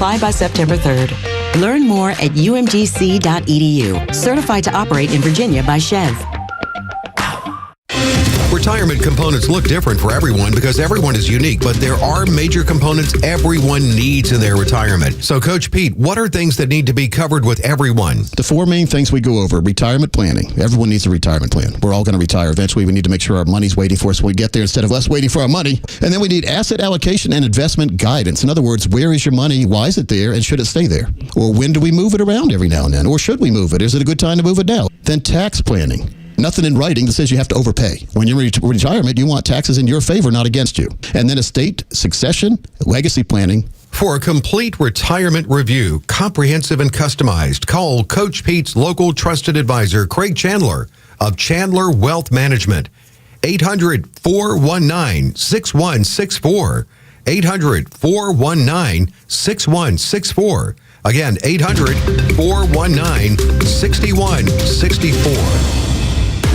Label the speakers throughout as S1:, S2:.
S1: Apply by September 3rd. Learn more at umgc.edu. Certified to operate in Virginia by Chev.
S2: Retirement components look different for everyone because everyone is unique, but there are major components everyone needs in their retirement. So, Coach Pete, what are things that need to be covered with everyone?
S3: The four main things we go over: retirement planning. Everyone needs a retirement plan. We're all going to retire eventually. We need to make sure our money's waiting for us when we get there instead of us waiting for our money. And then we need asset allocation and investment guidance. In other words, where is your money? Why is it there? And should it stay there? Or when do we move it around every now and then? Or should we move it? Is it a good time to move it now? Then tax planning. Nothing in writing that says you have to overpay. When you're in retirement, you want taxes in your favor, not against you. And then estate, succession, legacy planning.
S2: For a complete retirement review, comprehensive and customized, call Coach Pete's local trusted advisor, Craig Chandler of Chandler Wealth Management. 800-419-6164. 800-419-6164. Again, 800-419-6164.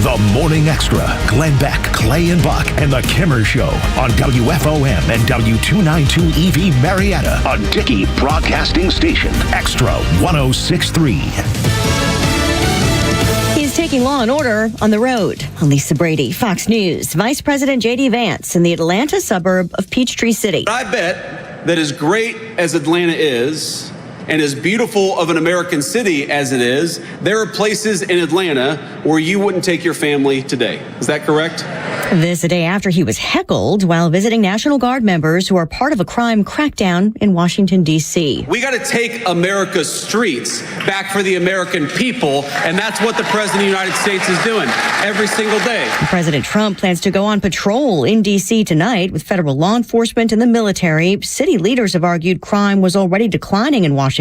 S4: The Morning Extra, Glenn Beck, Clay and Buck, and The Kimmer Show on WFOM and W292 EV Marietta, a Dickey Broadcasting Station, Extra 106.3.
S5: He's taking law and order on the road. I'm Lisa Brady, Fox News. Vice President J.D. Vance in the Atlanta suburb of Peachtree City.
S6: I bet that as great as Atlanta is, and as beautiful of an American city as it is, there are places in Atlanta where you wouldn't take your family today. Is that correct?
S5: This a day after he was heckled while visiting National Guard members who are part of a crime crackdown in Washington, D.C.
S6: We got to take America's streets back for the American people, and that's what the President of the United States is doing every single day.
S5: President Trump plans to go on patrol in D.C. tonight with federal law enforcement and the military. City leaders have argued crime was already declining in Washington,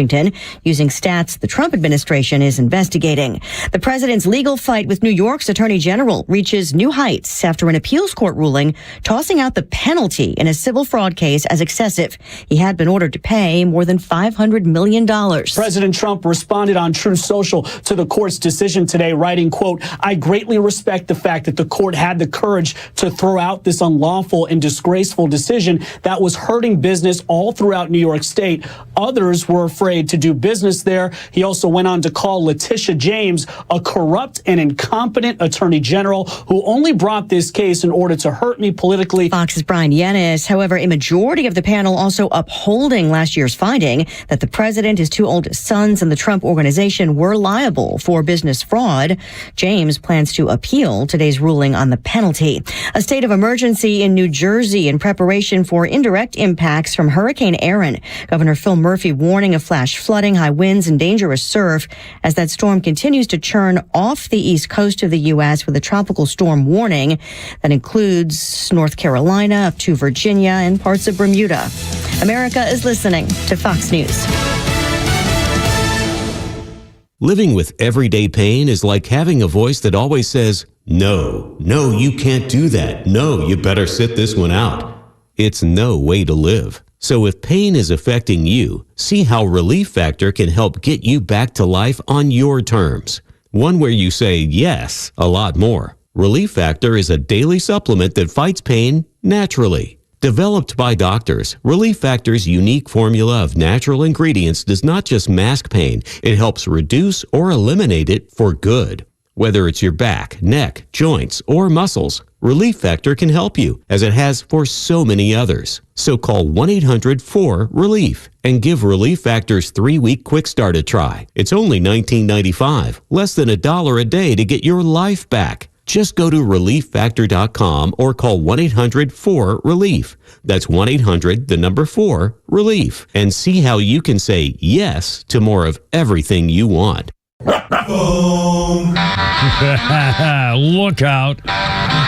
S5: using stats the Trump administration is investigating. The president's legal fight with New York's Attorney General reaches new heights after an appeals court ruling tossing out the penalty in a civil fraud case as excessive. He had been ordered to pay more than $500 million.
S7: President Trump responded on Truth Social to the court's decision today, writing, quote, "I greatly respect the fact that the court had the courage to throw out this unlawful and disgraceful decision that was hurting business all throughout New York State. Others were afraid to do business there." He also went on to call Letitia James a corrupt and incompetent attorney general who only brought this case in order to hurt me politically.
S5: Fox's Brian Yennis. However, a majority of the panel also upholding last year's finding that the president, his two oldest sons, and the Trump organization were liable for business fraud. James plans to appeal today's ruling on the penalty. A state of emergency in New Jersey in preparation for indirect impacts from Hurricane Aaron. Governor Phil Murphy warning of flash flooding, high winds, and dangerous surf as that storm continues to churn off the east coast of the U.S. with a tropical storm warning that includes North Carolina up to Virginia and parts of Bermuda. America is listening to Fox News.
S8: Living with everyday pain is like having a voice that always says, "No, you can't do that. No, you better sit this one out." It's no way to live. So if pain is affecting you, see how Relief Factor can help get you back to life on your terms. One where you say yes a lot more. Relief Factor is a daily supplement that fights pain naturally. Developed by doctors, Relief Factor's unique formula of natural ingredients does not just mask pain, it helps reduce or eliminate it for good. Whether it's your back, neck, joints, or muscles, Relief Factor can help you, as it has for so many others. So call 1-800-4RELIEF and give Relief Factor's 3-week quick start a try. It's only $19.95, less than $1 a day to get your life back. Just go to ReliefFactor.com or call 1-800-4RELIEF. That's 1-800-4-RELIEF. And see how you can say yes to more of everything you want.
S9: Look out.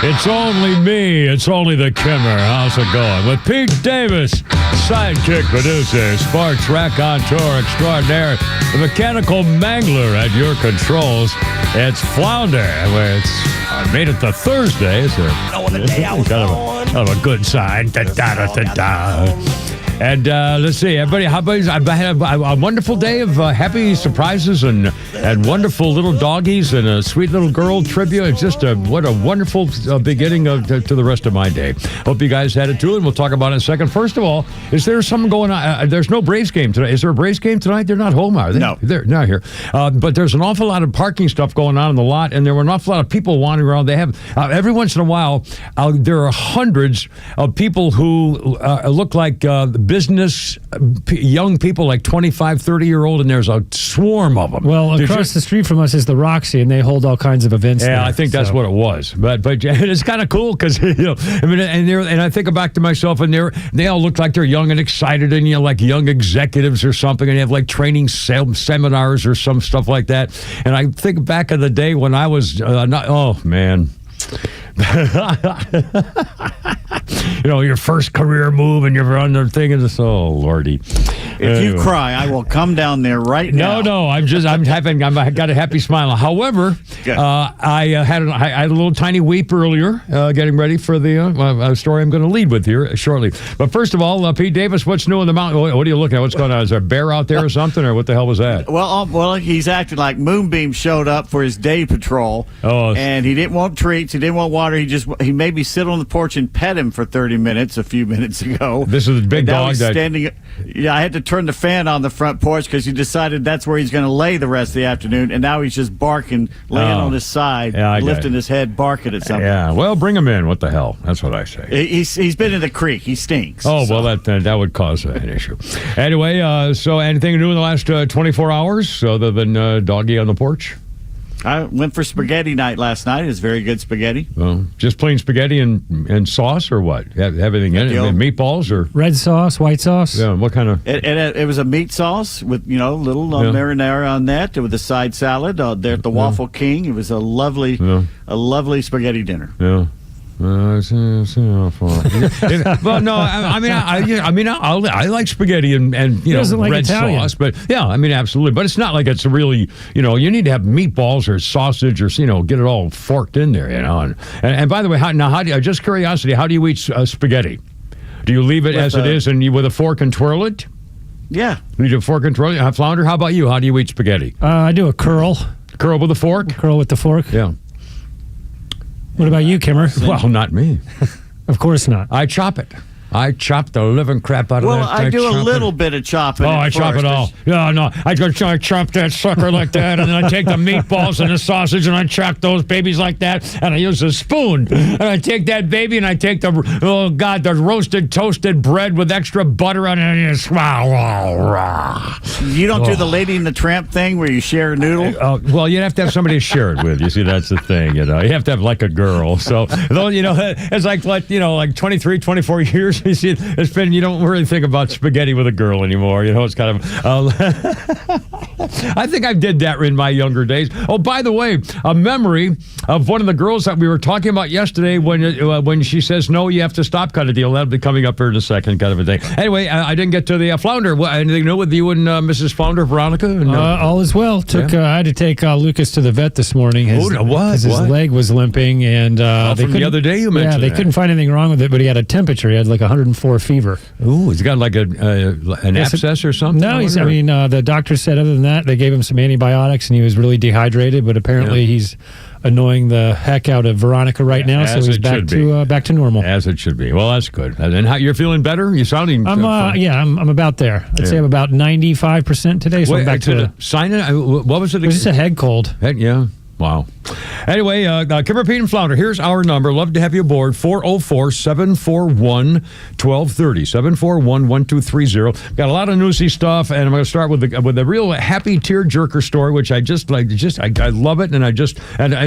S9: It's only me. It's only the Kimmer. How's it going? With Pete Davis, sidekick producer, Sparks raconteur extraordinaire, the mechanical mangler at your controls. It's Flounder, where it's made it to Thursday, so kind of a good sign. And let's see, everybody, how about I've had a wonderful day of happy surprises and wonderful little doggies and a sweet little girl trivia. It's just what a wonderful beginning to the rest of my day. Hope you guys had it too, and we'll talk about it in a second. First of all, is there something going on? There's no Braves game tonight. Is there a Braves game tonight? They're not home, are they?
S10: No.
S9: They're not here. But there's an awful lot of parking stuff going on in the lot, and there were an awful lot of people wandering around. They have, every once in a while, there are hundreds of people who look like business young people, like 25, 30-year-old, and there's a swarm of them.
S11: Well, across the street from us is the Roxy, and they hold all kinds of events there.
S9: I think that's what it was. But it's kind of cool because, and I think back to myself, and they all look like they're young and excited, and, like young executives or something, and they have like training seminars or some stuff like that. And I think back of the day when I was, oh, man. Your first career move and you're on the thing and this, oh Lordy.
S10: If you cry, I will come down there right now.
S9: No, I got a happy smile. However, I had a little tiny weep earlier, getting ready for the story I'm going to lead with here shortly. But first of all, Pete Davis, what's new in the mountain? What are you looking at? What's going on? Is there a bear out there or something, or what the hell was that?
S10: Well, he's acting like Moonbeam showed up for his day patrol, and he didn't want treats, he didn't want water. He made me sit on the porch and pet him for 30 minutes a few minutes ago.
S9: This is a big dog.
S10: Standing. Yeah, I had to turn the fan on the front porch because he decided that's where he's going to lay the rest of the afternoon, and now he's just barking, laying on his side, lifting his head, barking at something.
S9: Yeah, well, bring him in. What the hell? That's what I say.
S10: He's been in the creek. He stinks.
S9: Well, that would cause an issue. Anyway, so anything new in the last 24 hours other than doggy on the porch?
S10: I went for spaghetti night last night. It was very good spaghetti.
S9: Well, just plain spaghetti and sauce, or what? Have everything in it? Meatballs or
S11: red sauce, white sauce?
S9: Yeah. What kind of?
S10: It was a meat sauce with little marinara on that, with a side salad there at the Waffle King. It was a lovely spaghetti dinner.
S9: Yeah. Well, no, I like spaghetti and red sauce, but absolutely. But it's not like it's really, you need to have meatballs or sausage or get it all forked in there, And by the way, how do you, just curiosity, how do you eat spaghetti? Do you leave it as it is and with a fork and twirl it?
S10: Yeah.
S9: You do a fork and twirl it? Flounder, how about you? How do you eat spaghetti?
S11: I do a curl.
S9: Curl with a fork?
S11: Curl with the fork.
S9: Yeah.
S11: What about you, Kimmer?
S9: Well, not me.
S11: Of course not.
S9: I chop it. I chop the living crap out of that.
S10: Well, I do a little bit of chopping.
S9: I chop it all. No. I chop that sucker like that, and then I take the meatballs and the sausage, and I chop those babies like that, and I use a spoon. And I take that baby, and I take the roasted, toasted bread with extra butter on it, and
S10: you don't do the Lady and the Tramp thing where you share a noodle?
S9: Well, you'd have to have somebody to share it with. You see, that's the thing, You have to have like a girl. So, it's like 23, 24 years. You see, it's been, you don't really think about spaghetti with a girl anymore. It's kind of, I think I did that in my younger days. Oh, by the way, a memory of one of the girls that we were talking about yesterday when she says, no, you have to stop kind of deal. That'll be coming up here in a second kind of a thing. Anyway, I didn't get to the Flounder. Anything new with you and Mrs. Flounder, Veronica?
S11: All is well. I had to take Lucas to the vet this morning. His leg was limping, and
S9: from the other day you mentioned
S11: they couldn't find anything wrong with it, but he had a temperature. He had like 104 fever.
S9: Ooh, he's got like an abscess or something?
S11: No, the doctor said other than that, they gave him some antibiotics, and he was really dehydrated, but apparently he's annoying the heck out of Veronica right now, so he's back to normal. As it should be.
S9: Well, that's good. And then you're feeling better? You're sounding
S11: I'm about there. I'd say I'm about 95% today, so I'm back to the
S9: sign it. What was it?
S11: It was just a head cold.
S9: Yeah. Wow. Anyway, Kimmer, Pete, and Flounder, here's our number. Love to have you aboard. 404-741-1230. 741-1230. Got a lot of newsy stuff, and I'm going to start with a real happy tear-jerker story, which I just like. I love it, and I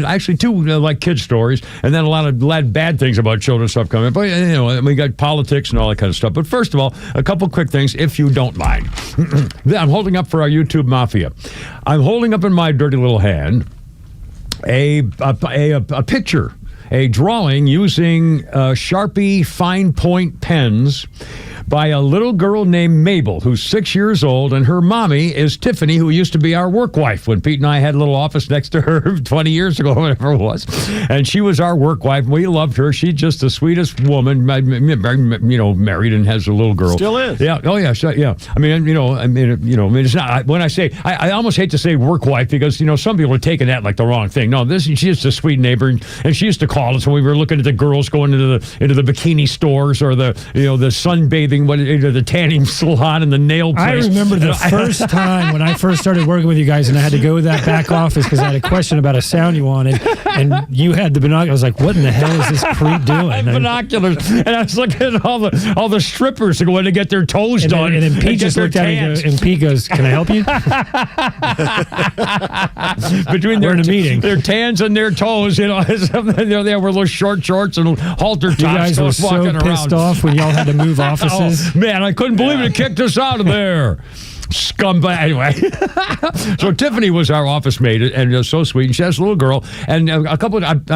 S9: actually, too, like kid stories, and then a lot of bad things about children stuff coming. But, we got politics and all that kind of stuff. But first of all, a couple quick things, if you don't mind. I'm holding up for our YouTube Mafia. I'm holding up in my dirty little hand a picture, a drawing using Sharpie fine point pens by a little girl named Mabel, who's 6 years old, and her mommy is Tiffany, who used to be our work wife when Pete and I had a little office next to her 20 years ago, whatever it was. And she was our work wife. We loved her. She's just the sweetest woman, married and has a little girl.
S10: Still is.
S9: Yeah. Oh, yeah. Yeah. I mean, it's not, when I say, I almost hate to say work wife because, some people are taking that like the wrong thing. No, she's just a sweet neighbor. And she used to call us when we were looking at the girls going into the bikini stores or the sunbathing, the tanning salon and the nail place.
S11: I remember the first time when I first started working with you guys and I had to go to that back office because I had a question about a sound you wanted, and you had the binoculars. I was like, what in the hell is this creep doing?
S9: I had binoculars, and I was looking at all the strippers going to get their toes done.
S11: And then Pete just looked at me and Pete goes, can I help you?
S9: Between their tans and their toes, they were little short shorts and halter tops.
S11: You guys were so pissed off when y'all had to move offices.
S9: Oh, man, I couldn't believe it kicked us out of there. Scumbag. Anyway, so Tiffany was our office mate and so sweet. And she has a little girl. And I've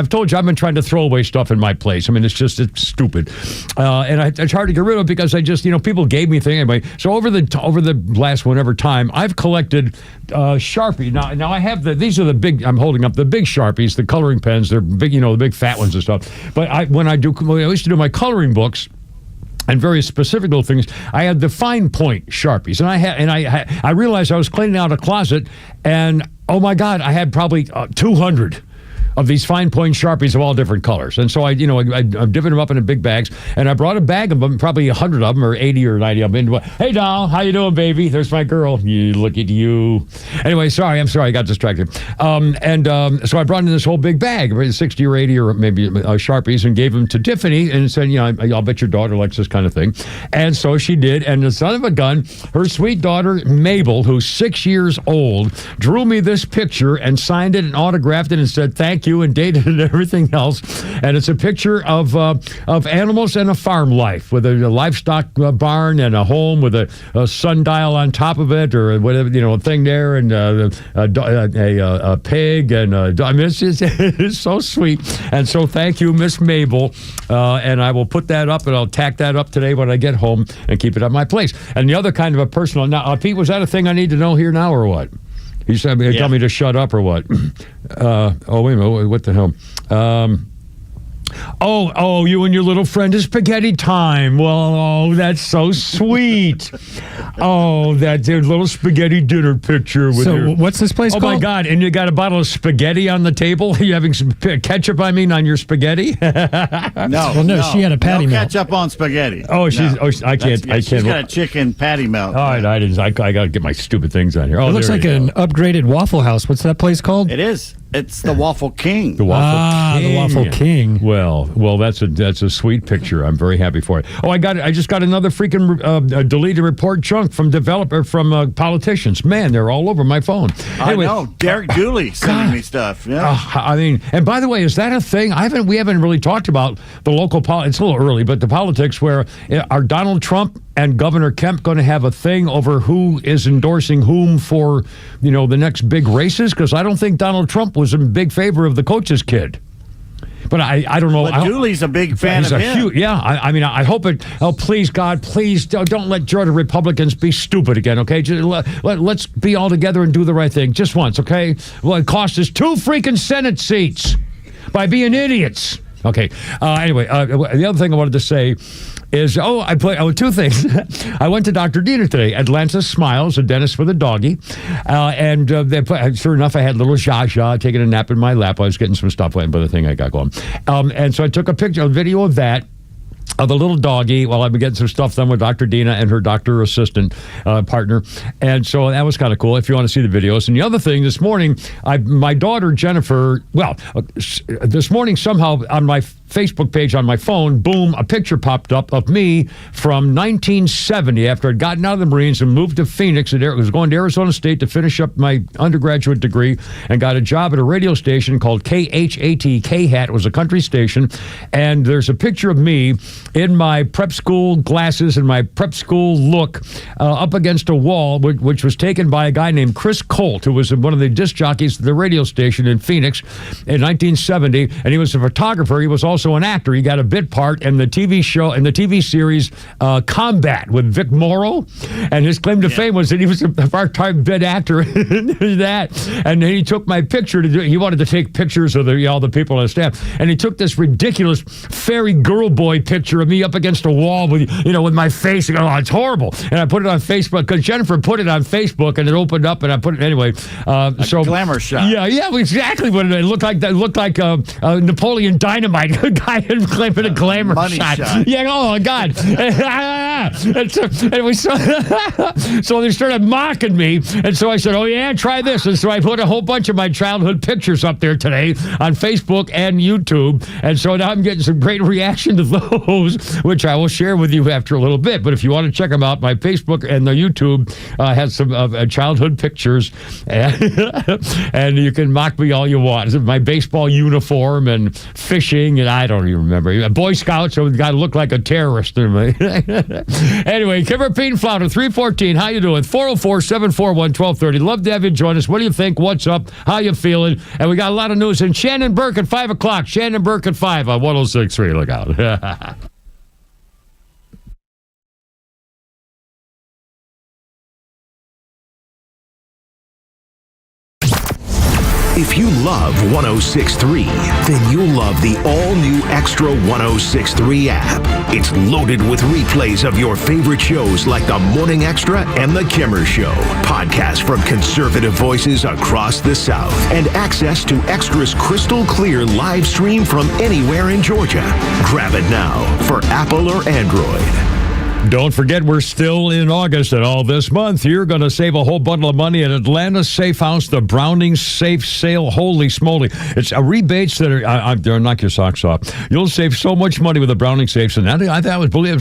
S9: told you, I've been trying to throw away stuff in my place. I mean, it's stupid. And it's hard to get rid of because I just, people gave me things. Anyway, so over the last whatever time, I've collected Sharpie. Now I have these are the big, I'm holding up the big Sharpies, the coloring pens. They're big, the big fat ones and stuff. But I used to do my coloring books, and very specific little things. I had the fine point Sharpies, and I realized I was cleaning out a closet, and oh my God, I had probably 200 of these fine point Sharpies of all different colors. And so I'm dipping them up into big bags, and I brought a bag of them, probably 100 of them or 80 or 90 of them. Hey, doll, how you doing, baby? There's my girl. You look at you. Anyway, I'm sorry, I got distracted. So I brought in this whole big bag, 60 or 80 or maybe Sharpies, and gave them to Tiffany and said, I'll bet your daughter likes this kind of thing. And so she did, and the son of a gun, her sweet daughter, Mabel, who's 6 years old, drew me this picture and signed it and autographed it and said, thank you, and dated and everything else. And it's a picture of animals and a farm life with a livestock barn and a home with a sundial on top of it or whatever, a thing there, and a pig and I mean, it's so sweet. And so thank you, Miss Mabel. And I will put that up and I'll tack that up today when I get home and keep it at my place. And the other kind of a personal, now, Pete, was that a thing I need to know here now or what? He said, tell me to shut up or what? Wait a minute. What the hell? You and your little friend is spaghetti time. Well, that's so sweet. That little spaghetti dinner picture.
S11: What's this place called?
S9: Oh, my God. And you got a bottle of spaghetti on the table? You having some ketchup, on your spaghetti?
S10: No.
S11: She had a patty melt.
S10: Ketchup on spaghetti.
S9: I can't.
S10: She's got a chicken patty melt.
S9: All right, I got to get my stupid things on here.
S11: It looks like an upgraded Waffle House. What's that place called?
S10: It is. It's the Waffle King.
S9: The
S11: Waffle King.
S9: Well, that's a sweet picture. I'm very happy for it. Oh, I just got another freaking deleted report chunk from politicians. Man, they're all over my phone. Anyway,
S10: I know. Derek Dooley sending me stuff. Yeah.
S9: And by the way, is that a thing? We haven't really talked about the local it's a little early, but the politics where are Donald Trump and Governor Kemp going to have a thing over who is endorsing whom for, the next big races? Because I don't think Donald Trump was in big favor of the coach's kid. But I don't know.
S10: But Dooley's a big fan of him.
S9: I hope it. Oh, please, God, please don't let Georgia Republicans be stupid again, okay? Let's be all together and do the right thing just once, okay? Well, it cost us 2 freaking Senate seats by being idiots. Okay. Anyway, the other thing I wanted to say is, 2 things. I went to Dr. Dina today. Atlanta Smiles, a dentist with a doggy. And sure enough, I had little Zsa taking a nap in my lap. I was getting some stuff by the thing I got going. And so I took a video of that. Of the little doggy while I've been getting some stuff done with Dr. Dina and her doctor assistant partner. And so that was kind of cool if you want to see the videos. And the other thing, this morning, my daughter Jennifer, this morning somehow on my Facebook page on my phone, boom, a picture popped up of me from 1970 after I'd gotten out of the Marines and moved to Phoenix. I was going to Arizona State to finish up my undergraduate degree and got a job at a radio station called KHAT. KHAT was a country station. And there's a picture of me in my prep school glasses and my prep school look up against a wall, which was taken by a guy named Chris Colt, who was one of the disc jockeys at the radio station in Phoenix in 1970. And he was a photographer. He was also also an actor. He got a bit part in the TV show, in the TV series Combat with Vic Morrow. And his claim to fame was that he was a part-time bit actor in that. And then he took my picture to do it. He wanted to take pictures of all the people on the staff. And he took this ridiculous fairy girl boy picture of me up against a wall with my face. And, it's horrible. And I put it on Facebook because Jennifer put it on Facebook and it opened up and I put it anyway. So
S10: glamour shot.
S9: Yeah, exactly what it looked like. It looked like Napoleon Dynamite, a guy claiming a glamour shot. Yeah, oh my God. So they started mocking me. And so I said, oh yeah, try this. And so I put a whole bunch of my childhood pictures up there today on Facebook and YouTube. And so now I'm getting some great reaction to those, which I will share with you after a little bit. But if you want to check them out, my Facebook and the YouTube has some childhood pictures. And you can mock me all you want. My baseball uniform and fishing, and I don't even remember. Boy Scouts, so the guy looked like a terrorist. Anyway, Kimmer, Pete, and Flounder, 314. How you doing? 404-741-1230. Love to have you join us. What do you think? What's up? How you feeling? And we got a lot of news. And Shannon Burke at 5 o'clock. Shannon Burke at 5 on 106.3. Look out.
S4: If you love 106.3, then you'll love the all-new Extra 106.3 app. It's loaded with replays of your favorite shows like The Morning Extra and The Kimmer Show, podcasts from conservative voices across the South, and access to Extra's crystal clear live stream from anywhere in Georgia. Grab it now for Apple or Android.
S9: Don't forget, we're still in August, and all this month, you're going to save a whole bundle of money at Atlanta Safe House, the Browning Safe Sale. Holy smoly. It's rebates that are, they'll knock your socks off. You'll save so much money with the Browning Safes, and I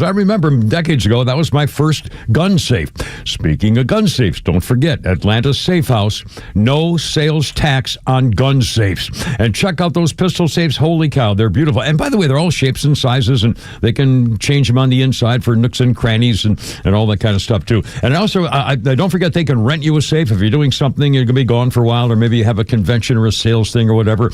S9: remember decades ago, that was my first gun safe. Speaking of gun safes, don't forget, Atlanta Safe House, no sales tax on gun safes. And check out those pistol safes. Holy cow, they're beautiful. And by the way, they're all shapes and sizes, and they can change them on the inside for nooks and crannies and all that kind of stuff too. And also, don't forget, they can rent you a safe if you're doing something, you're going to be gone for a while, or maybe you have a convention or a sales thing or whatever.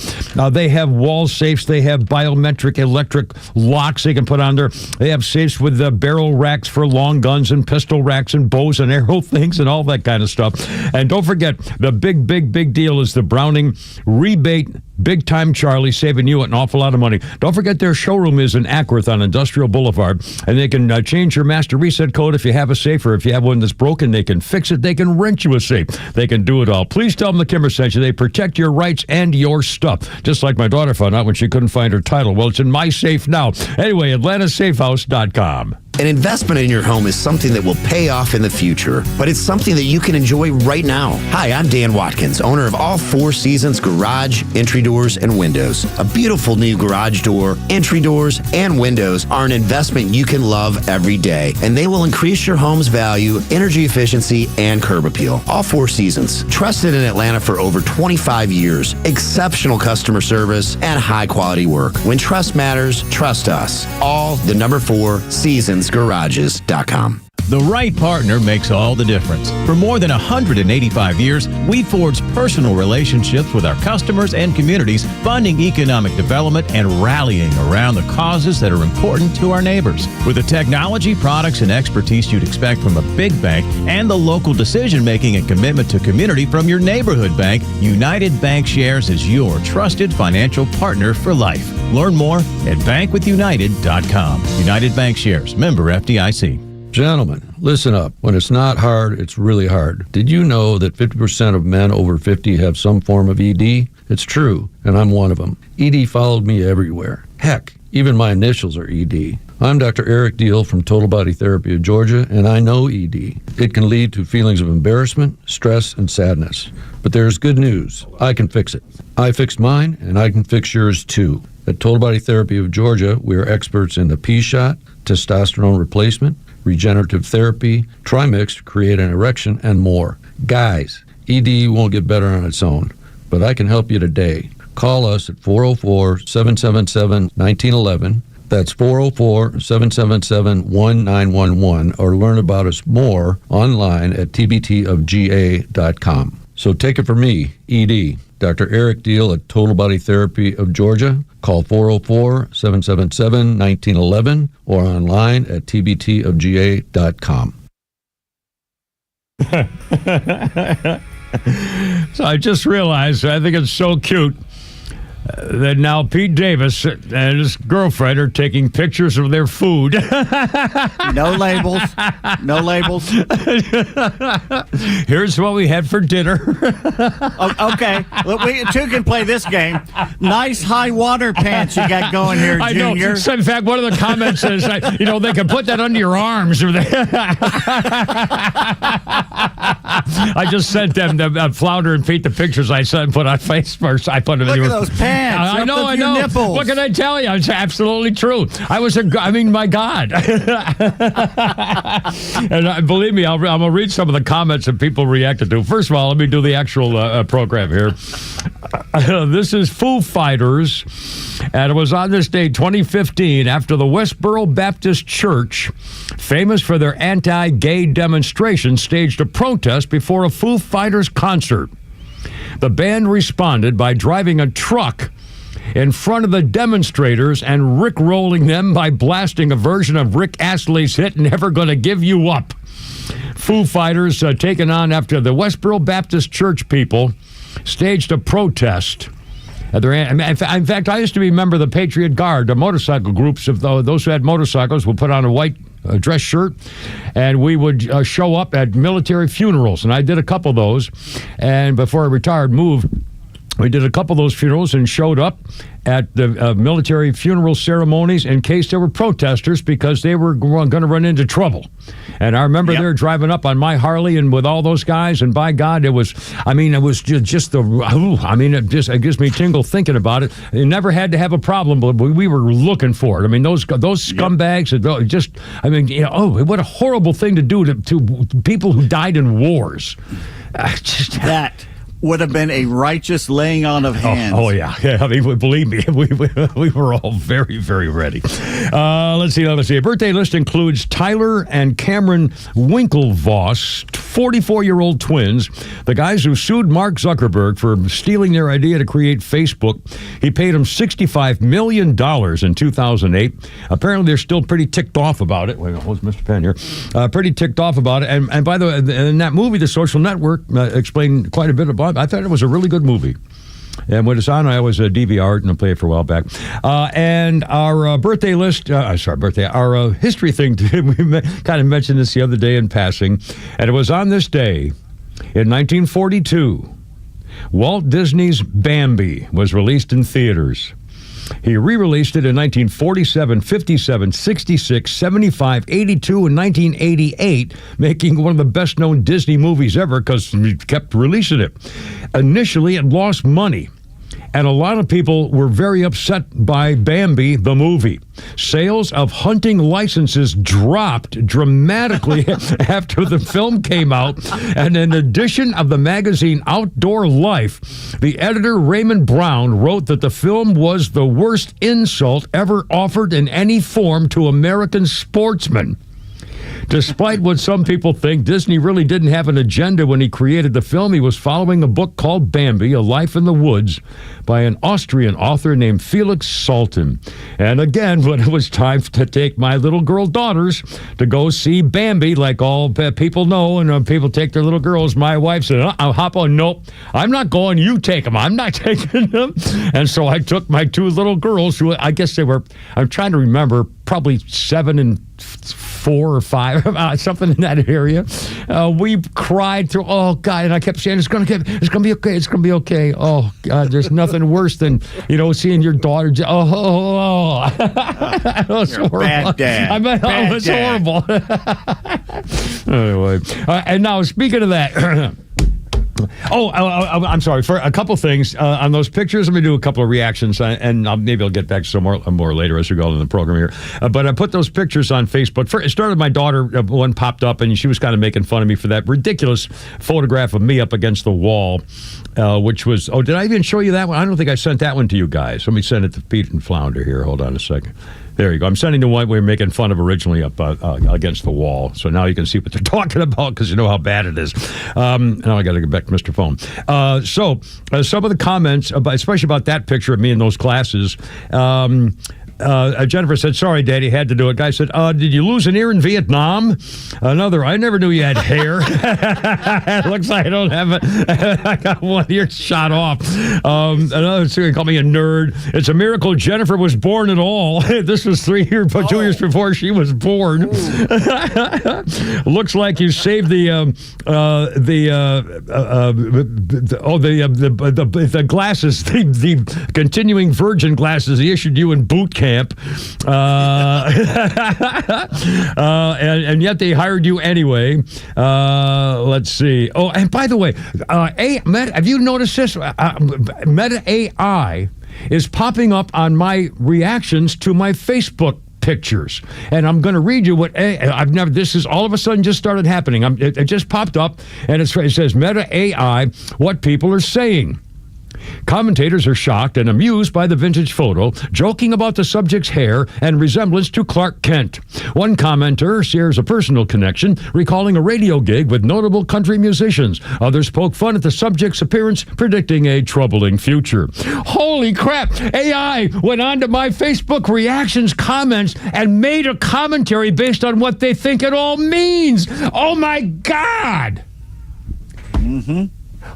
S9: They have wall safes. They have biometric electric locks they can put on there. They have safes with barrel racks for long guns and pistol racks and bows and arrow things and all that kind of stuff. And don't forget, the big deal is the Browning rebate. Big Time Charlie, saving you an awful lot of money. Don't forget, their showroom is in Ackworth on Industrial Boulevard, and they can change your master reset code if you have a safe, or if you have one that's broken, they can fix it. They can rent you a safe. They can do it all. Please tell them the Kimmer sent you. They protect your rights and your stuff, just like my daughter found out when she couldn't find her title. Well, it's in my safe now. Anyway, AtlantaSafeHouse.com.
S12: An investment in your home is something that will pay off in the future, but it's something that you can enjoy right now. Hi, I'm Dan Watkins, owner of All Four Seasons Garage, Entry Doors, and Windows. A beautiful new garage door, entry doors, and windows are an investment you can love every day, and they will increase your home's value, energy efficiency, and curb appeal. All Four Seasons, trusted in Atlanta for over 25 years, exceptional customer service, and high-quality work. When trust matters, trust us. All the number 4 Seasons Garages.com.
S13: The right partner makes all the difference. For more than 185 years, we forged personal relationships with our customers and communities, funding economic development and rallying around the causes that are important to our neighbors. With the technology, products, and expertise you'd expect from a big bank, and the local decision-making and commitment to community from your neighborhood bank, United Bankshares is your trusted financial partner for life. Learn more at bankwithunited.com. United Bankshares, member FDIC.
S14: Gentlemen, listen up. When it's not hard, it's really hard. Did you know that 50% of men over 50 have some form of ED? It's true, and I'm one of them. ED followed me everywhere. Heck, even my initials are ED. I'm Dr. Eric Deal from Total Body Therapy of Georgia, and I know ED. It can lead to feelings of embarrassment, stress, and sadness. But there's good news. I can fix it. I fixed mine, and I can fix yours too. At Total Body Therapy of Georgia, we are experts in the P-shot, testosterone replacement, regenerative therapy, trimix to create an erection, and more. Guys, ED won't get better on its own, but I can help you today. Call us at 404-777-1911. That's 404-777-1911, or learn about us more online at tbtofga.com. So take it from me, ED, Dr. Eric Deal at Total Body Therapy of Georgia. Call 404-777-1911 or online at tbtofga.com.
S9: So I just realized, I think it's so cute that now Pete Davis and his girlfriend are taking pictures of their food.
S10: No labels. No labels.
S9: Here's what we had for dinner.
S10: Okay. Look, we two can play this game. Nice high water pants you got going here,
S9: I
S10: Junior.
S9: know. So in fact, one of the comments is, they can put that under your arms. Or I just sent them the Flounder and Pete the pictures I sent and put on Facebook. I put them.
S10: Look at those pants.
S9: I know.
S10: Nipples.
S9: What can I tell you? It's absolutely true. My God. And believe me, I'm going to read some of the comments that people reacted to. First of all, let me do the actual program here. This is Foo Fighters, and it was on this day, 2015, after the Westboro Baptist Church, famous for their anti-gay demonstration, staged a protest before a Foo Fighters concert. The band responded by driving a truck in front of the demonstrators and rickrolling them by blasting a version of Rick Astley's hit "Never Gonna Give You Up." Foo Fighters, taken on after the Westboro Baptist Church people staged a protest. In fact, I used to be a member of the Patriot Guard, the motorcycle groups of those who had motorcycles would put on a white dress shirt, and we would show up at military funerals, and I did a couple of those, and before I retired, we did a couple of those funerals and showed up at the military funeral ceremonies in case there were protesters, because they were going to run into trouble. And I remember they were driving up on my Harley and with all those guys, and by God, it gives me tingle thinking about it. It never had to have a problem, but we were looking for it. I mean, those scumbags, what a horrible thing to do to people who died in wars.
S10: That would have been a righteous laying on of hands.
S9: Oh yeah. I mean, believe me, we were all very, very ready. Let's see. A birthday list includes Tyler and Cameron Winklevoss, 44-year-old twins, the guys who sued Mark Zuckerberg for stealing their idea to create Facebook. He paid them $65 million in 2008. Apparently, they're still pretty ticked off about it. Wait a minute, where's Mr. Penn here? Pretty ticked off about it. And by the way, in that movie, The Social Network, explained quite a bit about it. I thought it was a really good movie. And when it's on, I always DVR it and I play it for a while back. And our birthday list, our history thing, we kind of mentioned this the other day in passing. And it was on this day in 1942, Walt Disney's Bambi was released in theaters. He re-released it in 1947, 57, 66, 75, 82, and 1988, making one of the best-known Disney movies ever because he kept releasing it. Initially, it lost money, and a lot of people were very upset by Bambi, the movie. Sales of hunting licenses dropped dramatically after the film came out, and in edition of the magazine Outdoor Life, the editor Raymond Brown wrote that the film was the worst insult ever offered in any form to American sportsmen. Despite what some people think, Disney really didn't have an agenda when he created the film. He was following a book called Bambi, A Life in the Woods, by an Austrian author named Felix Salten. And again, when it was time to take my little girl daughters to go see Bambi, like all people know, and people take their little girls, my wife said, I'll hop on. Nope, I'm not going. You take them. I'm not taking them. And so I took my two little girls, who I guess they were, I'm trying to remember, probably 7 and 4 or 5, something in that area. We cried through, oh God, and I kept saying, it's gonna be okay, it's gonna be okay. Oh God, there's nothing worse than, seeing your daughter. It was horrible.
S10: Bad dad.
S9: It was horrible. Anyway, and now speaking of that. I'm sorry. For a couple things on those pictures, let me do a couple of reactions, and maybe I'll get back to some more later as we go in the program here. But I put those pictures on Facebook. It started, my daughter, one popped up, and she was kind of making fun of me for that ridiculous photograph of me up against the wall, which was, did I even show you that one? I don't think I sent that one to you guys. Let me send it to Pete and Flounder here. Hold on a second. There you go. I'm sending the one we were making fun of originally up against the wall. So now you can see what they're talking about because you know how bad it is. Now I got to get back to Mr. Phone. So some of the comments, especially about that picture of me in those glasses, Jennifer said, sorry, Daddy, had to do it. Guy said, did you lose an ear in Vietnam? Another, I never knew you had hair. It looks like I don't have it. I got one ear shot off. Another called me a nerd. It's a miracle Jennifer was born at all. This was 2 years before she was born. Looks like you saved the glasses, the continuing virgin glasses he issued you in boot camp. And yet they hired you anyway. Let's see. Oh, and by the way, have you noticed this? Meta AI is popping up on my reactions to my Facebook pictures, and I'm going to read you what I've never. This is all of a sudden just started happening. It just popped up, and it says Meta AI, what people are saying. Commentators are shocked and amused by the vintage photo, joking about the subject's hair and resemblance to Clark Kent. One commenter shares a personal connection, recalling a radio gig with notable country musicians. Others poke fun at the subject's appearance, predicting a troubling future. Holy crap! AI went on to my Facebook reactions comments and made a commentary based on what they think it all means. Oh my God! Mm-hmm.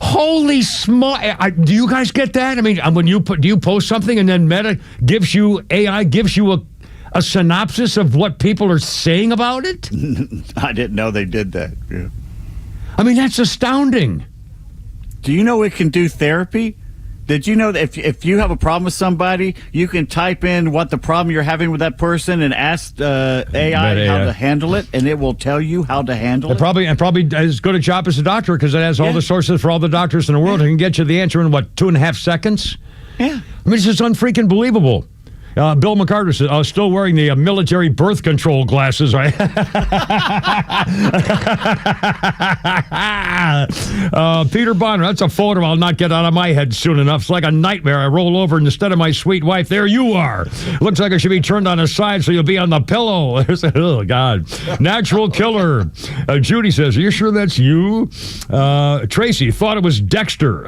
S9: Holy smoke! Do you guys get that? I mean, when do you post something and then AI gives you a synopsis of what people are saying about it?
S10: I didn't know they did that. Yeah.
S9: I mean, that's astounding.
S10: Do you know it can do therapy? Did you know that if you have a problem with somebody, you can type in what the problem you're having with that person and ask AI how to handle it, and it will tell you how to handle it?
S9: Probably as good a job as a doctor because it has all the sources for all the doctors in the world. It can get you the answer in, 2.5 seconds?
S10: Yeah.
S9: I mean, it's just unfreaking believable. Bill McCarter says, still wearing the military birth control glasses, right? Peter Bonner, that's a photo I'll not get out of my head soon enough. It's like a nightmare. I roll over and instead of my sweet wife, there you are. Looks like I should be turned on its side so you'll be on the pillow. Oh, God. Natural killer. Judy says, are you sure that's you? Tracy thought it was Dexter.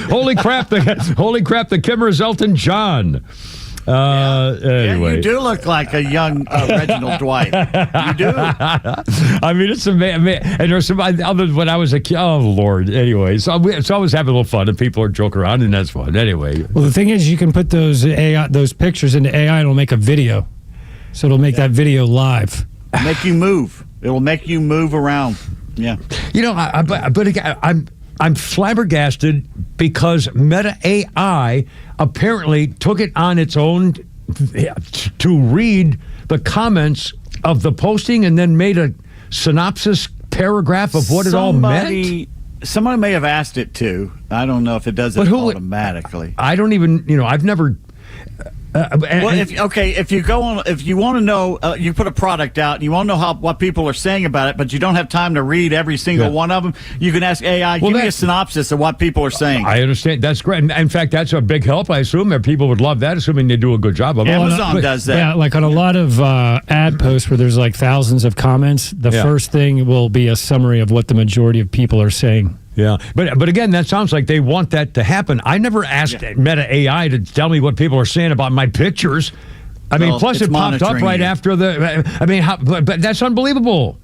S9: Holy crap, the Kimmer is Elton John. Anyway.
S10: Yeah, you do look like a young Reginald Dwight. You do.
S9: I mean, it's amazing. And there's some other when I was a kid. Oh Lord. Anyway, so I was having a little fun, and people are joking around, and that's fun. Anyway.
S11: Well, the thing is, you can put those pictures into AI, and it'll make a video. So it'll make that video live.
S10: Make you move. It'll make you move around. Yeah.
S9: You know, but again, I'm flabbergasted because Meta AI apparently took it on its own to read the comments of the posting and then made a synopsis paragraph of what it all meant.
S10: Somebody may have asked it to. I don't know if it does it automatically.
S9: I don't even, I've never...
S10: if you want to know, you put a product out and you want to know what people are saying about it, but you don't have time to read every single one of them, you can ask AI, give me a synopsis of what people are saying.
S9: I understand. That's great. In fact, that's a big help, I assume. People would love that, assuming they do a good job of it.
S10: Amazon does that.
S11: Yeah, like on a lot of ad posts where there's like thousands of comments, the first thing will be a summary of what the majority of people are saying.
S9: Yeah, but again, that sounds like they want that to happen. I never asked Meta AI to tell me what people are saying about my pictures. I mean, plus it popped up right after the. I mean, but that's unbelievable.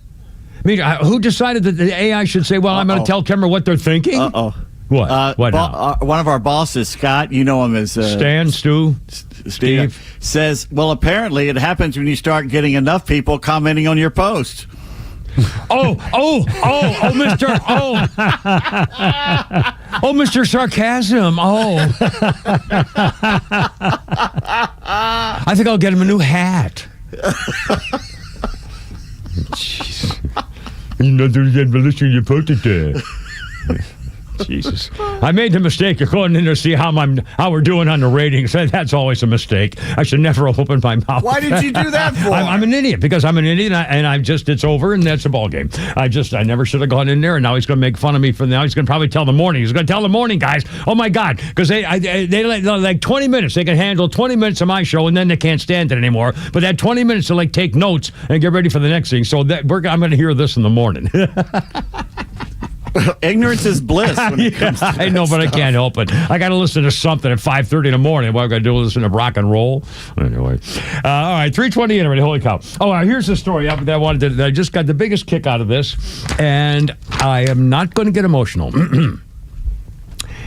S9: I mean, who decided that the AI should say, "Well, I'm going to tell Kimmer what they're thinking"? What? What now?
S10: One of our bosses, Scott, you know him as
S9: Steve,
S10: says, "Well, apparently it happens when you start getting enough people commenting on your post."
S9: Mr. Sarcasm. I think I'll get him a new hat. Jeez. Listening to post it there. Jesus. I made the mistake of going in there to see how we're doing on the ratings. That's always a mistake. I should never open my mouth.
S10: Why did you do that for?
S9: I'm an idiot because I'm an idiot and I'm just, it's over and that's a ball game. I never should have gone in there and now he's going to make fun of me for now. He's going to probably tell the morning. He's going to tell the morning guys, oh my God, because they like 20 minutes. They can handle 20 minutes of my show and then they can't stand it anymore. But that 20 minutes to like take notes and get ready for the next thing. So I'm going to hear this in the morning.
S10: Ignorance is bliss when it comes to
S9: I know, but I can't help it. I got to listen to something at 5:30 in the morning. What I've got to do is listen to rock and roll. Anyway. All right, 3:28 already. Holy cow. Oh, here's the story that I wanted to, I just got the biggest kick out of this, and I am not going to get emotional.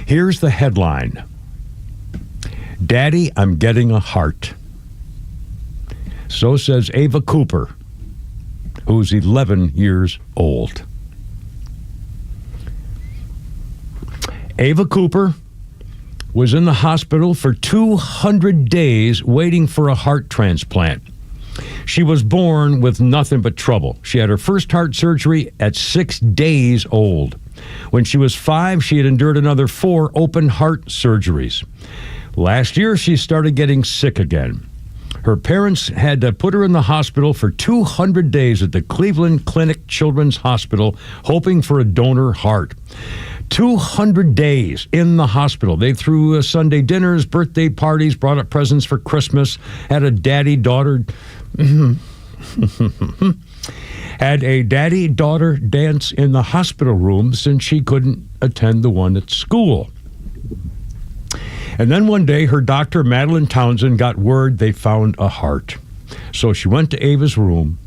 S9: Here's the headline. Daddy, I'm getting a heart. So says Ava Cooper, who's 11 years old. Ava Cooper was in the hospital for 200 days waiting for a heart transplant. She was born with nothing but trouble. She had her first heart surgery at 6 days old. When she was 5, she had endured another 4 open heart surgeries. Last year, she started getting sick again. Her parents had to put her in the hospital for 200 days at the Cleveland Clinic Children's Hospital, hoping for a donor heart. 200 days in the hospital. They threw Sunday dinners, birthday parties, brought up presents for Christmas, had a daddy-daughter dance in the hospital room since she couldn't attend the one at school. And then one day, her doctor, Madeline Townsend, got word they found a heart. So she went to Ava's room,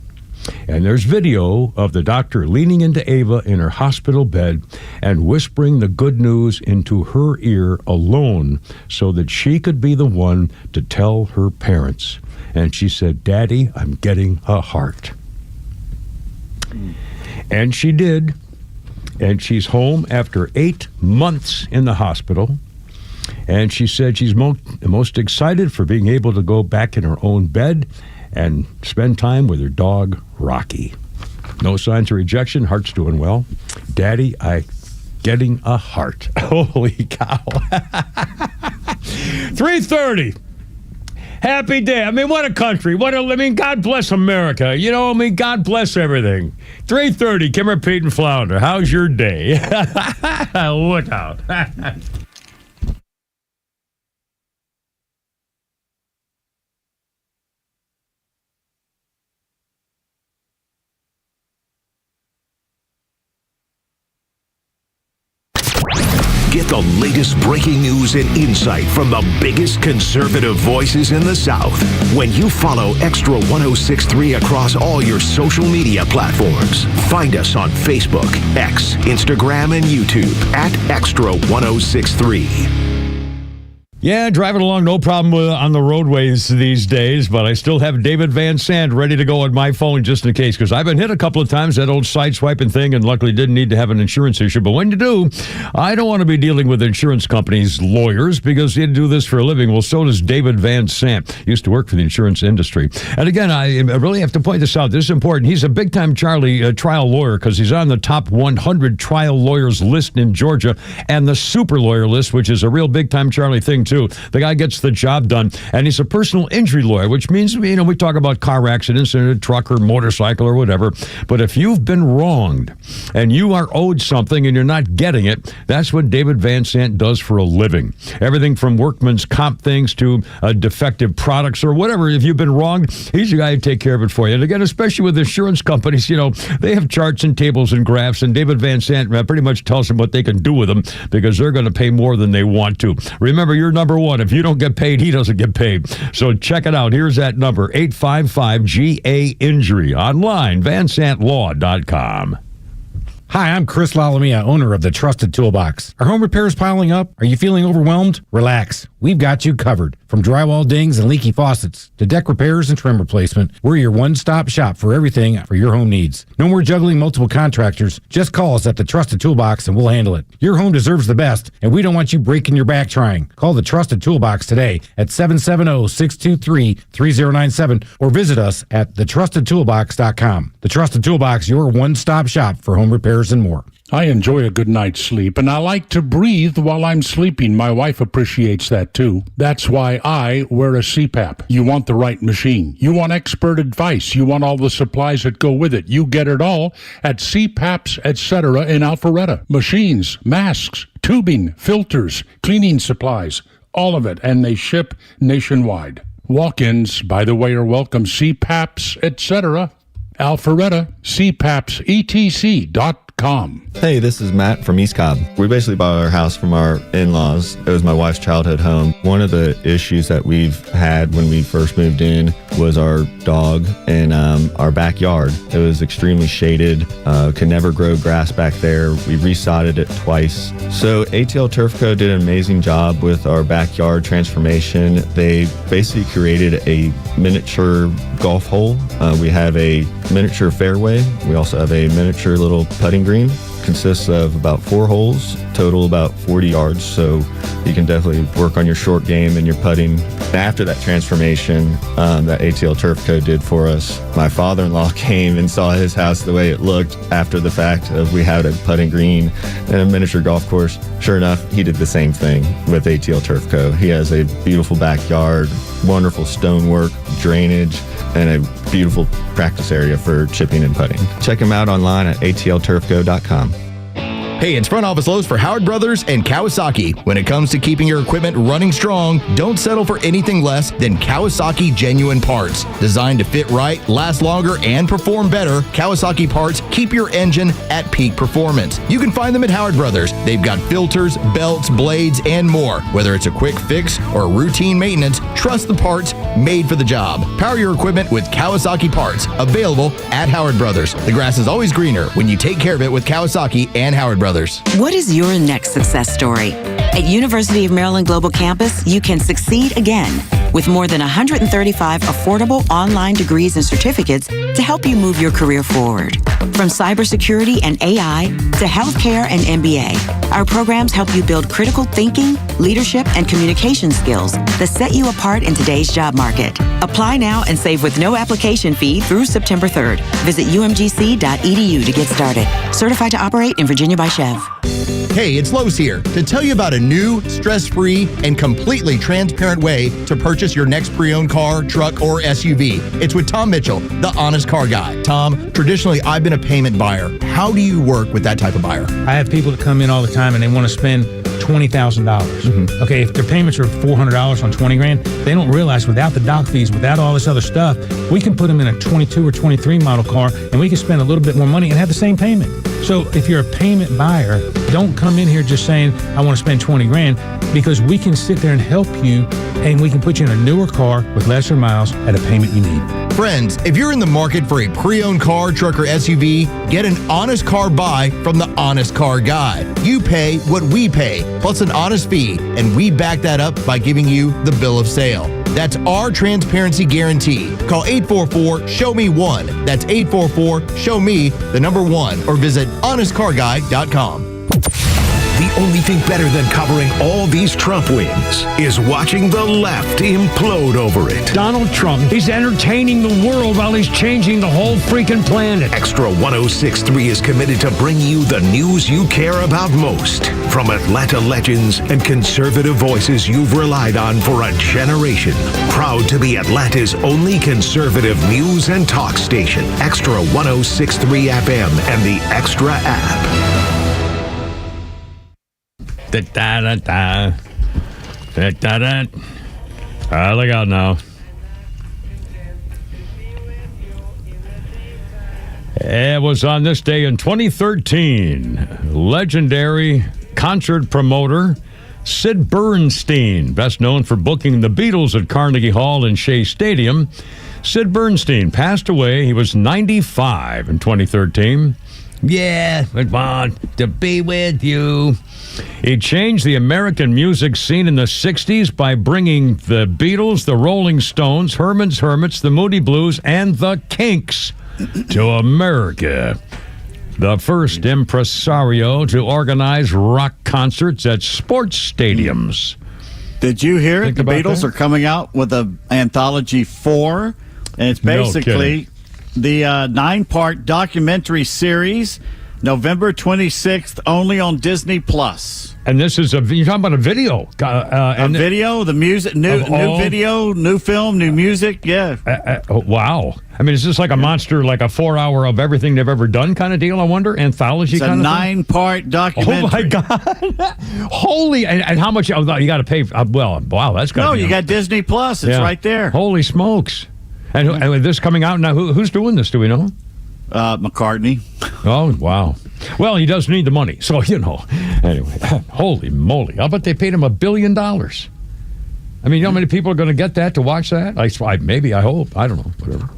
S9: and there's video of the doctor leaning into Ava in her hospital bed and whispering the good news into her ear alone so that she could be the one to tell her parents. And she said, Daddy, I'm getting a heart. And she did. And she's home after 8 months in the hospital. And she said she's most excited for being able to go back in her own bed and spend time with her dog, Rocky. No signs of rejection. Heart's doing well. Daddy, I'm getting a heart. Holy cow. 3:30. Happy day. I mean, what a country. God bless America. God bless everything. 3:30, Kimmer, Pete, and Flounder. How's your day? Look out.
S4: Get the latest breaking news and insight from the biggest conservative voices in the South when you follow XTRA 106.3 across all your social media platforms. Find us on Facebook, X, Instagram, and YouTube at XTRA 106.3.
S9: Yeah, driving along, no problem on the roadways these days, but I still have David Van Sant ready to go on my phone just in case, because I've been hit a couple of times, that old side-swiping thing, and luckily didn't need to have an insurance issue. But when you do, I don't want to be dealing with insurance companies' lawyers, because they do this for a living. Well, so does David Van Sant. Used to work for the insurance industry. And again, I really have to point this out. This is important. He's a big-time trial lawyer, because he's on the top 100 trial lawyers list in Georgia, and the super lawyer list, which is a real big-time Charlie thing, too. The guy gets the job done, and he's a personal injury lawyer, which means, we talk about car accidents in a truck or motorcycle or whatever, but if you've been wronged and you are owed something and you're not getting it, that's what David Van Sant does for a living. Everything from workman's comp things to defective products or whatever. If you've been wronged, he's the guy who take care of it for you. And again, especially with insurance companies, they have charts and tables and graphs, and David Van Sant pretty much tells them what they can do with them because they're going to pay more than they want to. Remember, you're number one. If you don't get paid, he doesn't get paid. So check it out. Here's that number, 855-GA-INJURY. Online, vansantlaw.com.
S15: Hi, I'm Chris Lalamia, owner of the Trusted Toolbox. Are home repairs piling up? Are you feeling overwhelmed? Relax. We've got you covered. From drywall dings and leaky faucets to deck repairs and trim replacement, we're your one-stop shop for everything for your home needs. No more juggling multiple contractors. Just call us at the Trusted Toolbox and we'll handle it. Your home deserves the best, and we don't want you breaking your back trying. Call the Trusted Toolbox today at 770-623-3097 or visit us at thetrustedtoolbox.com. The Trusted Toolbox, your one-stop shop for home repairs and more.
S16: I enjoy a good night's sleep, and I like to breathe while I'm sleeping. My wife appreciates that, too. That's why I wear a CPAP. You want the right machine. You want expert advice. You want all the supplies that go with it. You get it all at CPAPs, etc. in Alpharetta. Machines, masks, tubing, filters, cleaning supplies, all of it, and they ship nationwide. Walk-ins, by the way, are welcome. CPAPs, etc. Alpharetta, CPAPSETC.com.
S17: Hey, this is Matt from East Cobb. We basically bought our house from our in-laws. It was my wife's childhood home. One of the issues that we've had when we first moved in was our dog in our backyard. It was extremely shaded, could never grow grass back there. We resodded it twice. So ATL Turf Co. did an amazing job with our backyard transformation. They basically created a miniature golf hole. We have a miniature fairway. We also have a miniature little putting green. Consists of about 4 holes, total about 40 yards, so you can definitely work on your short game and your putting. After that transformation that ATL Turf Co. did for us, my father-in-law came and saw his house the way it looked after the fact of we had a putting green and a miniature golf course. Sure enough, he did the same thing with ATL Turf Co. He has a beautiful backyard, wonderful stonework, drainage, and a beautiful practice area for chipping and putting. Check him out online at atlturfco.com.
S18: Hey, it's Front Office Lowe's for Howard Brothers and Kawasaki. When it comes to keeping your equipment running strong, don't settle for anything less than Kawasaki genuine parts. Designed to fit right, last longer, and perform better, Kawasaki parts keep your engine at peak performance. You can find them at Howard Brothers. They've got filters, belts, blades, and more. Whether it's a quick fix or routine maintenance, trust the parts made for the job. Power your equipment with Kawasaki parts. Available at Howard Brothers. The grass is always greener when you take care of it with Kawasaki and Howard Brothers.
S1: What is your next success story? At University of Maryland Global Campus, you can succeed again with more than 135 affordable online degrees and certificates to help you move your career forward. From cybersecurity and AI to healthcare and MBA, our programs help you build critical thinking, leadership, and communication skills that set you apart in today's job market. Apply now and save with no application fee through September 3rd. Visit umgc.edu to get started. Certified to operate in Virginia by Chev.
S18: Hey, it's Lowe's here to tell you about a new, stress-free, and completely transparent way to purchase your next pre-owned car, truck, or SUV. It's with Tom Mitchell, the honest car guy. Tom, traditionally, I've been a payment buyer. How do you work with that type of buyer?
S15: I have people that come in all the time and they want to spend $20,000. Okay, if their payments are $400 on $20,000, they don't realize without the doc fees, without all this other stuff, we can put them in a 22 or 23 model car and we can spend a little bit more money and have the same payment. So if you're a payment buyer, don't come in here just saying, I want to spend $20,000, because we can sit there and help you and we can put you in a newer car with lesser miles at a payment you need.
S18: Friends, if you're in the market for a pre-owned car, truck, or SUV, get an honest car buy from the honest car guy. You pay what we pay, plus an honest fee, and we back that up by giving you the bill of sale. That's our transparency guarantee. Call 844-SHOW-ME-1. That's 844-SHOW-ME, the number 1, or visit honestcarguy.com.
S4: The only thing better than covering all these Trump wins is watching the left implode over it.
S9: Donald Trump, he's entertaining the world while he's changing the whole freaking planet.
S4: XTRA 106.3 is committed to bring you the news you care about most. From Atlanta legends and conservative voices you've relied on for a generation. Proud to be Atlanta's only conservative news and talk station. XTRA 106.3 FM and the XTRA app.
S9: Look out now. It was on this day in 2013, legendary concert promoter Sid Bernstein, best known for booking the Beatles at Carnegie Hall and Shea Stadium. Sid Bernstein passed away. He was 95 in 2013. Yeah, I want to be with you. He changed the American music scene in the 60s by bringing the Beatles, the Rolling Stones, Herman's Hermits, the Moody Blues, and the Kinks to America. The first impresario to organize rock concerts at sports stadiums.
S10: Did you hear the Beatles are coming out with an anthology 4? And it's basically the 9-part documentary series November 26th, only on Disney Plus.
S9: And this is you're talking about a video.
S10: Video, the music, new video, new film, new music. Yeah.
S9: Wow. I mean, is this like a monster, like a 4-hour of everything they've ever done kind of deal, I wonder? Anthology
S10: it's
S9: kind of thing?
S10: It's a 9-part documentary.
S9: Oh, my God. Holy. And how much? You got to pay. Wow, that's got to be.
S10: No, you got Disney Plus. It's right there.
S9: Holy smokes. And this coming out now, who's doing this? Do we know?
S10: McCartney.
S9: Oh, wow. Well, he does need the money. So, anyway, holy moly. I'll bet they paid him $1 billion. I mean, you know how many people are going to get that to watch that? I hope. I don't know. Whatever.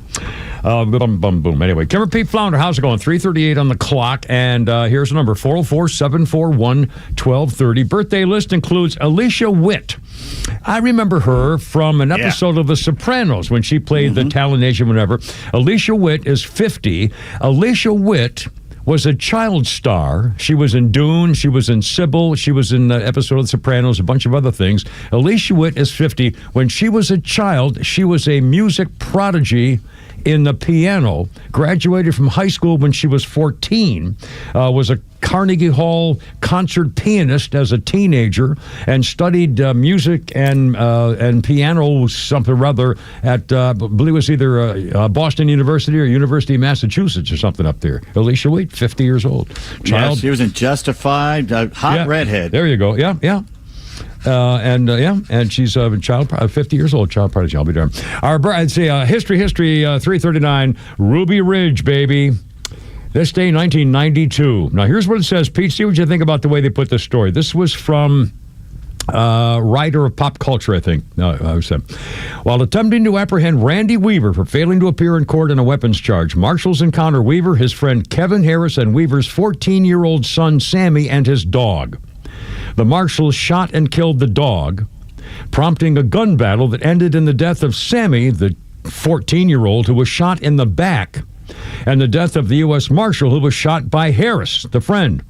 S9: Boom. Anyway, Kimmer Pete Flounder, how's it going? 3:38 on the clock. And here's the number, 404-741-1230. Birthday list includes Alicia Witt. I remember her from an episode of The Sopranos when she played the Talon Nation, whatever. Alicia Witt is 50. Alicia Witt was a child star. She was in Dune. She was in Sybil. She was in the episode of The Sopranos, a bunch of other things. Alicia Witt is 50. When she was a child, she was a music prodigy in the piano, graduated from high school when she was 14, was a Carnegie Hall concert pianist as a teenager, and studied music and piano something or other at, I believe it was either Boston University or University of Massachusetts or something up there. Alicia Witt, 50 years old.
S10: Yeah, she was in Justified, hot redhead.
S9: There you go. Yeah. And she's a child, 50 years old, child prodigy. I'll be darned. History, 339, Ruby Ridge, baby. This day, 1992. Now, here's what it says. Pete, see what you think about the way they put this story. This was from writer of Pop Culture, I think. While attempting to apprehend Randy Weaver for failing to appear in court on a weapons charge, marshals encounter Weaver, his friend Kevin Harris, and Weaver's 14-year-old son, Sammy, and his dog. The marshals shot and killed the dog, prompting a gun battle that ended in the death of Sammy, the 14-year-old, who was shot in the back, and the death of the U.S. Marshal, who was shot by Harris, the friend.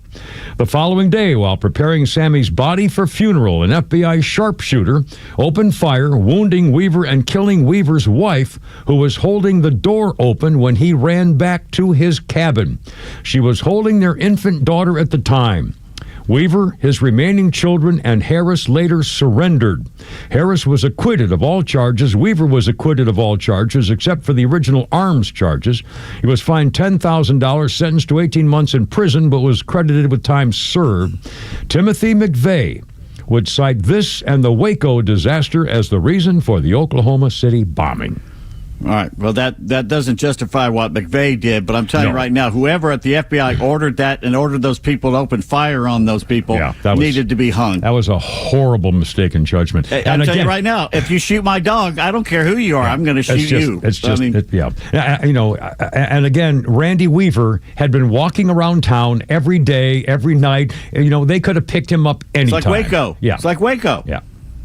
S9: The following day, while preparing Sammy's body for funeral, an FBI sharpshooter opened fire, wounding Weaver and killing Weaver's wife, who was holding the door open when he ran back to his cabin. She was holding their infant daughter at the time. Weaver, his remaining children, and Harris later surrendered. Harris was acquitted of all charges. Weaver was acquitted of all charges except for the original arms charges. He was fined $10,000, sentenced to 18 months in prison, but was credited with time served. Timothy McVeigh would cite this and the Waco disaster as the reason for the Oklahoma City bombing.
S10: All right. Well, that doesn't justify what McVeigh did, but I'm telling you right now, whoever at the FBI ordered that and ordered those people to open fire on those people needed to be hung.
S9: That was a horrible mistake in judgment.
S10: I'll tell you right now, if you shoot my dog, I don't care who you are, I'm going to shoot you.
S9: And again, Randy Weaver had been walking around town every day, every night. They could have picked him up anytime.
S10: It's like Waco.
S9: Yeah.
S10: It's like Waco.
S9: Yeah.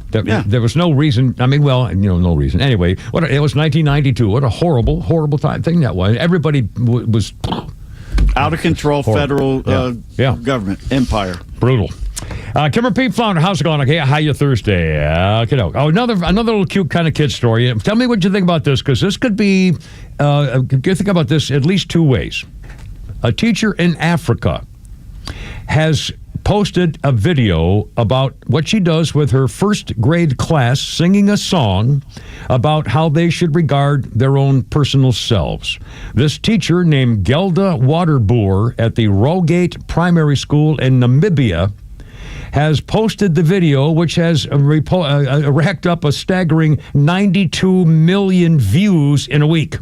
S9: There was no reason. No reason. Anyway, it was 1992. What a horrible, horrible thing that was. Everybody was
S10: out of control. Federal government empire.
S9: Brutal. Kimmer Pete Flounder, how's it going? Okay, how you Thursday? Another little cute kind of kid story. Tell me what you think about this, because this could be. You think about this at least two ways. A teacher in Africa has posted a video about what she does with her first grade class, singing a song about how they should regard their own personal selves. This teacher, named Gelda Waterboer at the Rogate Primary School in Namibia, has posted the video, which has racked up a staggering 92 million views in a week.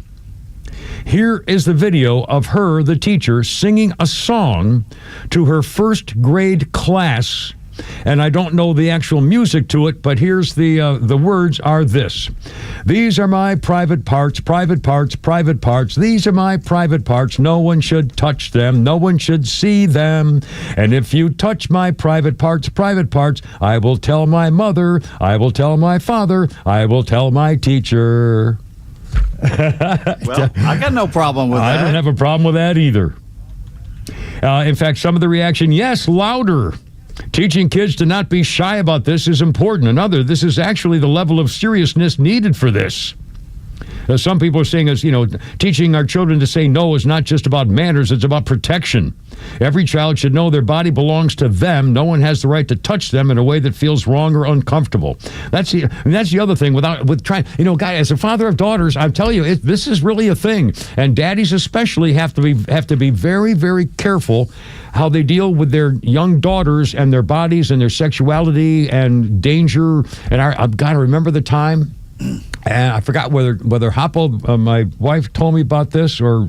S9: Here is the video of her, the teacher, singing a song to her first grade class. And I don't know the actual music to it, but here's the words are this. These are my private parts, private parts, private parts. These are my private parts. No one should touch them. No one should see them. And if you touch my private parts, I will tell my mother. I will tell my father. I will tell my teacher.
S10: Well, I got no problem with that.
S9: I don't have a problem with that either. In fact, some of the reaction, yes, louder. Teaching kids to not be shy about this is important. Another, this is actually the level of seriousness needed for this. Some people are saying, teaching our children to say no is not just about manners, it's about protection. Every child should know their body belongs to them. No one has the right to touch them in a way that feels wrong or uncomfortable. That's the other thing. Guy, as a father of daughters, I'm telling you, this is really a thing. And daddies especially have to be very, very careful how they deal with their young daughters and their bodies and their sexuality and danger. And I've got to remember the time. And I forgot whether Hoppo, my wife, told me about this or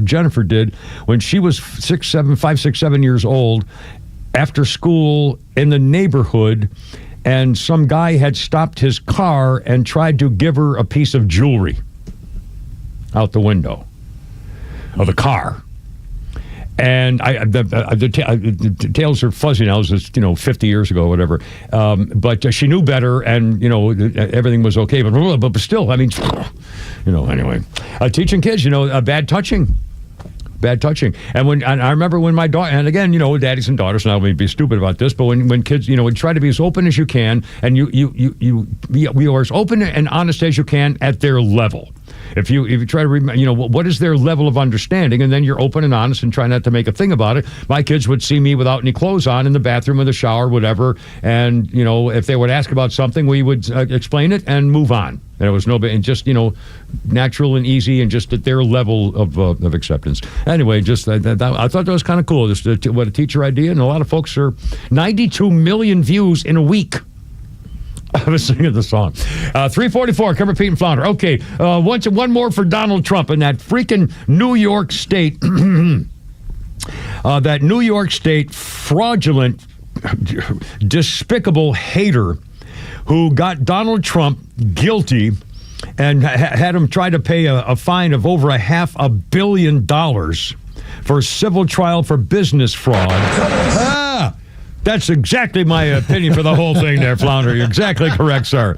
S9: Jennifer did, when she was 5, 6, 7 years old, after school in the neighborhood, and some guy had stopped his car and tried to give her a piece of jewelry out the window of the car. And the tales are fuzzy now. It was 50 years ago or whatever. But she knew better, and everything was okay. But still, I mean, anyway, teaching kids, bad touching. And I remember when my daughter, and again, daddies and daughters, and I don't mean to be stupid about this, but when kids, try to be as open as you can, and you are as open and honest as you can at their level. If you try to remember, what is their level of understanding, and then you're open and honest and try not to make a thing about it. My kids would see me without any clothes on in the bathroom or the shower, whatever, and if they would ask about something, we would explain it and move on. There was and just natural and easy, and just at their level of acceptance. Anyway, just I thought that was kind of cool. Just what a teacher idea, and a lot of folks are 92 million views in a week. I was singing the song. 344, Cover Pete and Flounder. Okay, one more for Donald Trump in that freaking New York State. That New York State fraudulent, despicable hater who got Donald Trump guilty and had him try to pay a fine of over $500 million for a civil trial for business fraud. That's exactly my opinion for the whole thing there, Flounder. You're exactly correct, sir.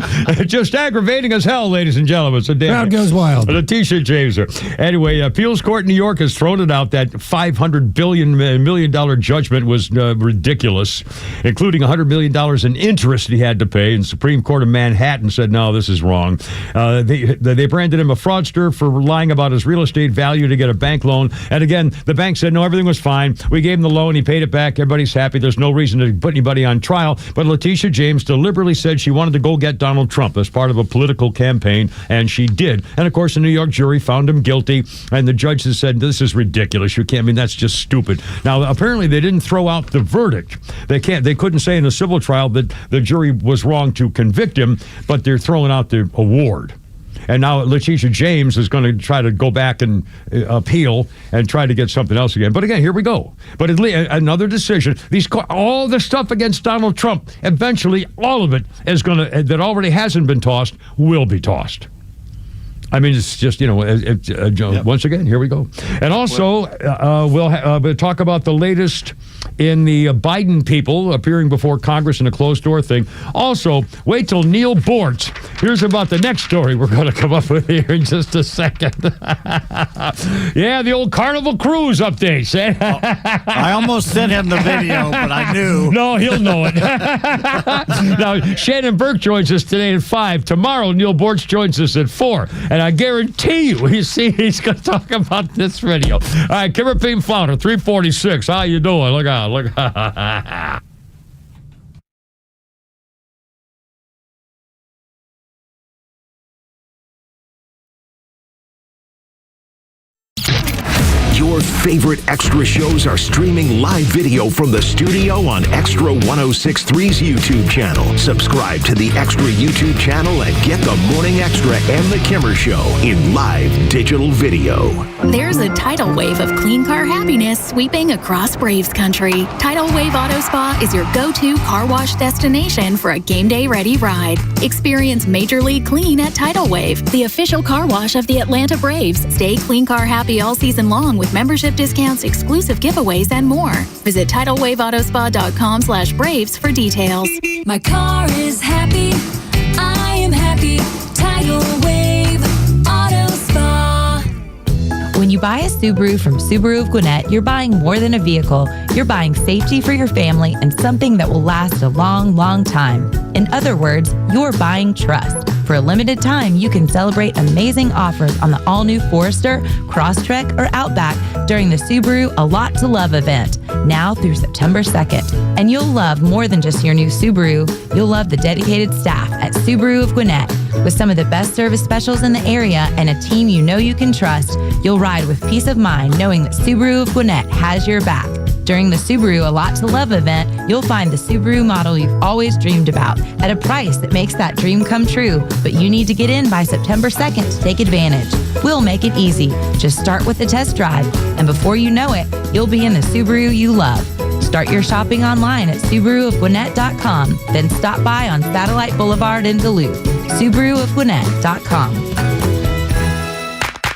S9: Just aggravating as hell, ladies and gentlemen. So
S11: crowd goes wild.
S9: Letitia James. Anyway, appeals court in New York has thrown it out that $500 million judgment was ridiculous, including $100 million in interest he had to pay. And Supreme Court of Manhattan said, no, this is wrong. They branded him a fraudster for lying about his real estate value to get a bank loan. And again, the bank said, no, everything was fine. We gave him the loan. He paid it back. Everybody's happy. There's no reason to put anybody on trial. But Letitia James deliberately said she wanted to go get Donald Trump as part of a political campaign, and she did. And of course, the New York jury found him guilty, and the judge has said, this is ridiculous. You can't, that's just stupid. Now, apparently they didn't throw out the verdict. They couldn't say in a civil trial that the jury was wrong to convict him, but they're throwing out the award. And now Letitia James is going to try to go back and appeal and try to get something else again. But again, here we go. But at least another decision. All the stuff against Donald Trump, eventually, all of it is that already hasn't been tossed will be tossed. It's just, once again, here we go. And also, we'll talk about the latest in the Biden people appearing before Congress in a closed-door thing. Also, wait till Neil Bortz. Here's about the next story we're going to come up with here in just a second. Yeah, the old Carnival Cruise updates.
S10: I almost sent him the video, but I knew.
S9: No, he'll know it. Now, Shannon Burke joins us today at 5. Tomorrow, Neil Bortz joins us at 4. And I guarantee you, he's going to talk about this video. All right, Kimmer Pete Flounder, 346. How you doing? Look out.
S4: Your favorite Extra shows are streaming live video from the studio on XTRA 106.3's YouTube channel. Subscribe to the Extra YouTube channel and get the Morning Extra and the Kimmer Show in live digital video.
S19: There's a tidal wave of clean car happiness sweeping across Braves country. Tidal Wave Auto Spa is your go-to car wash destination for a game day ready ride. Experience Major League Clean at Tidal Wave, the official car wash of the Atlanta Braves. Stay clean car happy all season long with membership discounts, exclusive giveaways, and more. Visit TidalWaveAutospa.com/Braves for details.
S20: My car is happy. I am happy. Tidal Wave Auto Spa.
S5: When
S21: When you buy a Subaru from Subaru of Gwinnett, you're buying more than a vehicle. You're buying safety for your family and something that will last a long, long time. In other words, you're buying trust. For a limited time, you can celebrate amazing offers on the all-new Forester, Crosstrek, or Outback during the Subaru A Lot to Love event, now through September 2nd. And you'll love more than just your new Subaru. You'll love the dedicated staff at Subaru of Gwinnett. With some of the best service specials in the area and a team you know you can trust, you'll ride with peace of mind knowing that Subaru of Gwinnett has your back. During the Subaru A Lot to Love event, you'll find the Subaru model you've always dreamed about at a price that makes that dream come true. But you need to get in by September 2nd to take advantage. We'll make it easy. Just start with the test drive, and before you know it, you'll be in the Subaru you love. Start your shopping online at SubaruofGwinnett.com, then stop by on Satellite Boulevard in Duluth. SubaruofGwinnett.com.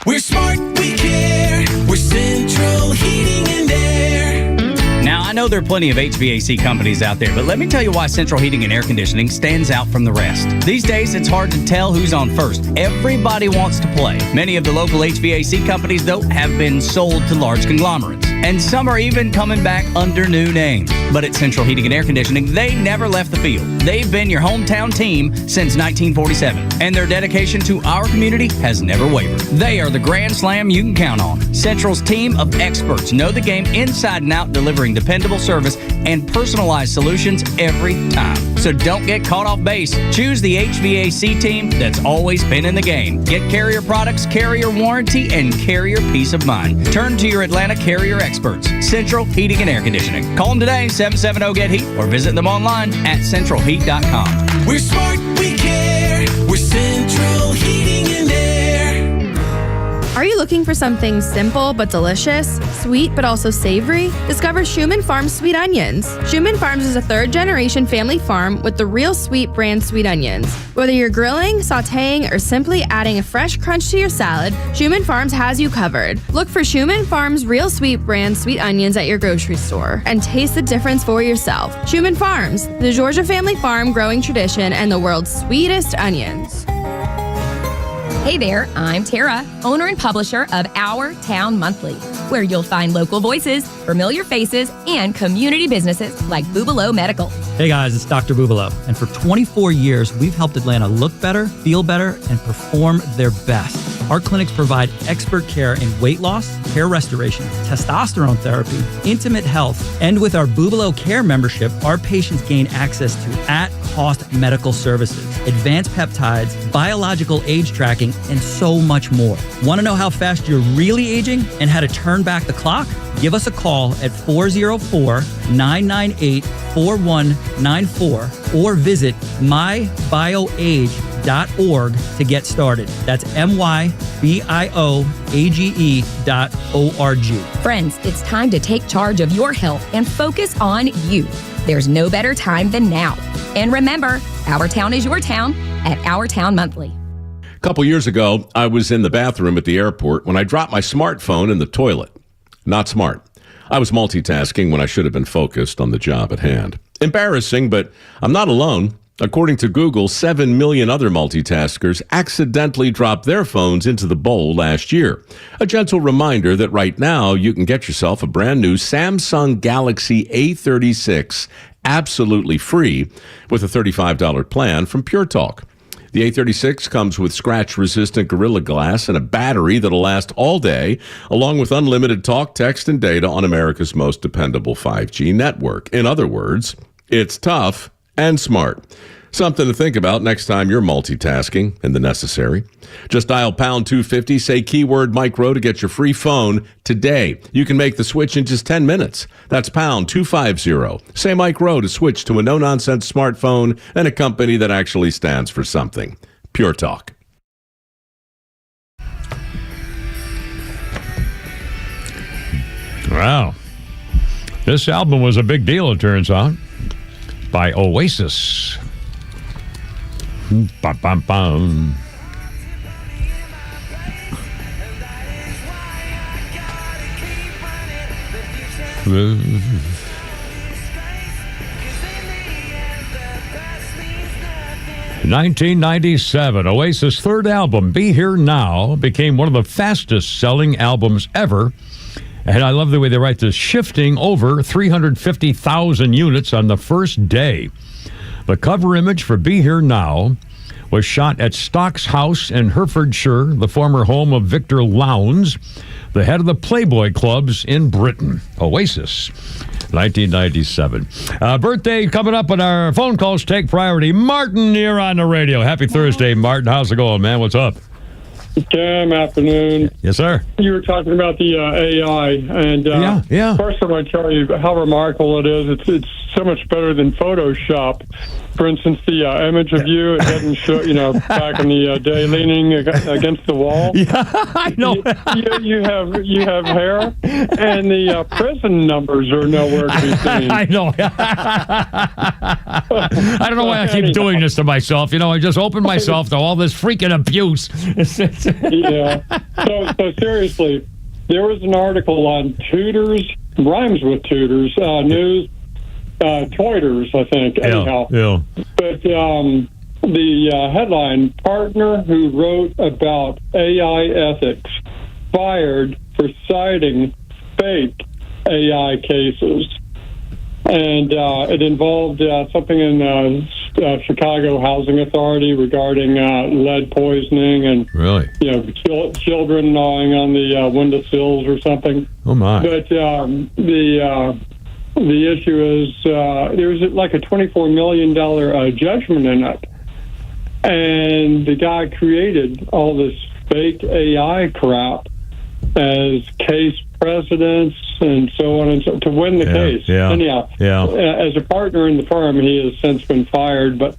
S22: We're smart, we care. We're Central Heating and Air.
S23: Now, I know there are plenty of HVAC companies out there, but let me tell you why Central Heating and Air Conditioning stands out from the rest. These days, it's hard to tell who's on first. Everybody wants to play. Many of the local HVAC companies, though, have been sold to large conglomerates. And some are even coming back under new names. But at Central Heating and Air Conditioning, they never left the field. They've been your hometown team since 1947. And their dedication to our community has never wavered. They are the grand slam you can count on. Central's team of experts know the game inside and out, delivering dependable service and personalized solutions every time. So don't get caught off base. Choose the HVAC team that's always been in the game. Get Carrier products, Carrier warranty, and Carrier peace of mind. Turn to your Atlanta Carrier experts, Central Heating and Air Conditioning. Call them today, 770-GET-HEAT, or visit them online at centralheat.com.
S22: We're smart, we care. We're Central Heating and Air.
S24: Are you looking for something simple but delicious, sweet but also savory? Discover Schumann Farms Sweet Onions. Schumann Farms is a third-generation family farm with the Real Sweet brand sweet onions. Whether you're grilling, sautéing, or simply adding a fresh crunch to your salad, Schumann Farms has you covered. Look for Schumann Farms Real Sweet brand sweet onions at your grocery store and taste the difference for yourself. Schumann Farms, the Georgia family farm growing tradition and the world's sweetest onions.
S25: Hey there, I'm Tara, owner and publisher of Our Town Monthly, where you'll find local voices, familiar faces, and community businesses like Bubalo Medical.
S26: Hey guys, it's Dr. Bubalo, and for 24 years, we've helped Atlanta look better, feel better, and perform their best. Our clinics provide expert care in weight loss, hair restoration, testosterone therapy, intimate health, and with our Bubalo Care membership, our patients gain access to at-cost medical services, advanced peptides, biological age tracking, and so much more. Want to know how fast you're really aging and how to turn back the clock? Give us a call at 404-998-4194 or visit mybioage.org to get started. That's mybioage.org.
S25: Friends, it's time to take charge of your health and focus on you. There's no better time than now. And remember, Our Town is your town at Our Town Monthly.
S27: A couple years ago, I was in the bathroom at the airport when I dropped my smartphone in the toilet. Not smart. I was multitasking when I should have been focused on the job at hand. Embarrassing, but I'm not alone. According to Google, 7 million other multitaskers accidentally dropped their phones into the bowl last year. A gentle reminder that right now you can get yourself a brand new Samsung Galaxy A36 absolutely free with a $35 plan from Pure Talk. The A36 comes with scratch-resistant Gorilla Glass and a battery that'll last all day, along with unlimited talk, text, and data on America's most dependable 5G network. In other words, it's tough and smart. Something to think about next time you're multitasking in the necessary. Just dial pound 250, say keyword Mike Rowe to get your free phone today. You can make the switch in just 10 minutes. That's pound 250. Say Mike Rowe to switch to a no-nonsense smartphone and a company that actually stands for something. Pure Talk.
S9: Wow. This album was a big deal, it turns out, by Oasis. Bum, bum, bum. 1997, Oasis' third album, Be Here Now, became one of the fastest-selling albums ever. And I love the way they write this, shifting over 350,000 units on the first day. The cover image for Be Here Now was shot at Stocks House in Herefordshire, the former home of Victor Lowndes, the head of the Playboy clubs in Britain. Oasis, 1997. Birthday coming up on our phone calls. Take priority. Martin, you're on the radio. Happy Thursday, Martin. How's it going, man? What's up?
S2: Tim, afternoon.
S9: Yes, sir.
S2: You were talking about the AI, and first I want to tell you how remarkable it is. It's so much better than Photoshop. For instance, the image of you, it doesn't show, back in the day, leaning against the wall.
S9: Yeah, I know.
S2: You have hair, and the prison numbers are nowhere to be seen.
S9: I know. I don't know why I keep doing this to myself. I just open myself to all this freaking abuse.
S2: Yeah. So seriously, there was an article on Tutors, rhymes with Tutors, news, Toiters, I think. Anyhow.
S9: Yeah.
S2: But the headline, partner who wrote about AI ethics fired for citing fake AI cases. And it involved something in Chicago Housing Authority regarding lead poisoning and children gnawing on the windowsills or something.
S9: Oh my!
S2: But the issue is there was like a $24 million judgment in it, and the guy created all this fake AI crap as case precedents and so on and so to win the case. Anyhow, as a partner in the firm, he has since been fired. But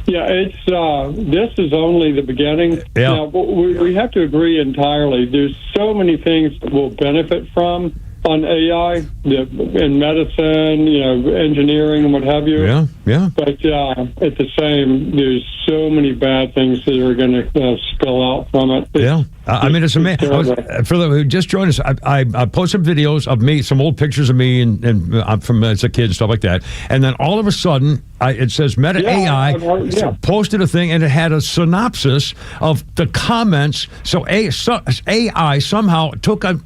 S2: it's this is only the beginning. Now, we have to agree entirely. There's so many things that we'll benefit from on AI in medicine, engineering and what have you. But at the same, there's so many bad things that are going to spill out from it.
S9: I mean, it's amazing. For the who just joined us, I post some videos of me, some old pictures of me, and I'm from as a kid and stuff like that. And then all of a sudden, it says Meta AI posted a thing, and it had a synopsis of the comments. So AI somehow took a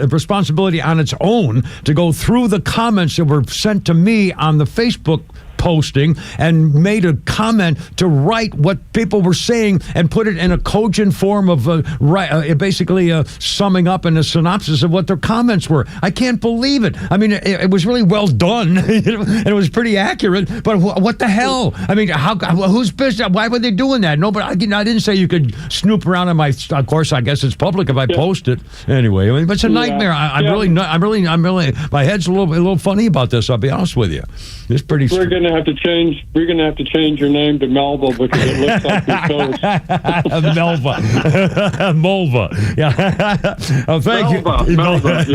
S9: responsibility on its own to go through the comments that were sent to me on the Facebook posting and made a comment to write what people were saying and put it in a cogent form of basically summing up in a synopsis of what their comments were. I can't believe it. I mean, it was really well done, and it was pretty accurate. But what the hell? I mean, who's business? Why were they doing that? Nobody. I didn't say you could snoop around in my. Of course, I guess it's public if I post it anyway. I mean, but it's a nightmare. I'm really. My head's a little funny about this. I'll be honest with you. It's pretty.
S2: We're going to have to change. We're going to have to change your name to Melba because it looks like your toast.
S9: Mulva. Yeah. Oh, thank you.
S2: Melba.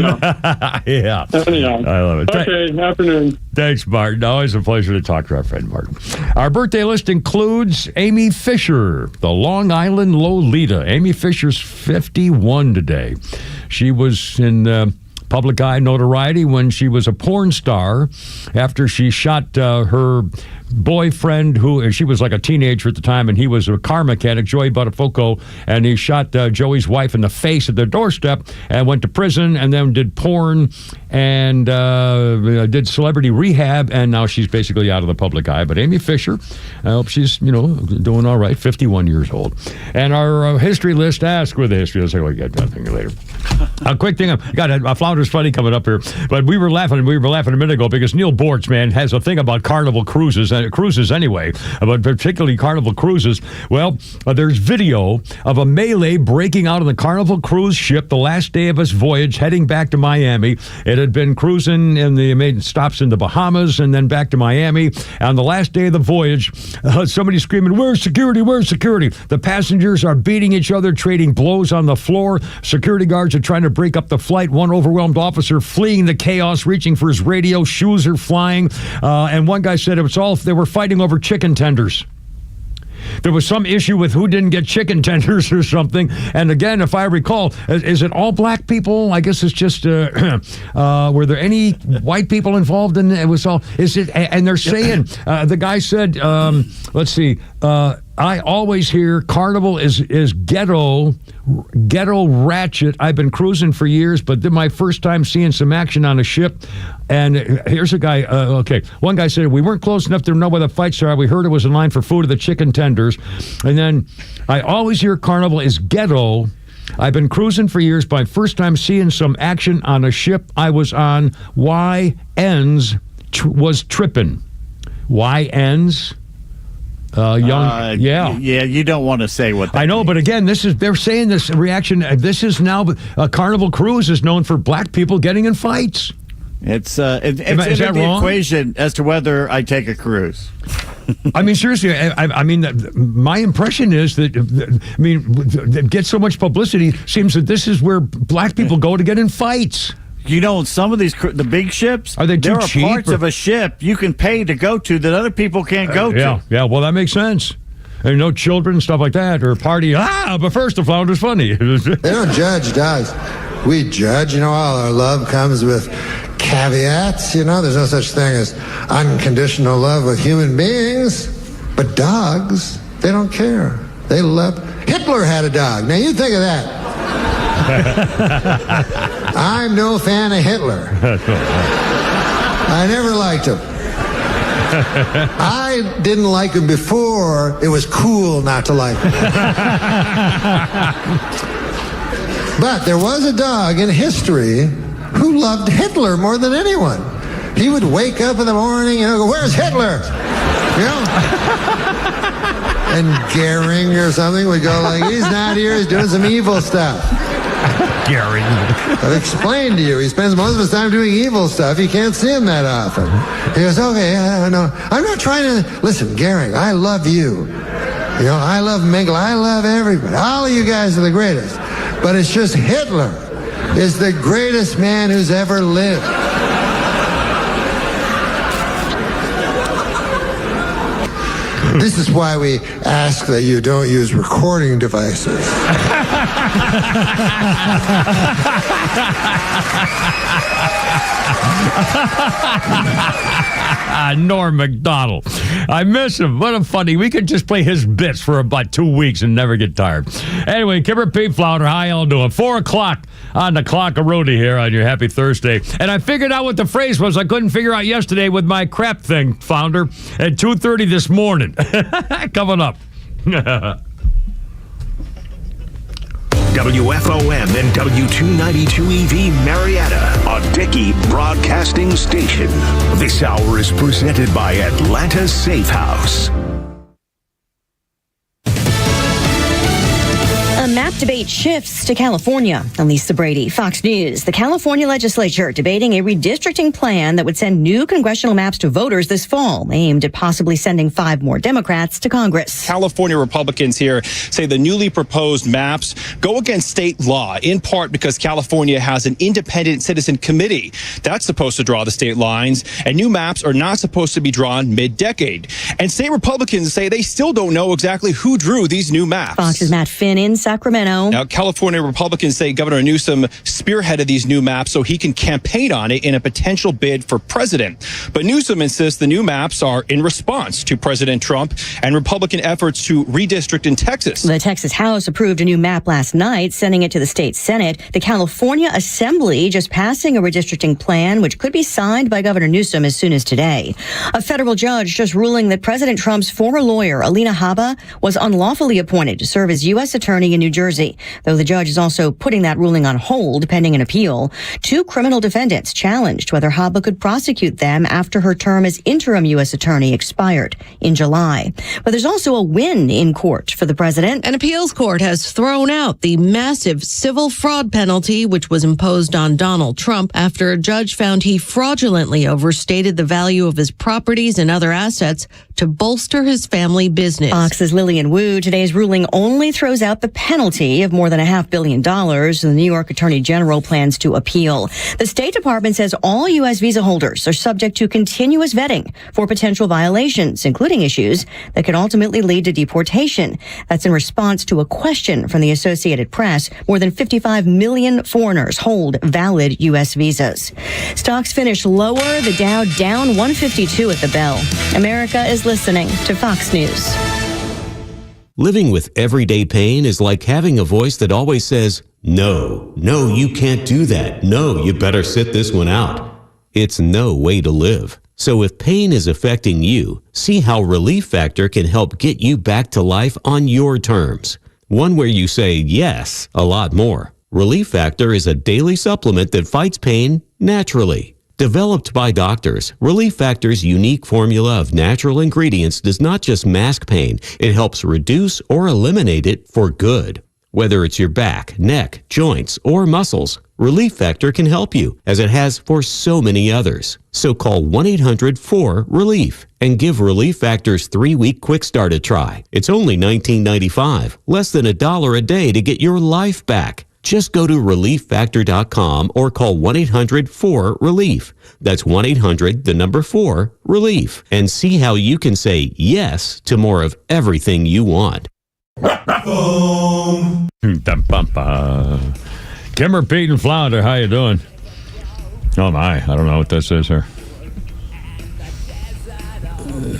S9: Yeah.
S2: Anyhow.
S9: I love it.
S2: Okay. Afternoon.
S9: Thanks, Martin. Always a pleasure to talk to our friend Martin. Our birthday list includes Amy Fisher, the Long Island Lolita. Amy Fisher's 51 today. She was in public eye notoriety when she was a porn star after she shot her boyfriend, who she was like a teenager at the time, and he was a car mechanic, Joey Buttafuoco, and he shot Joey's wife in the face at their doorstep and went to prison and then did porn and did celebrity rehab, and now she's basically out of the public eye. But Amy Fisher, I hope she's doing all right, 51 years old. And our history list asks, with the history list, I'll get nothing later. A quick thing, I Flounder's Funny coming up here, but we were laughing a minute ago because Neil Bortz, man, has a thing about Carnival cruises anyway, but particularly Carnival cruises. Well, there's video of a melee breaking out on the Carnival cruise ship the last day of its voyage heading back to Miami. It had been cruising and they made stops in the Bahamas and then back to Miami. On the last day of the voyage, somebody screaming, "Where's security? Where's security?" The passengers are beating each other, trading blows on the floor. Security guards are trying to break up the flight. One overwhelmed officer fleeing the chaos, reaching for his radio. Shoes are flying. And one guy said they were fighting over chicken tenders. There was some issue with who didn't get chicken tenders or something. And again, if I recall, is it all black people? I guess it's just, were there any white people involved in it? It was all, is it, and they're saying, the guy said, let's see, I always hear Carnival is ghetto ratchet. I've been cruising for years, but then my first time seeing some action on a ship. And here's a guy, one guy said, we weren't close enough to know where the fights are. We heard it was in line for food of the chicken tenders. And then I always hear Carnival is ghetto. I've been cruising for years. My first time seeing some action on a ship I was on. Y ends was tripping. Y ends.
S10: Yeah, you don't want to say what that
S9: I know,
S10: means.
S9: but again, they're saying this reaction. This is now Carnival Cruise is known for black people getting in fights.
S10: It's in the equation as to whether I take a cruise.
S9: I mean, seriously, I mean, my impression is that, that gets so much publicity, seems that this is where black people go to get in fights.
S10: You know, some of the big ships,
S9: are they too cheap?
S10: There are parts of a ship you can pay to go to that other people can't go to.
S9: Yeah, well, that makes sense. And no children, stuff like that, or party. But first, the flounder's funny.
S3: They don't judge, guys. We judge. You know, all our love comes with caveats. You know, there's no such thing as unconditional love with human beings. But dogs, they don't care. They love. Hitler had a dog. Now, you think of that. I'm no fan of Hitler. I never liked him. I didn't like him before it was cool not to like him. But there was a dog in history who loved Hitler more than anyone. He would wake up in the morning and go, "Where's Hitler?" You know? And Goering or something would go like, "He's not here, he's doing some evil stuff."
S9: Gary.
S3: I've explained to you, he spends most of his time doing evil stuff. You can't see him that often. He goes, "Okay, I know. I'm not trying to..." Listen, Gary, I love you. You know, I love Mengele. I love everybody. All of you guys are the greatest. But it's just Hitler is the greatest man who's ever lived. This is why we ask that you don't use recording devices.
S9: Norm Macdonald. I miss him. What a funny. We could just play his bits for about 2 weeks and never get tired. Anyway, Kimber Pete Flounder, how y'all doing? 4 o'clock on the clock of Rudy here on your happy Thursday. And I figured out what the phrase was I couldn't figure out yesterday with my crap thing, Flounder, at 2:30 this morning. Coming up.
S4: WFOM and W292EV Marietta, a Dickey Broadcasting Station. This hour is presented by Atlanta Safe House.
S5: A map debate shifts to California. Lisa Brady, Fox News. The California legislature debating a redistricting plan that would send new congressional maps to voters this fall, aimed at possibly sending 5 more Democrats to Congress.
S6: California Republicans here say the newly proposed maps go against state law, in part because California has an independent citizen committee that's supposed to draw the state lines, and new maps are not supposed to be drawn mid-decade. And state Republicans say they still don't know exactly who drew these new maps.
S5: Fox's Matt Finn in Sacramento.
S6: Now, California Republicans say Governor Newsom spearheaded these new maps so he can campaign on it in a potential bid for president. But Newsom insists the new maps are in response to President Trump and Republican efforts to redistrict in Texas.
S5: The Texas House approved a new map last night, sending it to the state Senate. The California Assembly just passing a redistricting plan, which could be signed by Governor Newsom as soon as today. A federal judge just ruling that President Trump's former lawyer, Alina Habba, was unlawfully appointed to serve as U.S. Attorney in New Jersey, though the judge is also putting that ruling on hold pending an appeal. 2 criminal defendants challenged whether Habba could prosecute them after her term as interim U.S. Attorney expired in July. But there's also a win in court for the president.
S7: An appeals court has thrown out the massive civil fraud penalty which was imposed on Donald Trump after a judge found he fraudulently overstated the value of his properties and other assets to bolster his family business.
S5: Fox's Lillian Wu. Today's ruling only throws out the penalty of more than $500 million. The New York Attorney General plans to appeal. The State Department says all U.S. visa holders are subject to continuous vetting for potential violations, including issues that could ultimately lead to deportation. That's in response to a question from the Associated Press. More than 55 million foreigners hold valid U.S. visas. Stocks finish lower. The Dow down 152 at the bell. America is listening to Fox News.
S1: Living with everyday pain is like having a voice that always says, no, you can't do that. No, you better sit this one out. It's no way to live. So if pain is affecting you, see how Relief Factor can help get you back to life on your terms. One where you say yes a lot more. Relief Factor is a daily supplement that fights pain naturally. Developed by doctors, Relief Factor's unique formula of natural ingredients does not just mask pain, it helps reduce or eliminate it for good. Whether it's your back, neck, joints, or muscles, Relief Factor can help you, as it has for so many others. So call 1-800-4RELIEF and give Relief Factor's 3-week quick start a try. It's only $19.95, less than $1 a day to get your life back. Just go to ReliefFactor.com or call 1-800-4RELIEF. That's 1-800-4RELIEF. And see how you can say yes to more of everything you want.
S9: Kimmer, Pete, and Flounder, how you doing? Oh, my. I don't know what this is here.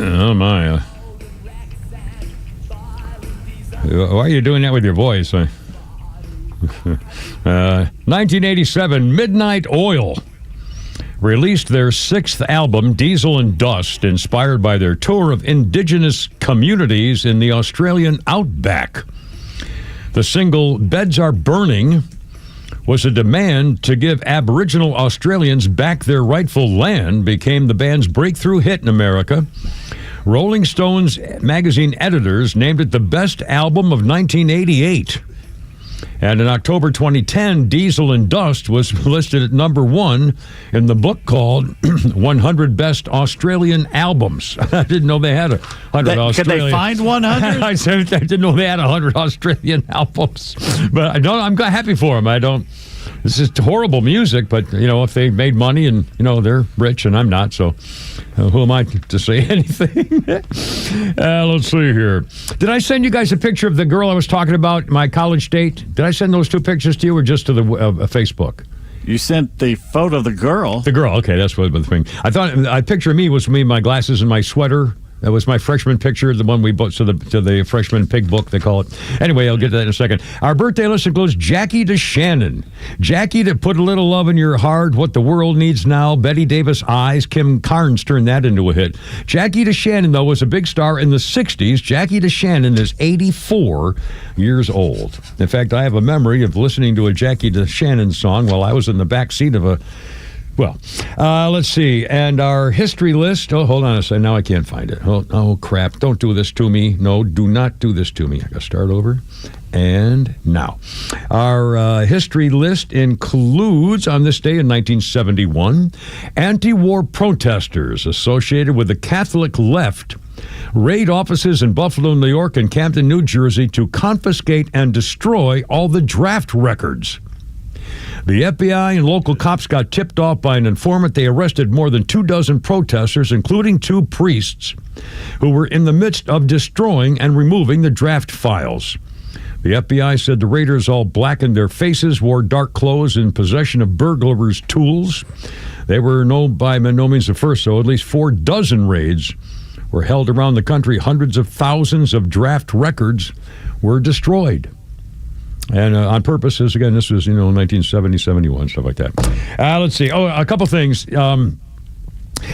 S9: Oh, my. Why are you doing that with your voice? 1987, Midnight Oil released their 6th album, Diesel and Dust, inspired by their tour of indigenous communities in the Australian outback. The single, Beds Are Burning, was a demand to give Aboriginal Australians back their rightful land, became the band's breakthrough hit in America. Rolling Stones magazine editors named it the best album of 1988. And in October 2010, Diesel and Dust was listed at number 1 in the book called 100 Best Australian Albums. I didn't know they had 100 Australian.
S10: Could they find 100?
S9: I didn't know they had 100 Australian albums. But I'm happy for them. This is horrible music, but, if they made money and, they're rich and I'm not, so who am I to say anything? Let's see here. Did I send you guys a picture of the girl I was talking about, my college date? Did I send those 2 pictures to you or just to the Facebook?
S10: You sent the photo of the girl.
S9: The girl, okay, that's what the thing. I thought a picture of me was me, my glasses and my sweater. That was my freshman picture, the one we bought to the freshman pig book, they call it. Anyway, I'll get to that in a second. Our birthday list includes Jackie DeShannon. Jackie to Put a Little Love in Your Heart, What the World Needs Now, Betty Davis Eyes. Kim Carnes turned that into a hit. Jackie DeShannon, though, was a big star in the 60s. Jackie DeShannon is 84 years old. In fact, I have a memory of listening to a Jackie DeShannon song while I was in the back seat of a... Well, let's see. And our history list. Oh, hold on a second. Now I can't find it. Oh, crap. Don't do this to me. No, do not do this to me. I got to start over. And now. Our history list includes, on this day in 1971, anti-war protesters associated with the Catholic left raid offices in Buffalo, New York, and Camden, New Jersey to confiscate and destroy all the draft records. The FBI and local cops got tipped off by an informant. They arrested more than 24 protesters, including 2 priests, who were in the midst of destroying and removing the draft files. The FBI said the raiders all blackened their faces, wore dark clothes, in possession of burglars' tools. They were by no means the first, so at least 48 raids were held around the country. Hundreds of thousands of draft records were destroyed. And on purpose, again, this was, 1970, 71, stuff like that. Let's see. Oh, a couple things.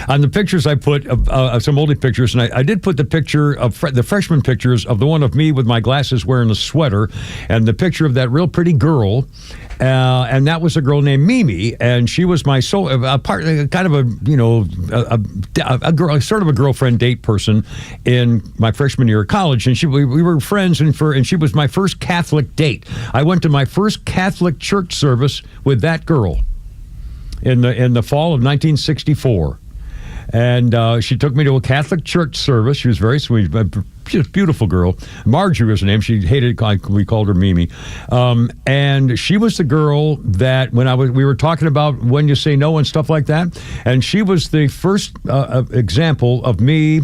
S9: On the pictures I put, some oldie pictures, and I did put the picture of the freshman pictures of the one of me with my glasses wearing a sweater, and the picture of that real pretty girl. And that was a girl named Mimi, and she was my a girl, sort of a girlfriend date person in my freshman year of college, and we were friends, and she was my first Catholic date. I went to my first Catholic church service with that girl in the fall of 1964. And she took me to a Catholic church service. She was very sweet. She was a beautiful girl. Marjorie was her name. She hated it. We called her Mimi. And she was the girl that we were talking about when you say no and stuff like that. And she was the first example of me.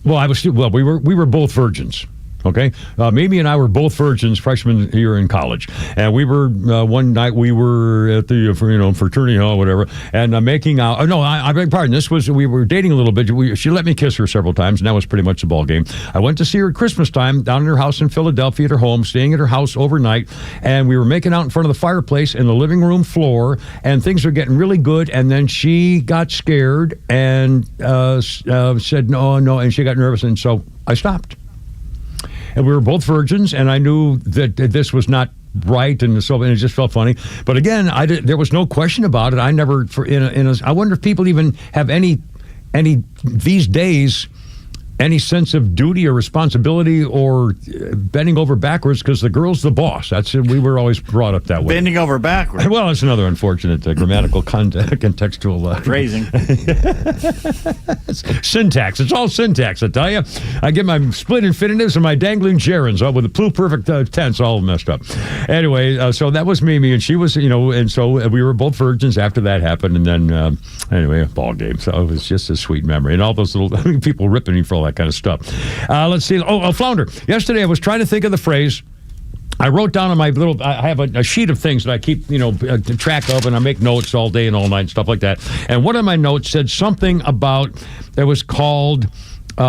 S9: Well, we were both virgins. Okay, Mimi and I were both virgins, freshmen year in college, and we were one night we were at the fraternity hall, whatever, and making out. Oh, no, I beg pardon. We were dating a little bit. She let me kiss her several times, and that was pretty much the ball game. I went to see her at Christmas time down in her house in Philadelphia at her home, staying at her house overnight, and we were making out in front of the fireplace in the living room floor, and things were getting really good. And then she got scared and said no, and she got nervous, and so I stopped. And we were both virgins, and I knew that this was not right, and so and it just felt funny. But again, there was no question about it. I never, I wonder if people even have any these days, any sense of duty or responsibility or bending over backwards because the girl's the boss. We were always brought up that way.
S10: Bending over backwards.
S9: Well, it's another unfortunate grammatical contextual
S10: phrasing.
S9: Syntax. It's all syntax, I tell you. I get my split infinitives and my dangling gerunds with the pluperfect tense all messed up. Anyway, so that was Mimi, and she was, and so we were both virgins after that happened, and then anyway, a ball game. So it was just a sweet memory, and all those little people ripping me for all that kind of stuff. Let's see. Flounder. Yesterday I was trying to think of the phrase. I wrote down on my little, I have a sheet of things that I keep, track of, and I make notes all day and all night and stuff like that. And one of my notes said something about, it was called FL,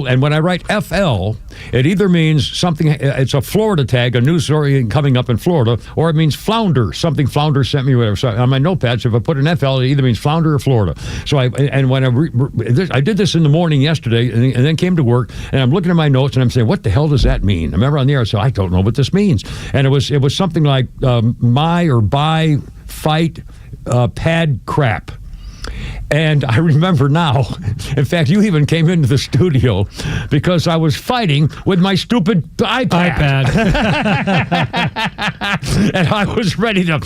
S9: and when I write FL, it either means something, it's a Florida tag, a news story coming up in Florida, or it means flounder, something flounder sent me, whatever. So on my notepads, if I put an FL, it either means flounder or Florida. So I did this in the morning yesterday, and then came to work, and I'm looking at my notes, and I'm saying, what the hell does that mean? I remember on the air, I said, I don't know what this means. And it was something like my or by, fight, pad, crap. And I remember now, in fact, you even came into the studio because I was fighting with my stupid iPad. And I was ready to...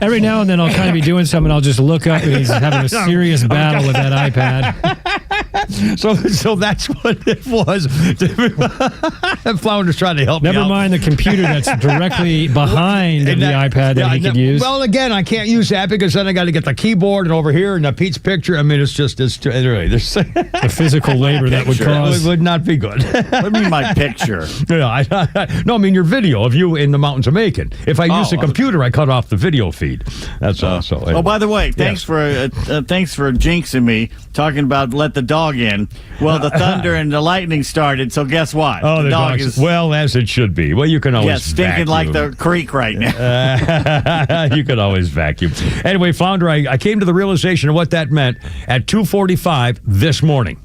S11: Every now and then I'll kind of be doing something, I'll just look up and he's having a serious battle with that iPad.
S9: So that's what it was. Flounder's trying to help me out.
S11: Never mind the computer that's directly behind the iPad that he could use.
S9: Well, again, I can't use that because then I got to get the keyboard and over here and Pete's picture. I mean, it's anyway,
S11: the physical labor that would cause.
S9: It would not be good.
S10: What do you mean my picture?
S9: No, I mean your video of you in the mountains of Macon. If I use the computer, I cut off the video feed. That's all. So, anyway.
S10: Oh, by the way, thanks for jinxing me talking about let the dog in. Well, the thunder and the lightning started, so guess what?
S9: Oh, the dog is well as it should be. Well, you can always
S10: stinking
S9: vacuum.
S10: like the creek right now.
S9: You can always vacuum. Anyway, Flounder, I came to the realization of what that meant at 2:45 this morning.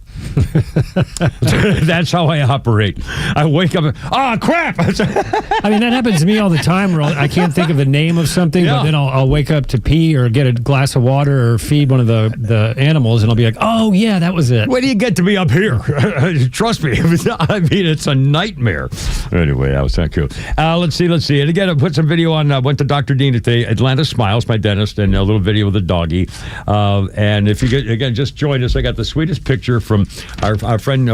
S9: That's how I operate. I wake up and, crap!
S11: I mean, that happens to me all the time where I can't think of the name of something, but then I'll wake up to pee or get a glass of water or feed one of the animals, and I'll be like, oh, yeah, that was it.
S9: When do you get to be up here? Trust me. I mean, it's a nightmare. Anyway, that was not cool. Let's see. And again, I put some video on, went to Dr. Dean today, Atlanta Smiles, my dentist, and a little video of the doggy. And if you just join us, I got the sweetest picture from our friend,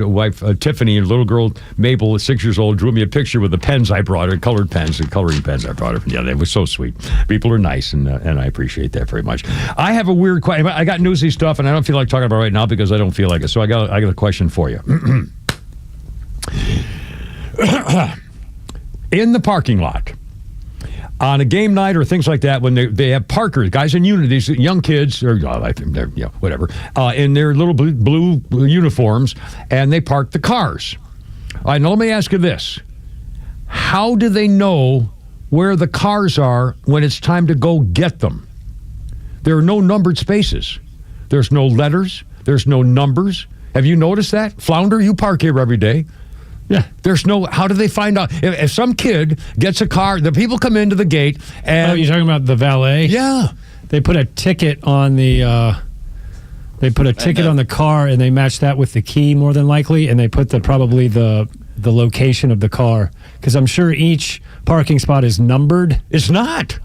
S9: wife Tiffany, and little girl Mabel, 6 years old, drew me a picture with the pens I brought her, colored pens and coloring pens I brought her from the other day. It was so sweet. People are nice, and I appreciate that very much. I have a weird question. I got newsy stuff, and I don't feel like talking about it right now because I don't feel like it. So I got a question for you. In the parking lot, on a game night or things like that, when they have parkers, guys in these young kids, or I think they're whatever, in their little blue uniforms, and they park the cars. All right, now let me ask you this: how do they know where the cars are when it's time to go get them? There are no numbered spaces. There's no letters. There's no numbers. Have you noticed that, Flounder? You park here every day. Yeah, there's no. How do they find out if some kid gets a car? The people come into the gate and
S11: you're talking about the valet.
S9: Yeah,
S11: they put a ticket on the. They put a ticket on the car and they match that with the key more than likely, and they put probably the location of the car because I'm sure each parking spot is numbered.
S9: It's not.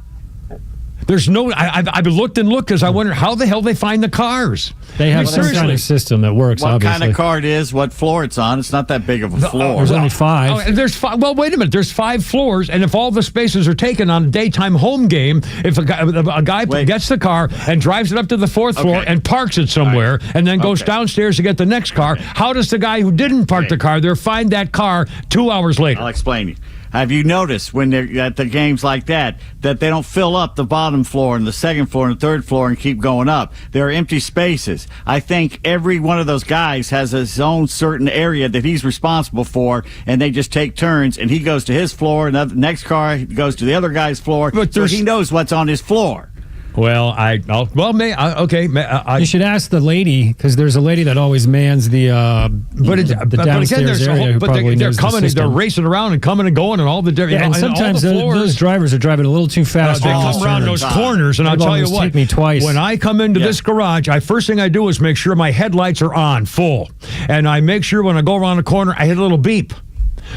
S9: There's no. I've looked and looked because I wonder how the hell they find the cars.
S11: They have some kind of system that works.
S10: What
S11: obviously.
S10: kind of car it is, what floor it's on. It's not that big of a floor.
S11: There's only 5.
S9: Oh, there's 5. Well, wait a minute. There's 5 floors, and if all the spaces are taken on a daytime home game, if a guy gets the car and drives it up to the 4th floor and parks it somewhere, and then goes downstairs to get the next car, how does the guy who didn't park the car there find that car 2 hours later?
S10: I'll explain you. Have you noticed when they're at the games like that they don't fill up the bottom floor and the 2nd floor and the 3rd floor and keep going up? There are empty spaces. I think every one of those guys has his own certain area that he's responsible for, and they just take turns, and he goes to his floor, and the next car goes to the other guy's floor, so he knows what's on his floor.
S9: Well,
S11: you should ask the lady, because there's a lady that always mans the downstairs area who probably knows the system.
S9: They're racing around and coming and going and all the different.
S11: Yeah, and sometimes those drivers are driving a little too fast.
S9: They come around those corners, and I'll tell you what.
S11: Take me twice.
S9: When I come into this garage, first thing I do is make sure my headlights are on full, and I make sure when I go around the corner, I hit a little beep.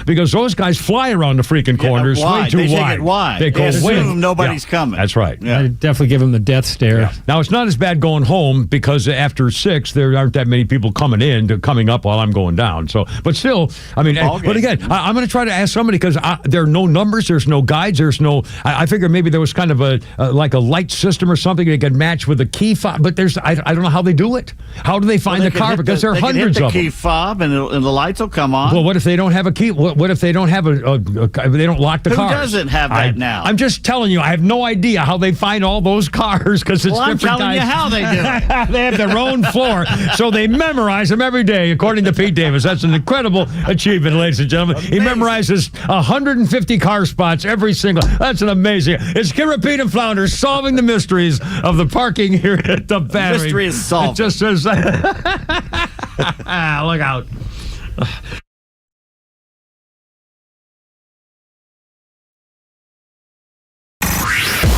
S9: Because those guys fly around the freaking corners way too wide.
S10: They assume nobody's coming.
S9: That's right.
S11: Yeah. I definitely give them the death stare.
S9: Yeah. Now, it's not as bad going home because after 6, there aren't that many people coming up while I'm going down. So, but still, I mean, but again, I'm going to try to ask somebody because there are no numbers, there's no guides, there's no. I figure maybe there was kind of like a light system or something they could match with a key fob. But I don't know how they do it. How do they find the car? Because there are hundreds of them.
S10: They key fob and the lights will come on.
S9: Well, what if they don't have a key? What if they don't have they don't lock the cars?
S10: Who doesn't have that now?
S9: I'm just telling you, I have no idea how they find all those cars because it's different guys.
S10: I'm telling you how they do it.
S9: They have their own floor, so they memorize them every day, according to Pete Davis. That's an incredible achievement, ladies and gentlemen. He memorizes 150 car spots every single. That's an amazing. It's Kira, Pete, and Flounder solving the mysteries of the parking here at the Battery.
S10: Mystery is solved.
S9: It just says, look out.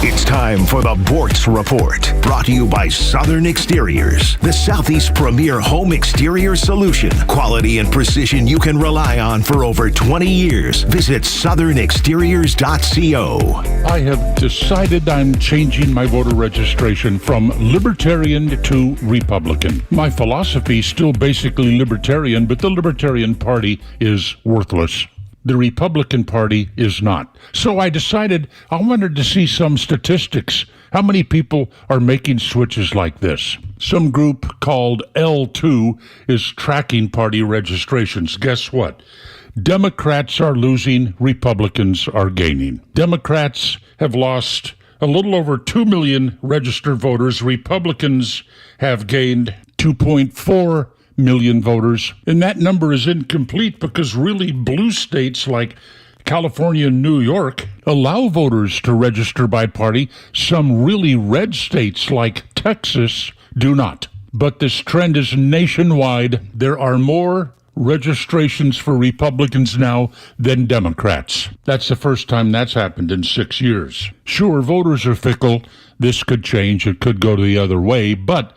S4: It's time for the Bortz Report, brought to you by Southern Exteriors, the Southeast premier home exterior solution. Quality and precision you can rely on for over 20 years. Visit southernexteriors.co.
S8: I have decided I'm changing my voter registration from Libertarian to Republican. My philosophy is still basically Libertarian, but the Libertarian Party is worthless. The Republican Party is not. So I decided I wanted to see some statistics. How many people are making switches like this? Some group called L2 is tracking party registrations. Guess what? Democrats are losing, Republicans are gaining. Democrats have lost a little over 2 million registered voters. Republicans have gained 2.4 million voters, and that number is incomplete because really blue states like California and New York allow voters to register by party. Some really red states like Texas do not. But this trend is nationwide. There are more registrations for Republicans now than Democrats. That's the first time that's happened in 6 years. Sure, voters are fickle. This could change. It could go the other way. But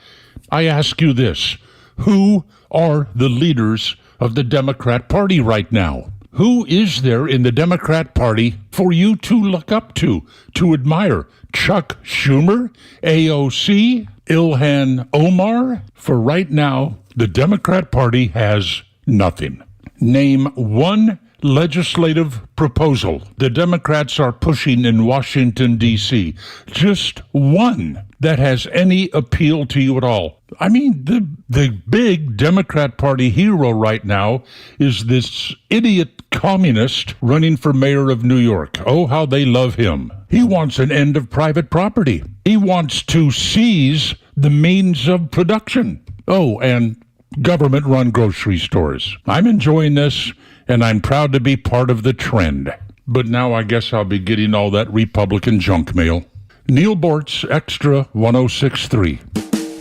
S8: I ask you this. Who are the leaders of the Democrat Party right now? Who is there in the Democrat Party for you to look up to admire? Chuck Schumer, AOC, Ilhan Omar? For right now, the Democrat Party has nothing. Name one legislative proposal the Democrats are pushing in Washington, D.C. Just one that has any appeal to you at all. I mean, the big Democrat Party hero right now is this idiot communist running for mayor of New York. Oh, how they love him. He wants an end of private property. He wants to seize the means of production. Oh, and government-run grocery stores. I'm enjoying this, and I'm proud to be part of the trend. But now I guess I'll be getting all that Republican junk mail. Neil Bortz, XTRA 106.3.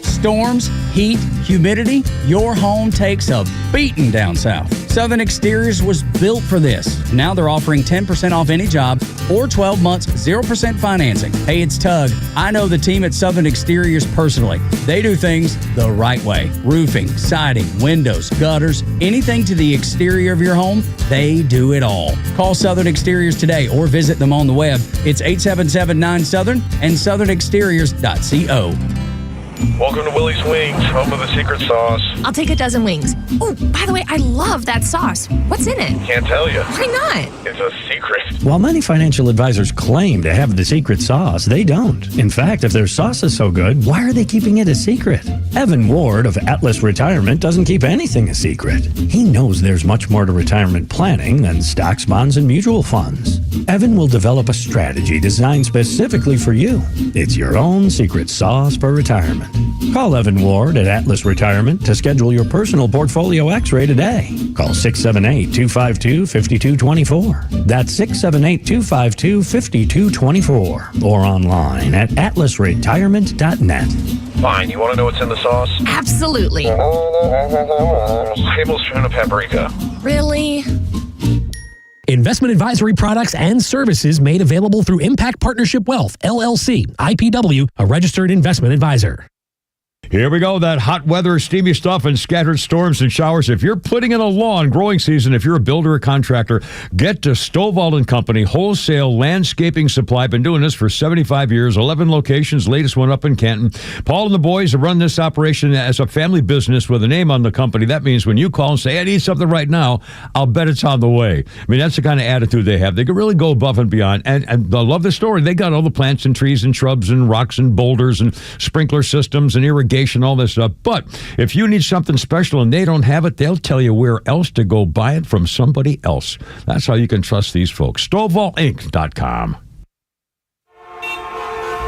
S23: Storms, heat, humidity, your home takes a beating down south. Southern Exteriors was built for this. Now they're offering 10% off any job or 12 months, 0% financing. Hey, it's Tug. I know the team at Southern Exteriors personally. They do things the right way. Roofing, siding, windows, gutters, anything to the exterior of your home, they do it all. Call Southern Exteriors today or visit them on the web. It's 877-9-SOUTHERN and southernexteriors.co.
S12: Welcome to Willie's Wings, home of the secret sauce.
S13: I'll take a dozen wings. Oh, by the way, I love that sauce. What's in it?
S12: Can't tell you.
S13: Why not?
S12: It's a secret.
S14: While many financial advisors claim to have the secret sauce, they don't. In fact, if their sauce is so good, why are they keeping it a secret? Evan Ward of Atlas Retirement doesn't keep anything a secret. He knows there's much more to retirement planning than stocks, bonds, and mutual funds. Evan will develop a strategy designed specifically for you. It's your own secret sauce for retirement. Call Evan Ward at Atlas Retirement to schedule your personal portfolio x-ray today. Call 678-252-5224. That's 678-252-5224. Or online at atlasretirement.net.
S12: Fine, you want to know what's in the sauce?
S13: Absolutely.
S12: Tablespoon of paprika.
S13: Really?
S15: Investment advisory products and services made available through Impact Partnership Wealth, LLC, IPW, a registered investment advisor.
S9: Here we go, that hot weather, steamy stuff, and scattered storms and showers. If you're putting in a lawn growing season, if you're a builder or contractor, get to Stovall & Company, wholesale landscaping supply. Been doing this for 75 years, 11 locations, latest one up in Canton. Paul and the boys have run this operation as a family business with a name on the company. That means when you call and say, I need something right now, I'll bet it's on the way. I mean, that's the kind of attitude they have. They can really go above and beyond. And I love the story. They got all the plants and trees and shrubs and rocks and boulders and sprinkler systems and irrigation, all this stuff. But if you need something special and they don't have it, they'll tell you where else to go buy it from somebody else. That's how you can trust these folks. StovallInc.com.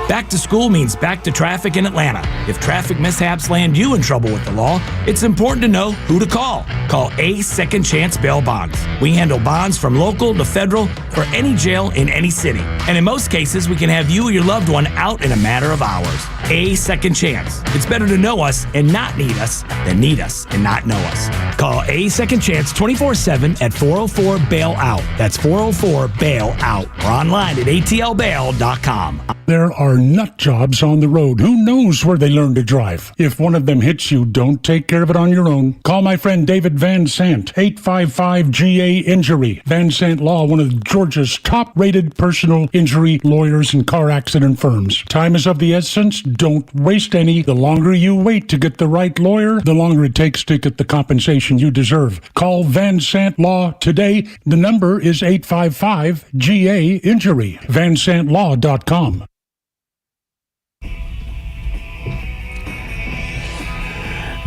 S16: Back to school means back to traffic in Atlanta. If traffic mishaps land you in trouble with the law, it's important to know who to call. Call A Second Chance Bail Bonds. We handle bonds from local to federal for any jail in any city. And in most cases, we can have you or your loved one out in a matter of hours. A Second Chance. It's better to know us and not need us than need us and not know us. Call A Second Chance 24/7 at 404-BAIL-OUT. That's 404-BAIL-OUT. Or online at atlbail.com.
S8: There are nut jobs on the road. Who knows where they learn to drive? If one of them hits you, don't take care of it on your own. Call my friend David Van Sant, 855-GA-INJURY. Van Sant Law, one of Georgia's top-rated personal injury lawyers and car accident firms. Time is of the essence. Don't waste any. The longer you wait to get the right lawyer, the longer it takes to get the compensation you deserve. Call Van Sant Law today. The number is 855-GA-INJURY. VanSantLaw.com.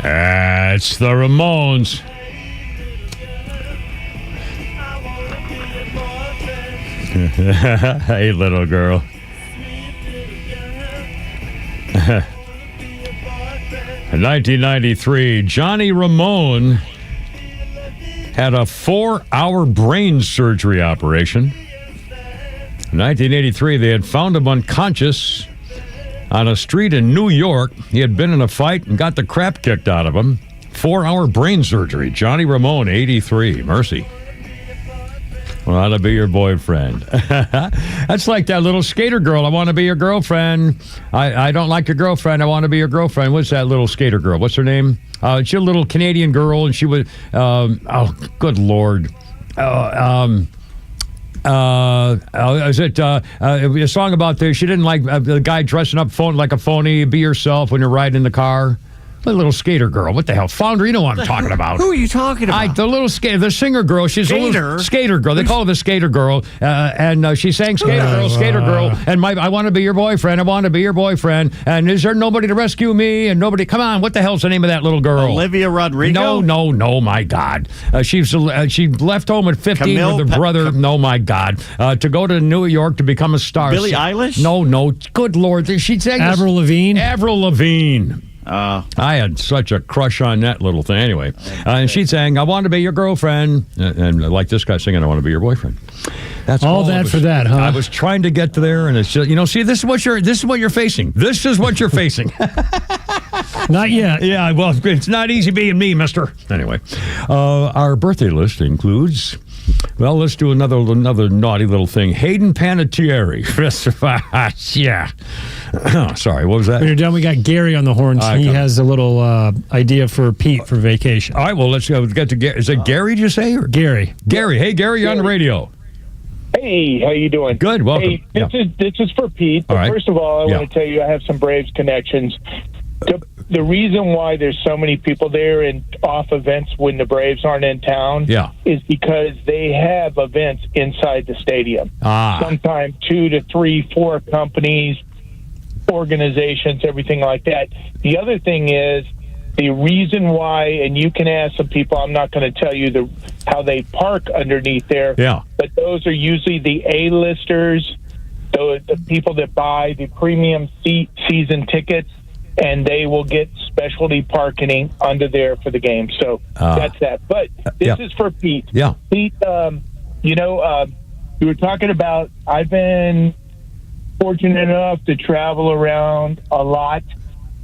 S9: It's the Ramones. Hey, little girl. In 1993, Johnny Ramone had a 4-hour brain surgery operation. In 1983, they had found him unconscious on a street in New York. He had been in a fight and got the crap kicked out of him. 4-hour brain surgery. Johnny Ramone, 83. Mercy. Want to be your boyfriend. That's like that little skater girl. I want to be your girlfriend. I don't like your girlfriend. I want to be your girlfriend. What's that little skater girl? What's her name? She's a little Canadian girl, and she was, good Lord. Is it a song about this? She didn't like the guy dressing up like a phony. Be yourself when you're riding in the car. The little skater girl. What the hell? Founder, you know what I'm talking about.
S10: Who are you talking about?
S9: The little skater, the singer girl. She's a little skater girl. They call her the skater girl. And she sang skater girl. And I want to be your boyfriend. I want to be your boyfriend. And is there nobody to rescue me? And nobody, come on, what the hell's the name of that little girl?
S10: Olivia Rodrigo?
S9: No, my God. She left home at 15 with her brother. No, my God. To go to New York to become a star.
S10: Billie Eilish?
S9: No. Good Lord. She sang
S11: Avril Lavigne?
S9: Avril Lavigne. I had such a crush on that little thing. Anyway, and she sang, I want to be your girlfriend. And like this guy singing, I want to be your boyfriend. That's
S11: all that for that, huh?
S9: I was trying to get to there, and it's just, see, this is what you're facing. This is what you're facing.
S11: Not yet.
S9: Yeah, well, it's not easy being me, mister. Anyway, our birthday list includes... Well, let's do another naughty little thing. Hayden Panettiere. Yeah. Sorry, what was that?
S11: When you're done, we got Gary on the horns. He has a little idea for Pete for vacation.
S9: All right, well, let's get to Gary. Is it Gary, did you say? Or?
S11: Gary.
S9: Gary. Hey, Gary, you're on the radio.
S17: Hey, how you doing?
S9: Good, welcome.
S17: Hey, this is for Pete. But
S9: All right.
S17: First of all, I want to tell you I have some Braves connections. The reason why there's so many people there and off events when the Braves aren't in town is because they have events inside the stadium. Sometimes 2 to 3, 4 companies, organizations, everything like that. The other thing is the reason why, and you can ask some people, I'm not going to tell you how they park underneath there, but those are usually the A-listers, the people that buy the premium season tickets, and they will get specialty parking under there for the game. So that's that. But this is for Pete.
S9: Yeah.
S17: Pete, you were talking about, I've been fortunate enough to travel around a lot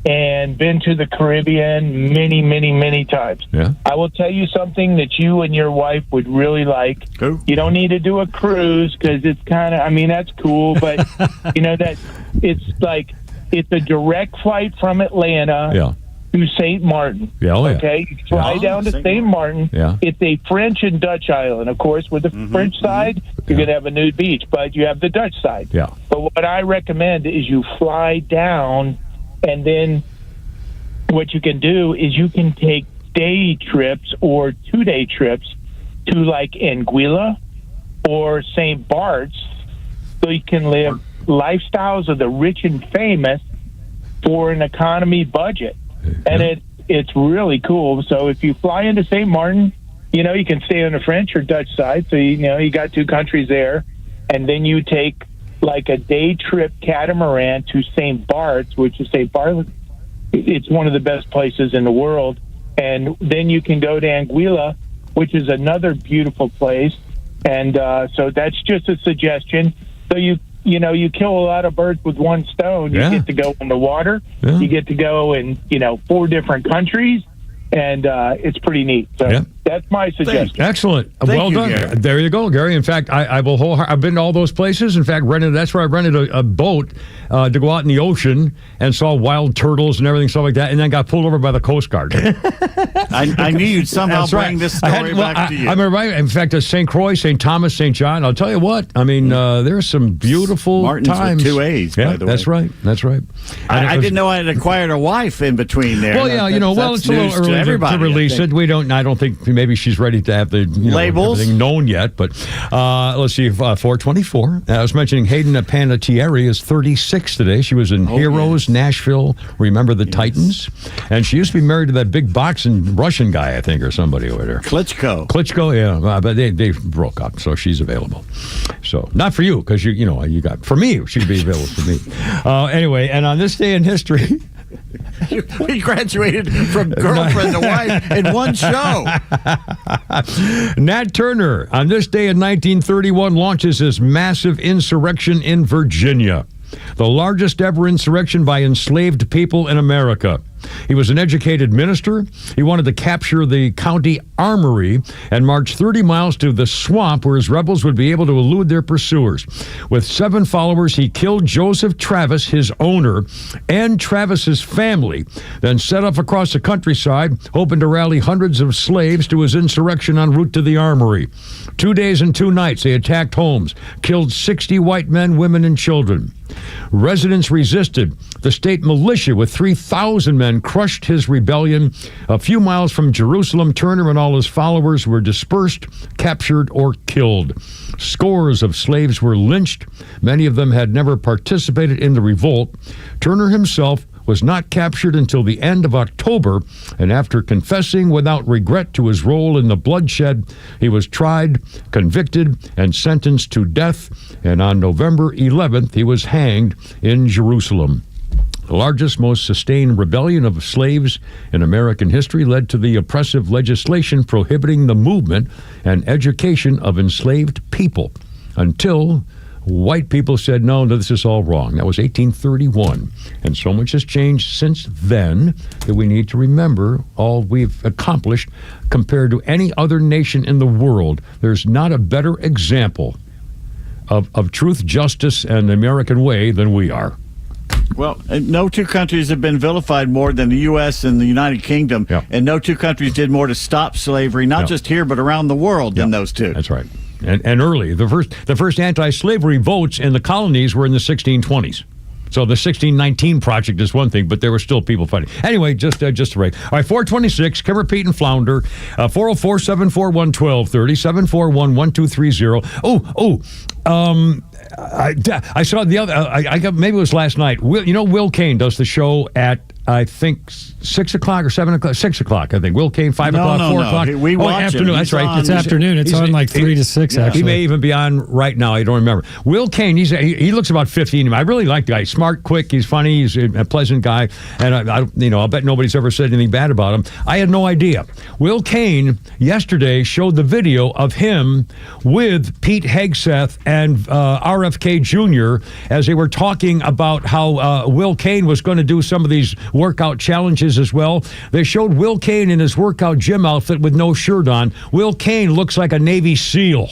S17: and been to the Caribbean many, many, many times.
S9: Yeah.
S17: I will tell you something that you and your wife would really like.
S9: Cool.
S17: You don't need to do a cruise because it's kind of, that's cool, but that it's like, it's a direct flight from Atlanta to St. Martin. Okay? You fly down to St. Martin.
S9: Yeah.
S17: It's a French and Dutch island. Of course, with the French side, you're going to have a nude beach, but you have the Dutch side.
S9: Yeah.
S17: But what I recommend is you fly down, and then what you can do is you can take day trips or 2-day trips to like Anguilla or St. Bart's, so you can live lifestyles of the rich and famous for an economy budget. And it's really cool. So if you fly into St. Martin, you can stay on the French or Dutch side. So, you got 2 countries there. And then you take like a day trip catamaran to St. Bart's, which is St. Bart's. It's one of the best places in the world. And then you can go to Anguilla, which is another beautiful place. And so that's just a suggestion. So you kill a lot of birds with one stone. You get to go in the water. Yeah. You get to go in, 4 different countries, and it's pretty neat. So that's my suggestion.
S9: Excellent. Well done. Gary. There you go, Gary. In fact, I've been to all those places. In fact, that's where I rented a boat to go out in the ocean and saw wild turtles and everything, stuff like that, and then got pulled over by the Coast Guard.
S10: I knew you'd somehow bring this story back to you. I
S9: remember, in fact, St. Croix, St. Thomas, St. John. I'll tell you what. There's some beautiful
S10: Martin's
S9: times.
S10: With 2 A's, by the way.
S9: That's right. That's right.
S10: I didn't know I had acquired a wife in between there.
S9: Well, it's a little early to release it. I don't think maybe she's ready to have the
S10: labels
S9: everything known yet. But let's see, 424. I was mentioning Hayden Panettiere is 36 today. She was in Heroes, Nashville. Remember the Titans? And she used to be married to that big boxing Russian guy, I think, or somebody over there.
S10: Klitschko,
S9: yeah. But they broke up, so she's available. So not for you, because you got for me. She could be available for me. Anyway, and on this day in history.
S10: We graduated from girlfriend to wife in one show.
S9: Nat Turner, on this day in 1931, launches his massive insurrection in Virginia, the largest ever insurrection by enslaved people in America. He was an educated minister. He wanted to capture the county armory and march 30 miles to the swamp where his rebels would be able to elude their pursuers. With 7 followers, he killed Joseph Travis, his owner, and Travis's family, then set off across the countryside, hoping to rally hundreds of slaves to his insurrection en route to the armory. 2 days and 2 nights, they attacked homes, killed 60 white men, women, and children. Residents resisted. The state militia with 3,000 men crushed his rebellion. A few miles from Jerusalem, Turner and all his followers were dispersed, captured, or killed. Scores of slaves were lynched. Many of them had never participated in the revolt. Turner himself was not captured until the end of October, and after confessing without regret to his role in the bloodshed, he was tried, convicted, and sentenced to death, and on November 11th, he was hanged in Jerusalem. The largest, most sustained rebellion of slaves in American history led to the oppressive legislation prohibiting the movement and education of enslaved people until white people said, no, this is all wrong. That was 1831. And so much has changed since then that we need to remember all we've accomplished compared to any other nation in the world. There's not a better example of truth, justice, and the American way than we are.
S10: Well, no two countries have been vilified more than the U.S. and the United Kingdom, and no two countries did more to stop slavery, not just here, but around the world than those two.
S9: That's right. And early. The first anti-slavery votes in the colonies were in the 1620s. So the 1619 project is one thing, but there were still people fighting. Anyway, just right. All right, 426, Kimmer, Pete, and Flounder, 404-741-1230, 741-1230. I saw the other, I got, maybe it was last night. Will Kane does the show at, I think, 6 o'clock or 7 o'clock, 6 o'clock, I think. Will Kane, 5 o'clock, 4 o'clock.
S10: We watch
S9: afternoon.
S10: It.
S9: That's right.
S11: It's afternoon. It's on like 3 to 6, actually.
S9: He may even be on right now. I don't remember. Will Kane, he looks about 15. I really like the guy. Smart, quick. He's funny. He's a pleasant guy. And I'll bet nobody's ever said anything bad about him. I had no idea. Will Kane yesterday showed the video of him with Pete Hegseth and RFK Jr. as they were talking about how Will Kane was going to do some of these workout challenges as well. They showed Will Kane in his workout gym outfit with no shirt on. Will Kane looks like a Navy SEAL.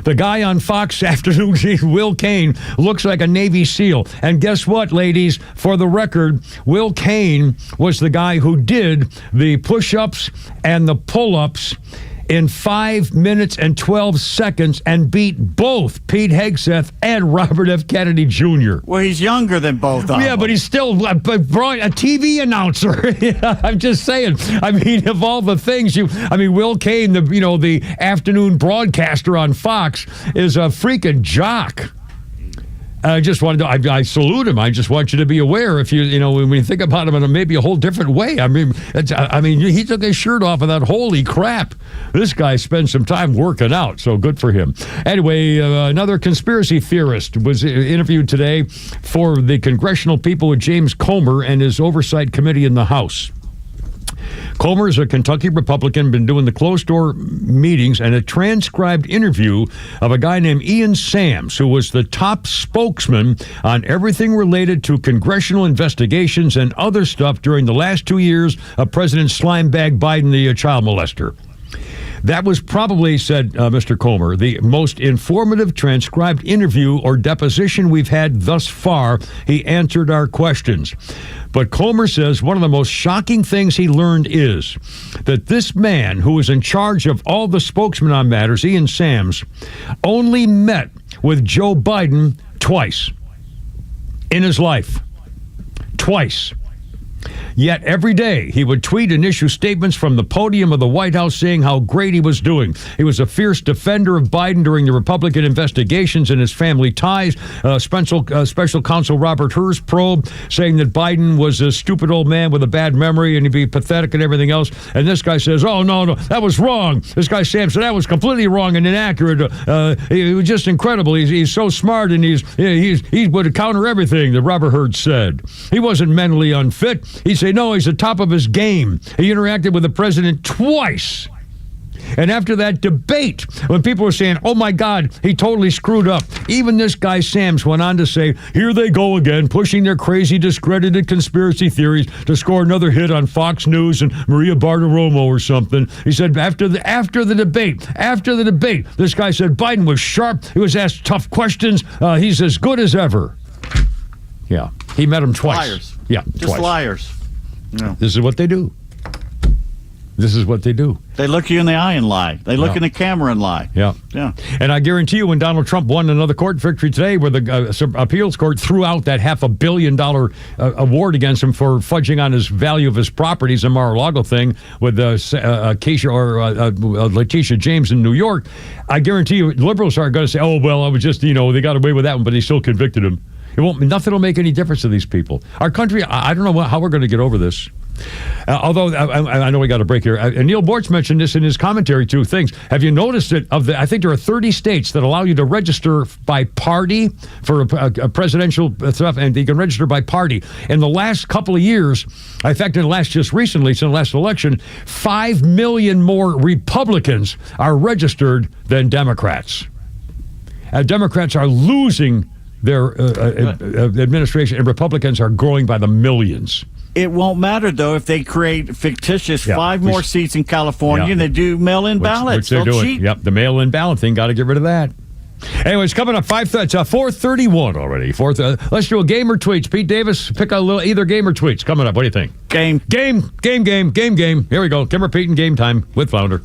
S9: The guy on Fox Afternoon, Will Kane, looks like a Navy SEAL. And guess what, ladies? For the record, Will Kane was the guy who did the push-ups and the pull-ups in 5 minutes and 12 seconds and beat both Pete Hegseth and Robert F. Kennedy Jr.
S10: Well, he's younger than both of them.
S9: Yeah, but he's still a TV announcer. I'm just saying. I mean, of all the things Will Kane, the afternoon broadcaster on Fox, is a freaking jock. I just wanted to, I salute him. I just want you to be aware when you think about him in maybe a whole different way. I mean, he took his shirt off and that, holy crap, this guy spent some time working out, so good for him. Anyway, another conspiracy theorist was interviewed today for the Congressional People with James Comer and his Oversight Committee in the House. Comer is a Kentucky Republican, been doing the closed-door meetings, and a transcribed interview of a guy named Ian Sams, who was the top spokesman on everything related to congressional investigations and other stuff during the last 2 years of President Slimebag Biden, the child molester. That was probably, said Mr. Comer, the most informative transcribed interview or deposition we've had thus far. He answered our questions. But Comer says one of the most shocking things he learned is that this man, who was in charge of all the spokesmen on matters, Ian Sams, only met with Joe Biden twice in his life. Twice. Yet every day he would tweet and issue statements from the podium of the White House saying how great he was doing. He was a fierce defender of Biden during the Republican investigations and his family ties. Special Counsel Robert Hur's probe saying that Biden was a stupid old man with a bad memory and he'd be pathetic and everything else. And this guy says, oh, no, that was wrong. This guy Sam said that was completely wrong and inaccurate. He was just incredible. He's so smart and he would counter everything that Robert Hur said. He wasn't mentally unfit. He said, no, he's at the top of his game. He interacted with the president twice. And after that debate, when people were saying, oh, my God, he totally screwed up, even this guy Sams went on to say, here they go again, pushing their crazy, discredited conspiracy theories to score another hit on Fox News and Maria Bartiromo or something. He said after the debate, this guy said Biden was sharp. He was asked tough questions. He's as good as ever. Yeah, he met him twice.
S10: Liars.
S9: Yeah,
S10: just
S9: twice.
S10: Liars. No.
S9: This is what they do.
S10: They look you in the eye and lie. They look in the camera and lie.
S9: Yeah. And I guarantee you when Donald Trump won another court victory today where the appeals court threw out that $500 million award against him for fudging on his value of his properties, the Mar-a-Lago thing with Letitia James in New York, I guarantee you liberals aren't going to say, oh, well, I was just, they got away with that one, but they still convicted him. Nothing will make any difference to these people. Our country, I don't know how we're going to get over this. Although I know we got a break here. Neil Bortz mentioned this in his commentary. 2 things. Have you noticed that I think there are 30 states that allow you to register by party for a presidential stuff, and you can register by party. In the last couple of years, in fact, just recently, since the last election, 5 million more Republicans are registered than Democrats. Democrats are losing their administration, and Republicans are growing by the millions.
S10: It won't matter, though, if they create fictitious 5 more seats in California and they do mail-in ballots.
S9: Which they're doing.
S10: Cheat.
S9: Yep, the mail-in ballot thing, got to get rid of that. Anyways, coming up, 4:31 already. Let's do a game or tweets. Pete Davis, pick a little either game or tweets. Coming up, what do you think?
S10: Game.
S9: Here we go. Kimmer, Pete, and game time with Flounder.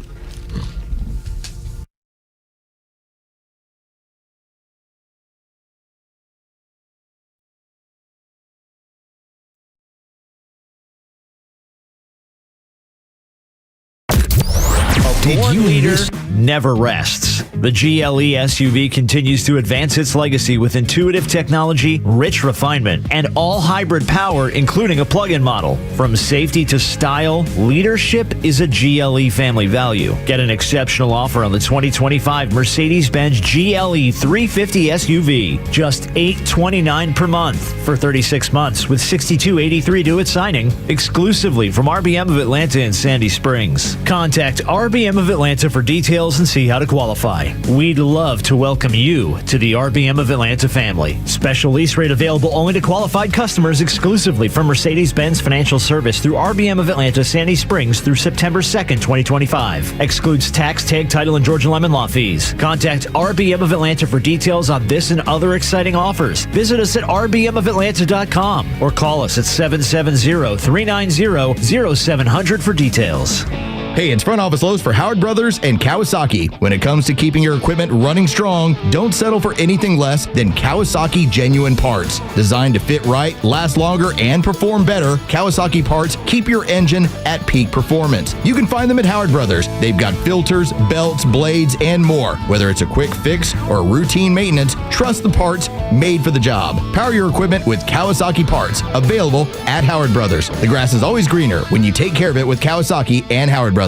S18: Did you leader never rests? The GLE SUV continues to advance its legacy with intuitive technology, rich refinement, and all-hybrid power, including a plug-in model. From safety to style, leadership is a GLE family value. Get an exceptional offer on the 2025 Mercedes-Benz GLE 350 SUV. Just $829 per month for 36 months with $62.83 due at signing, exclusively from RBM of Atlanta and Sandy Springs. Contact RBM of Atlanta for details and see how to qualify. We'd love to welcome you to the RBM of Atlanta family. Special lease rate available only to qualified customers exclusively from Mercedes-Benz Financial Service through RBM of Atlanta, Sandy Springs through September 2nd, 2025. Excludes tax, tag, title, and Georgia Lemon Law fees. Contact RBM of Atlanta for details on this and other exciting offers. Visit us at rbmofatlanta.com or call us at 770-390-0700 for details.
S19: Hey, it's Front Office Lowe's for Howard Brothers and Kawasaki. When it comes to keeping your equipment running strong, don't settle for anything less than Kawasaki genuine parts. Designed to fit right, last longer, and perform better, Kawasaki parts keep your engine at peak performance. You can find them at Howard Brothers. They've got filters, belts, blades, and more. Whether it's a quick fix or routine maintenance, trust the parts made for the job. Power your equipment with Kawasaki parts. Available at Howard Brothers. The grass is always greener when you take care of it with Kawasaki and Howard Brothers.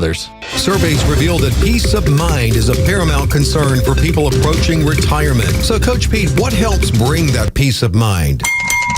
S20: Surveys reveal that peace of mind is a paramount concern for people approaching retirement. So, Coach Pete, what helps bring that peace of mind?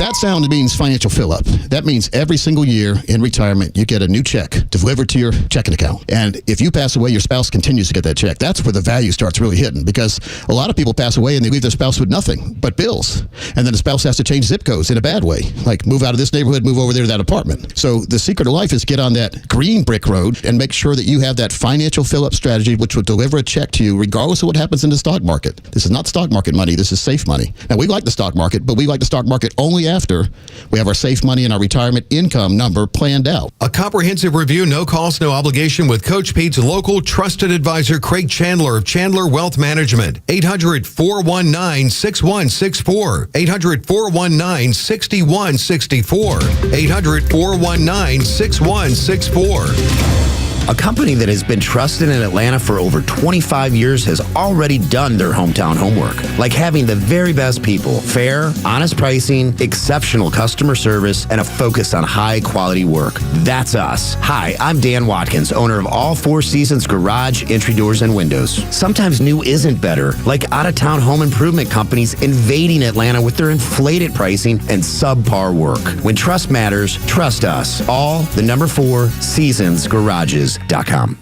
S21: That sound means financial fill-up. That means every single year in retirement, you get a new check delivered to your checking account. And if you pass away, your spouse continues to get that check. That's where the value starts really hitting, because a lot of people pass away and they leave their spouse with nothing but bills. And then the spouse has to change zip codes in a bad way, like move out of this neighborhood, move over there to that apartment. So the secret of life is get on that green brick road and make sure that you have that financial fill-up strategy, which will deliver a check to you regardless of what happens in the stock market. This is not stock market money. This is safe money. Now, we like the stock market, but we like the stock market only after we have our safe money and our retirement income number planned out.
S20: A comprehensive review, no cost, no obligation with Coach Pete's local trusted advisor, Craig Chandler of Chandler Wealth Management. 800-419-6164. 800-419-6164. 800-419-6164.
S22: A company that has been trusted in Atlanta for over 25 years has already done their hometown homework, like having the very best people, fair, honest pricing, exceptional customer service, and a focus on high-quality work. That's us. Hi, I'm Dan Watkins, owner of All Four Seasons Garage, Entry Doors, and Windows. Sometimes new isn't better, like out-of-town home improvement companies invading Atlanta with their inflated pricing and subpar work. When trust matters, trust us. All the number 4 Seasons Garages.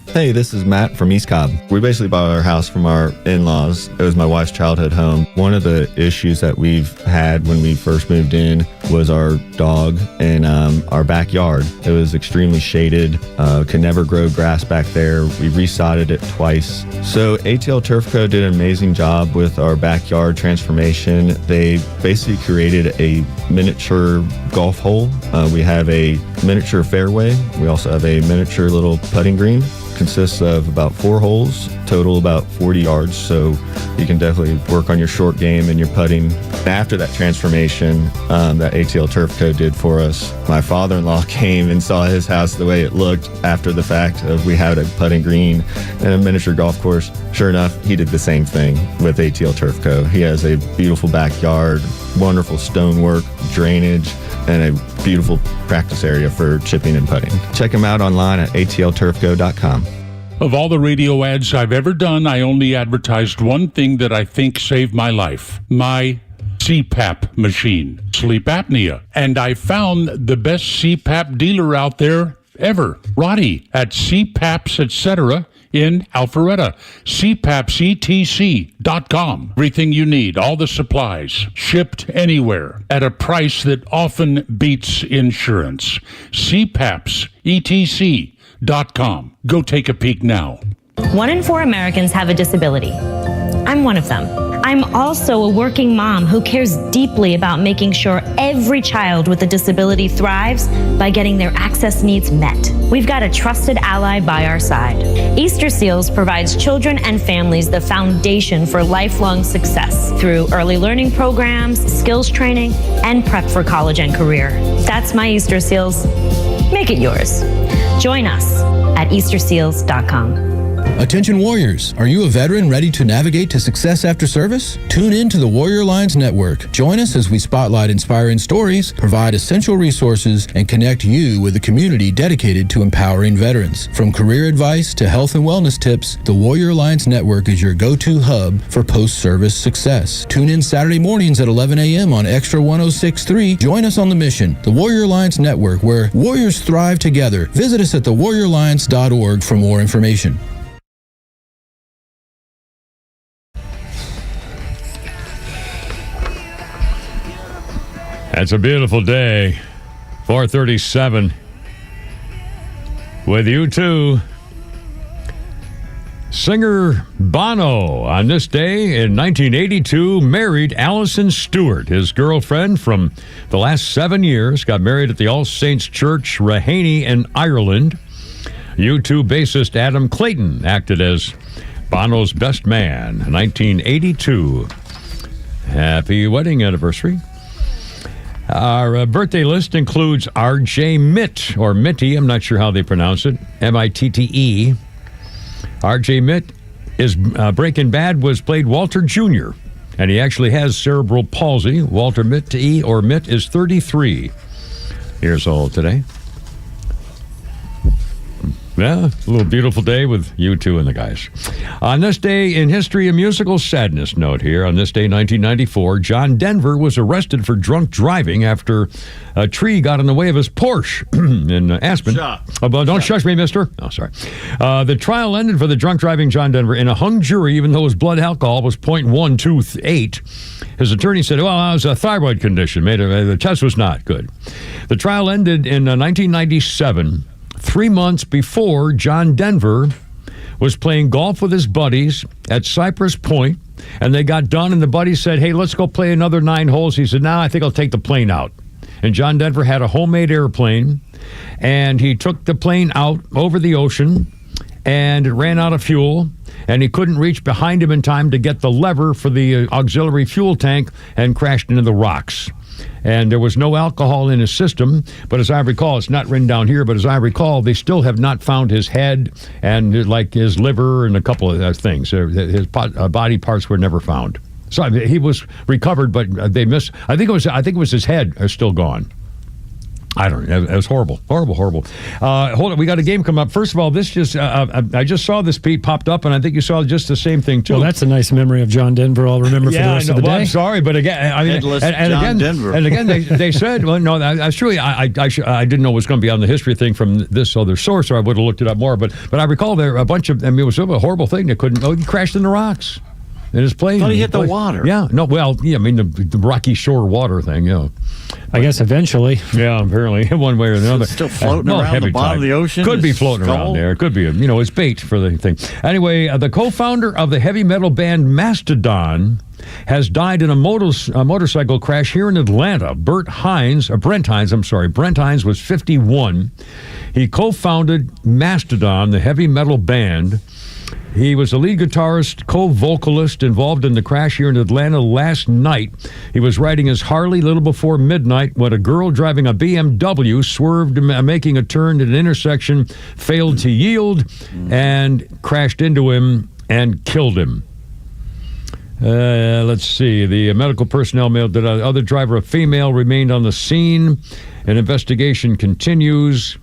S24: Hey, this is Matt from East Cobb. We basically bought our house from our in-laws. It was my wife's childhood home. One of the issues that we've had when we first moved in was our dog in our backyard. It was extremely shaded, could never grow grass back there. We resodded it twice. So ATL Turf Co. did an amazing job with our backyard transformation. They basically created a miniature golf hole. We have a miniature fairway. We also have a miniature little putting green. Consists of about 4 holes, total about 40 yards, so you can definitely work on your short game and your putting. After that transformation that ATL Turf Co. did for us, my father-in-law came and saw his house the way it looked after the fact of we had a putting green and a miniature golf course. Sure enough, he did the same thing with ATL Turf Co. He has a beautiful backyard, wonderful stonework, drainage, and a beautiful practice area for chipping and putting. Check him out online at atlturfco.com.
S8: Of all the radio ads I've ever done, I only advertised one thing that I think saved my life. My CPAP machine, sleep apnea. And I found the best CPAP dealer out there ever, Roddy at CPAPs, etc. in Alpharetta. CPAPSETC.com. Everything you need, all the supplies, shipped anywhere at a price that often beats insurance. CPAPSETC.com. Go take a peek now.
S2: 1 in 4 Americans have a disability. I'm one of them. I'm also a working mom who cares deeply about making sure every child with a disability thrives by getting their access needs met. We've got a trusted ally by our side. Easter Seals provides children and families the foundation for lifelong success through early learning programs, skills training, and prep for college and career. That's my Easter Seals. Make it yours. Join us at easterseals.com.
S3: Attention warriors, are you a veteran ready to navigate to success after service? Tune in to the Warrior Alliance Network. Join us as we spotlight inspiring stories, provide essential resources, and connect you with a community dedicated to empowering veterans. From career advice to health and wellness tips, the Warrior Alliance Network is your go-to hub for post-service success. Tune in Saturday mornings at 11 a.m. on XTRA 106.3. Join us on the mission, the Warrior Alliance Network, where warriors thrive together. Visit us at thewarrioralliance.org for more information.
S9: It's a beautiful day. 4:37. With you too. Singer Bono, on this day in 1982, married Alison Stewart, his girlfriend from the last 7 years. Got married at the All Saints Church, Raheny in Ireland. U2 bassist Adam Clayton acted as Bono's best man. 1982. Happy wedding anniversary. Our birthday list includes R.J. Mitt, or Mitty, I'm not sure how they pronounce it, M-I-T-T-E. R.J. Mitt is Breaking Bad was played Walter Jr., and he actually has cerebral palsy. Walter Mitty, or Mitt, is 33 years old today. Yeah, a little beautiful day with you two and the guys. On this day in history, a musical sadness note here. On this day, 1994, John Denver was arrested for drunk driving after a tree got in the way of his Porsche in Aspen. Don't shush me, mister. Oh, sorry. The trial ended for the drunk driving John Denver in a hung jury, even though his blood alcohol was 0.128. His attorney said, well, it was a thyroid condition. The test was not good. The trial ended in 1997. 3 months before John Denver was playing golf with his buddies at Cypress Point, and they got done, and the buddies said, hey, let's go play another 9 holes. He said, no, I think I'll take the plane out. And John Denver had a homemade airplane, and he took the plane out over the ocean, and it ran out of fuel, and he couldn't reach behind him in time to get the lever for the auxiliary fuel tank and crashed into the rocks. And there was no alcohol in his system, but as I recall, it's not written down here, but as I recall, they still have not found his head and like his liver and a couple of things. His body parts were never found. So he was recovered, but they missed. I think it was his head are still gone. I don't know. It was horrible. Horrible. Hold on. We got a game coming up. First of all, this just, I just saw this, Pete, popped up, and I think you saw just the same thing, too.
S11: Well, that's a nice memory of John Denver I'll remember for the rest of the day.
S9: I'm sorry, but again, I mean, and again, they said, well, no, that's true. I didn't know it was going to be on the history thing from this other source, or I would have looked it up more. But I recall there a bunch of, I mean, it was a horrible thing. They couldn't, he crashed in the rocks. In his plane.
S10: I thought he hit the water.
S9: Yeah. No, well, yeah, I mean, the Rocky Shore water thing, yeah.
S11: I guess eventually.
S9: Yeah, apparently, one way or another.
S10: It's still floating around the bottom of the ocean.
S9: Could be floating around there. It could be, it's bait for the thing. Anyway, the co-founder of the heavy metal band Mastodon has died in a motorcycle crash here in Atlanta. Brent Hines was 51. He co-founded Mastodon, the heavy metal band. He was the lead guitarist, co-vocalist involved in the crash here in Atlanta last night. He was riding his Harley a little before midnight when a girl driving a BMW swerved, making a turn at an intersection, failed to yield, and crashed into him and killed him. Let's see. The medical personnel mailed that the other driver, a female, remained on the scene. An investigation continues.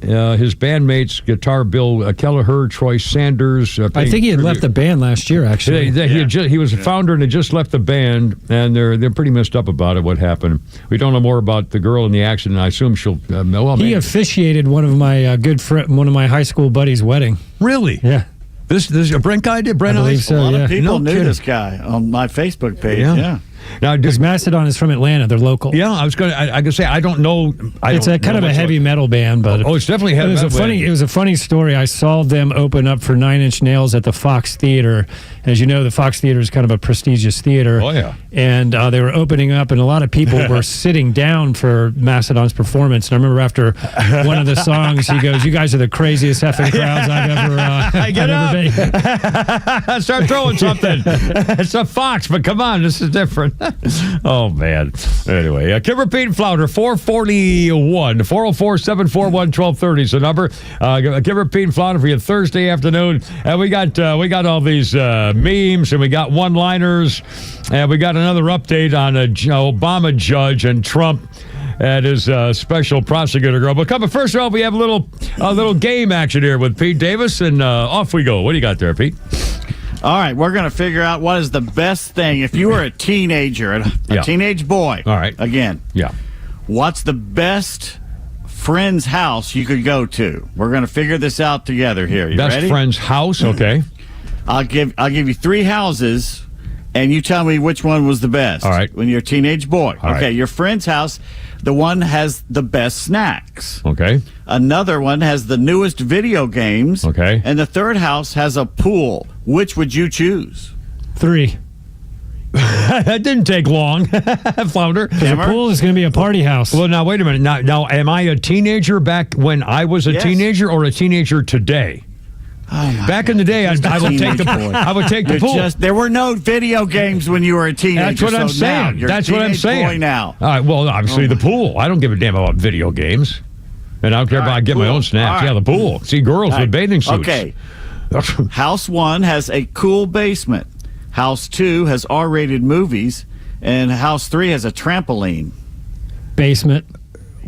S9: His bandmates, guitar Bill Kelleher, Troy Sanders.
S11: I think he had left the band last year, actually.
S9: He was a founder and had just left the band, and they're pretty messed up about it, what happened. We don't know more about the girl in the accident. I assume she'll...
S11: he officiated one of my one of my high school buddies' wedding.
S9: Really?
S11: Yeah.
S9: This Brent guy did? Brent
S11: I believe so,
S10: A lot
S11: yeah.
S10: of people knew
S9: kidding.
S10: this guy on my Facebook page.
S9: Yeah.
S10: Yeah.
S9: Now,
S11: Because Mastodon is from Atlanta. They're local.
S9: yeah, I was going to say, I don't know.
S11: It's a kind of a heavy metal band, but
S9: Oh, it's definitely heavy
S11: it was
S9: metal band.
S11: It was a funny story. I saw them open up for Nine Inch Nails at the Fox Theater. As you know, the Fox Theater is kind of a prestigious theater.
S9: Oh, yeah.
S11: And they were opening up, and a lot of people were sitting down for Mastodon's performance. And I remember after one of the songs, he goes, "You guys are the craziest effing crowds I've ever been."
S9: Start throwing something. It's a Fox, but come on, this is different. Oh, man. Anyway, Kimber, Pete, and Flounder, 441, 404-741-1230 is the number. Kimber, Pete, and Flounder for you Thursday afternoon. And we got all these memes, and we got one-liners, and we got another update on Obama judge and Trump and his special prosecutor girl. But first of all, we have a little game action here with Pete Davis, and off we go. What do you got there, Pete?
S10: All right, we're going to figure out what is the best thing. If you were a teenager, a teenage boy,
S9: all right,
S10: again, what's the best friend's house you could go to? We're going to figure this out together here. You
S9: best
S10: ready?
S9: Friend's house, okay.
S10: I'll give you 3 houses, and you tell me which one was the best.
S9: All right.
S10: When you're a teenage boy.
S9: All
S10: okay,
S9: right.
S10: Your friend's house, the one has the best snacks.
S9: Okay.
S10: Another one has the newest video games.
S9: Okay.
S10: And the third house has a pool. Which would you choose?
S11: 3.
S9: That didn't take long, Flounder.
S11: The pool is going to be a party house.
S9: Well, now, wait a minute. Now, am I a teenager back when I was a teenager or a teenager today? Back in the day, I would take the pool.
S10: There were no video games when you were a teenager.
S9: That's what I'm saying.
S10: That's
S9: what I'm saying.
S10: Boy now.
S9: All right, well, obviously the pool. I don't give a damn about video games. And I don't care about I get my own snacks. Yeah, the pool. See girls with bathing suits.
S10: Okay. House 1 has a cool basement. House 2 has R-rated movies. And House 3 has a trampoline.
S11: Basement.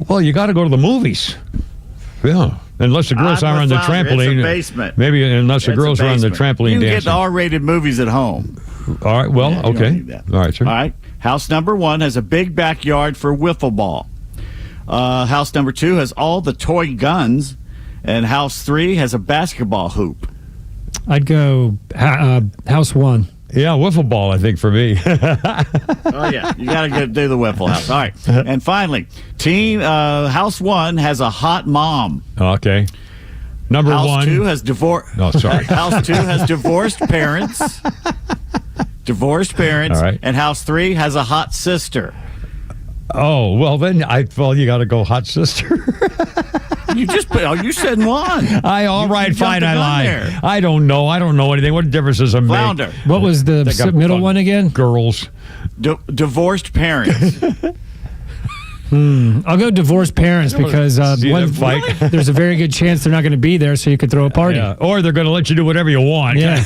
S9: Well, you got to go to the movies. Yeah. Unless the girls are on the trampoline.
S10: It's a basement.
S9: Maybe unless the girls are on the trampoline
S10: you
S9: dancing.
S10: You get the R-rated movies at home.
S9: All right. Well,
S10: you don't
S9: okay.
S10: need that.
S9: All right, sir.
S10: All right. House number 1 has a big backyard for wiffle ball. House number 2 has all the toy guns. And House 3 has a basketball hoop.
S11: I'd go House 1.
S9: Yeah, wiffle ball, I think, for me.
S10: Oh, yeah. You got to do the wiffle house. All right. And finally, House 1 has a hot mom.
S9: Okay. Number
S10: House
S9: 1.
S10: House 2 has
S9: Oh, sorry.
S10: House 2 has divorced parents. Divorced parents.
S9: All right.
S10: And House 3 has a hot sister.
S9: Oh, well, then, you got to go hot sister.
S10: You said 1.
S9: All right, fine, I lied.
S10: There.
S9: I don't know anything. What difference does it make?
S10: Flounder.
S11: What was the middle one again?
S9: Girls.
S10: Divorced parents.
S11: I'll go divorced parents because there's a very good chance they're not going to be there, so you could throw a party.
S9: Yeah. Or they're going to let you do whatever you want.
S11: Yeah.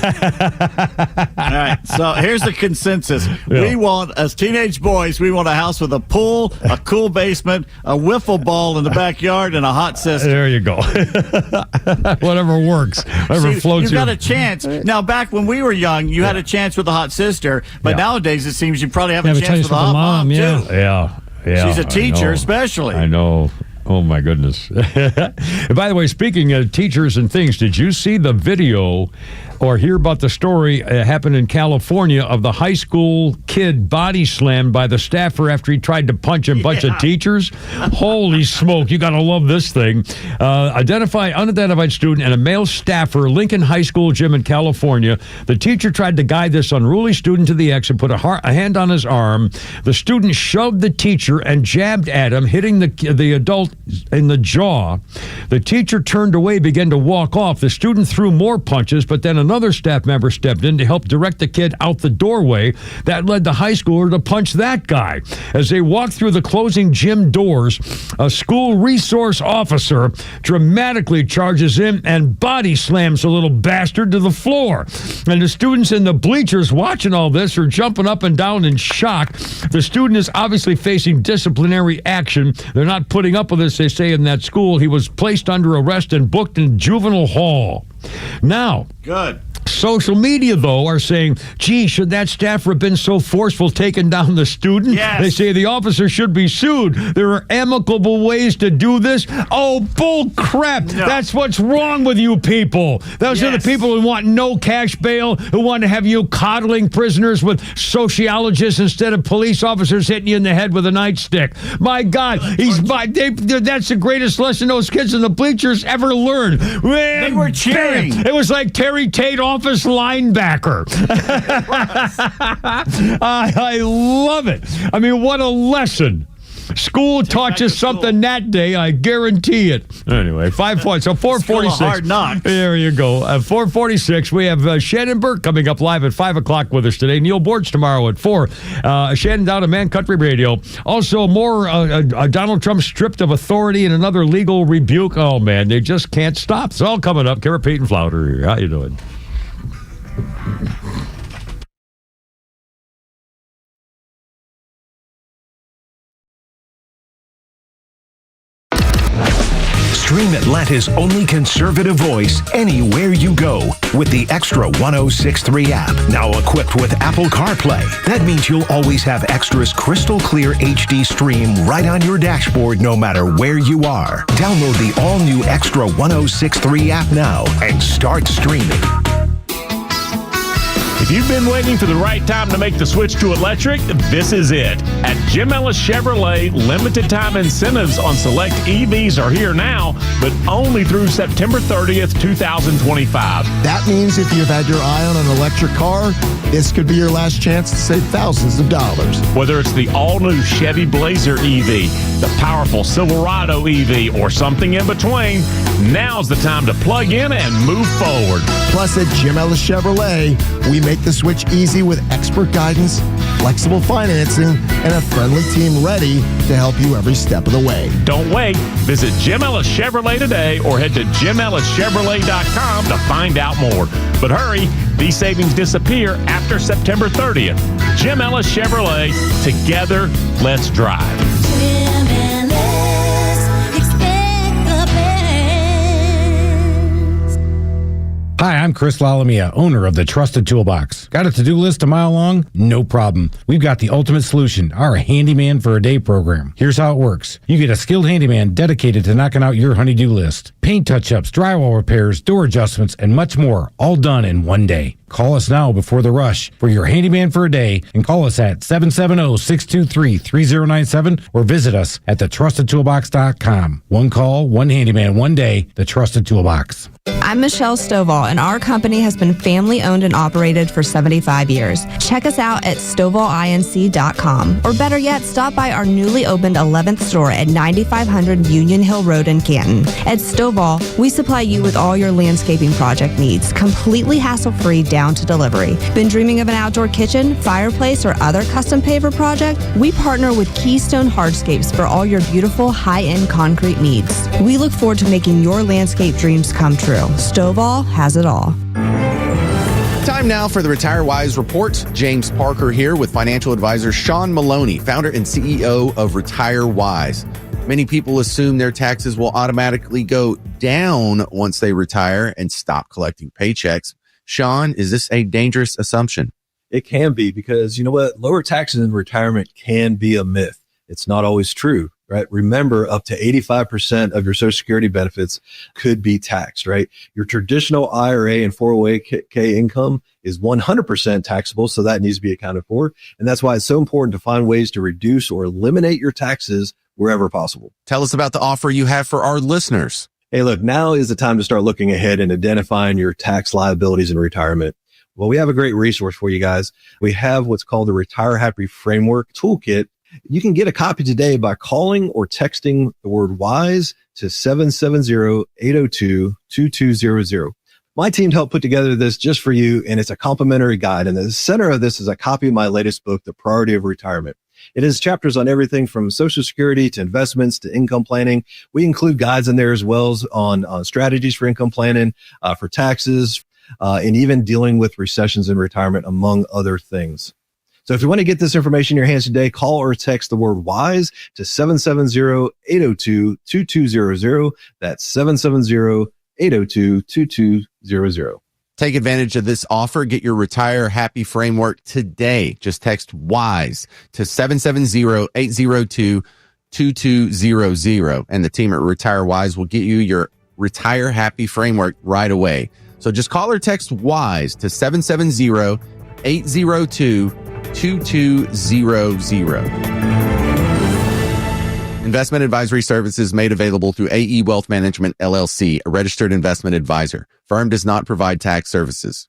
S10: All right, so here's the consensus.
S9: Yeah.
S10: We want, as teenage boys, we want a house with a pool, a cool basement, a wiffle ball in the backyard, and a hot sister.
S9: There you go. Whatever works. Whatever floats
S10: you got a chance. Now, back when we were young, you had a chance with a hot sister, but nowadays it seems you probably have a chance with a hot mom, too.
S9: Yeah. Yeah,
S10: she's a teacher, especially.
S9: I know. Oh, my goodness. And by the way, speaking of teachers and things, did you see the video or hear about the story happened in California of the high school kid body slammed by the staffer after he tried to punch a bunch of teachers? Holy smoke, you got to love this thing. Unidentified student and a male staffer, Lincoln High School gym in California. The teacher tried to guide this unruly student to the exit, put a hand on his arm. The student shoved the teacher and jabbed at him, hitting the adult in the jaw. The teacher turned away, began to walk off. The student threw more punches, but then another staff member stepped in to help direct the kid out the doorway. That led the high schooler to punch that guy. As they walked through the closing gym doors, a school resource officer dramatically charges in and body slams the little bastard to the floor. And the students in the bleachers watching all this are jumping up and down in shock. The student is obviously facing disciplinary action. They're not putting up with this, they say, in that school. He was placed under arrest and booked in juvenile hall. Now,
S10: good.
S9: social media, though, are saying, gee, should that staffer have been so forceful taking down the student?
S10: Yes.
S9: They say the officer should be sued. There are amicable ways to do this. Oh, bull crap. No. That's what's wrong with you people. Those are the people who want no cash bail, who want to have you coddling prisoners with sociologists instead of police officers hitting you in the head with a nightstick. My God, that's the greatest lesson those kids in the bleachers ever learned.
S10: They were cheering.
S9: It was like Terry Tate office linebacker. I love it. I mean, what a lesson. School taught you something that day, I guarantee it. Anyway, 5 points. So 446.
S10: Hard knocks.
S9: There you go. 446. We have Shannon Burke coming up live at 5 o'clock with us today. Neil Bortz tomorrow at 4. Shannon down at Man Country Radio. Also, more Donald Trump stripped of authority and another legal rebuke. Oh, man, they just can't stop. It's all coming up. Kara Pete and Flounder here. How you doing?
S4: Stream Atlanta's only conservative voice anywhere you go with the XTRA 106.3 app. Now equipped with Apple CarPlay. That means you'll always have Extra's crystal clear HD stream right on your dashboard no matter where you are. Download the all-new XTRA 106.3 app now and start streaming.
S1: If you've been waiting for the right time to make the switch to electric, this is it. At Jim Ellis Chevrolet, limited time incentives on select EVs are here now, but only through September 30th, 2025.
S5: That means if you've had your eye on an electric car, this could be your last chance to save thousands of dollars.
S1: Whether it's the all-new Chevy Blazer EV, the powerful Silverado EV, or something in between, now's the time to plug in and move forward.
S5: Plus, at Jim Ellis Chevrolet, we make the switch easy with expert guidance, flexible financing, and a friendly team ready to help you every step of the way.
S1: Don't wait. Visit Jim Ellis Chevrolet today or head to JimEllisChevrolet.com to find out more. But hurry, these savings disappear after September 30th. Jim Ellis Chevrolet, together, let's drive.
S6: Hi, I'm Chris Lalamia, owner of the Trusted Toolbox. Got a to-do list a mile long? No problem. We've got the ultimate solution, our Handyman for a Day program. Here's how it works. You get a skilled handyman dedicated to knocking out your honey-do list. Paint touch-ups, drywall repairs, door adjustments, and much more, all done in one day. Call us now before the rush for your Handyman for a Day and call us at 770-623-3097 or visit us at thetrustedtoolbox.com. One call, one handyman, one day, The Trusted Toolbox.
S7: I'm Michelle Stovall, and our company has been family-owned and operated for 75 years. Check us out at StovallINC.com, or better yet, stop by our newly opened 11th store at 9500 Union Hill Road in Canton. At Stovall, we supply you with all your landscaping project needs, completely hassle-free down to delivery. Been dreaming of an outdoor kitchen, fireplace, or other custom paver project? We partner with Keystone Hardscapes for all your beautiful high-end concrete needs. We look forward to making your landscape dreams come true. Stovall has it all.
S25: Time now for the Retire Wise Report. James Parker here with financial advisor Sean Maloney, founder and CEO of Retire Wise. Many people assume their taxes will automatically go down once they retire and stop collecting paychecks. Sean, is this a dangerous assumption?
S26: It can be, because you know what? Lower taxes in retirement can be a myth. It's not always true, right? Remember, up to 85% of your Social Security benefits could be taxed, right? Your traditional IRA and 401k income is 100% taxable, so that needs to be accounted for. And that's why it's so important to find ways to reduce or eliminate your taxes wherever possible.
S25: Tell us about the offer you have for our listeners.
S26: Hey, look, now is the time to start looking ahead and identifying your tax liabilities in retirement. Well, we have a great resource for you guys. We have what's called the Retire Happy Framework Toolkit. You can get a copy today by calling or texting the word WISE to 770-802-2200. My team helped put together this just for you, and it's a complimentary guide. And the center of this is a copy of my latest book, The Priority of Retirement. It has chapters on everything from Social Security to investments to income planning. We include guides in there as well as on strategies for income planning, for taxes, and even dealing with recessions in retirement, among other things. So if you want to get this information in your hands today, call or text the word WISE to 770-802-2200. That's 770-802-2200.
S25: Take advantage of this offer. Get your Retire Happy framework today. Just text WISE to 770-802-2200. And the team at Retire Wise will get you your Retire Happy framework right away. So just call or text WISE to 770-802-2200. Investment advisory services made available through AE Wealth Management, LLC, a registered investment advisor. Firm does not provide tax services.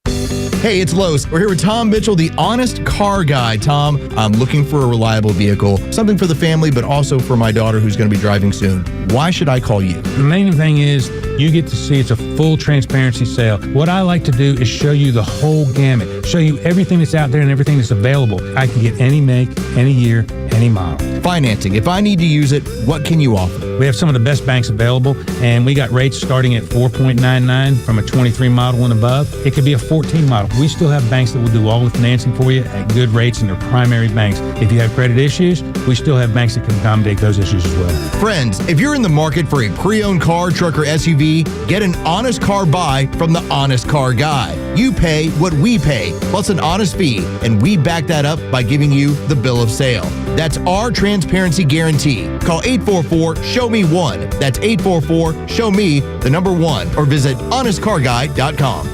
S19: Hey, it's Los. We're here with Tom Mitchell, the honest car guy. Tom, I'm looking for a reliable vehicle, something for the family, but also for my daughter who's going to be driving soon. Why should I call you?
S6: The main thing is you get to see it's a full transparency sale. What I like to do is show you the whole gamut, show you everything that's out there and everything that's available. I can get any make, any year, any model.
S19: Financing. If I need to use it, what can you offer?
S6: We have some of the best banks available, and we got rates starting at 4.99 from a 23 model and above. It could be a 14 model. We still have banks that will do all the financing for you at good rates, and they're primary banks. If you have credit issues, we still have banks that can accommodate those issues as well.
S19: Friends, if you're in the market for a pre-owned car, truck, or SUV, get an honest car buy from the Honest Car Guy. You pay what we pay, plus an honest fee, and we back that up by giving you the bill of sale. That's our transparency guarantee. Call 844-SHOW-ME-1. That's 844-SHOW-ME, the number 1, or visit honestcarguy.com.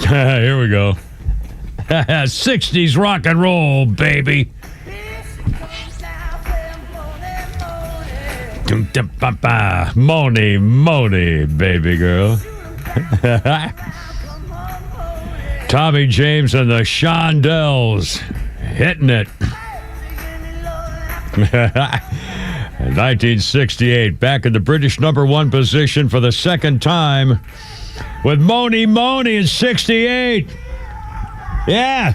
S9: Here we go. 60s rock and roll, baby. Money, baby girl. Tommy James and the Shondells hitting it. 1968, back in the British number 1 position for the second time with Money in 68. Yeah.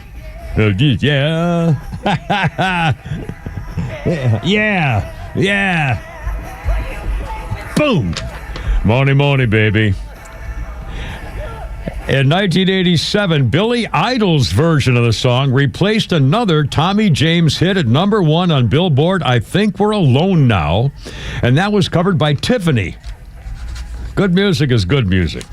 S9: Yeah. Boom. Money, baby. In 1987, Billy Idol's version of the song replaced another Tommy James hit at number 1 on Billboard, I Think We're Alone Now, and that was covered by Tiffany. Good music is good music.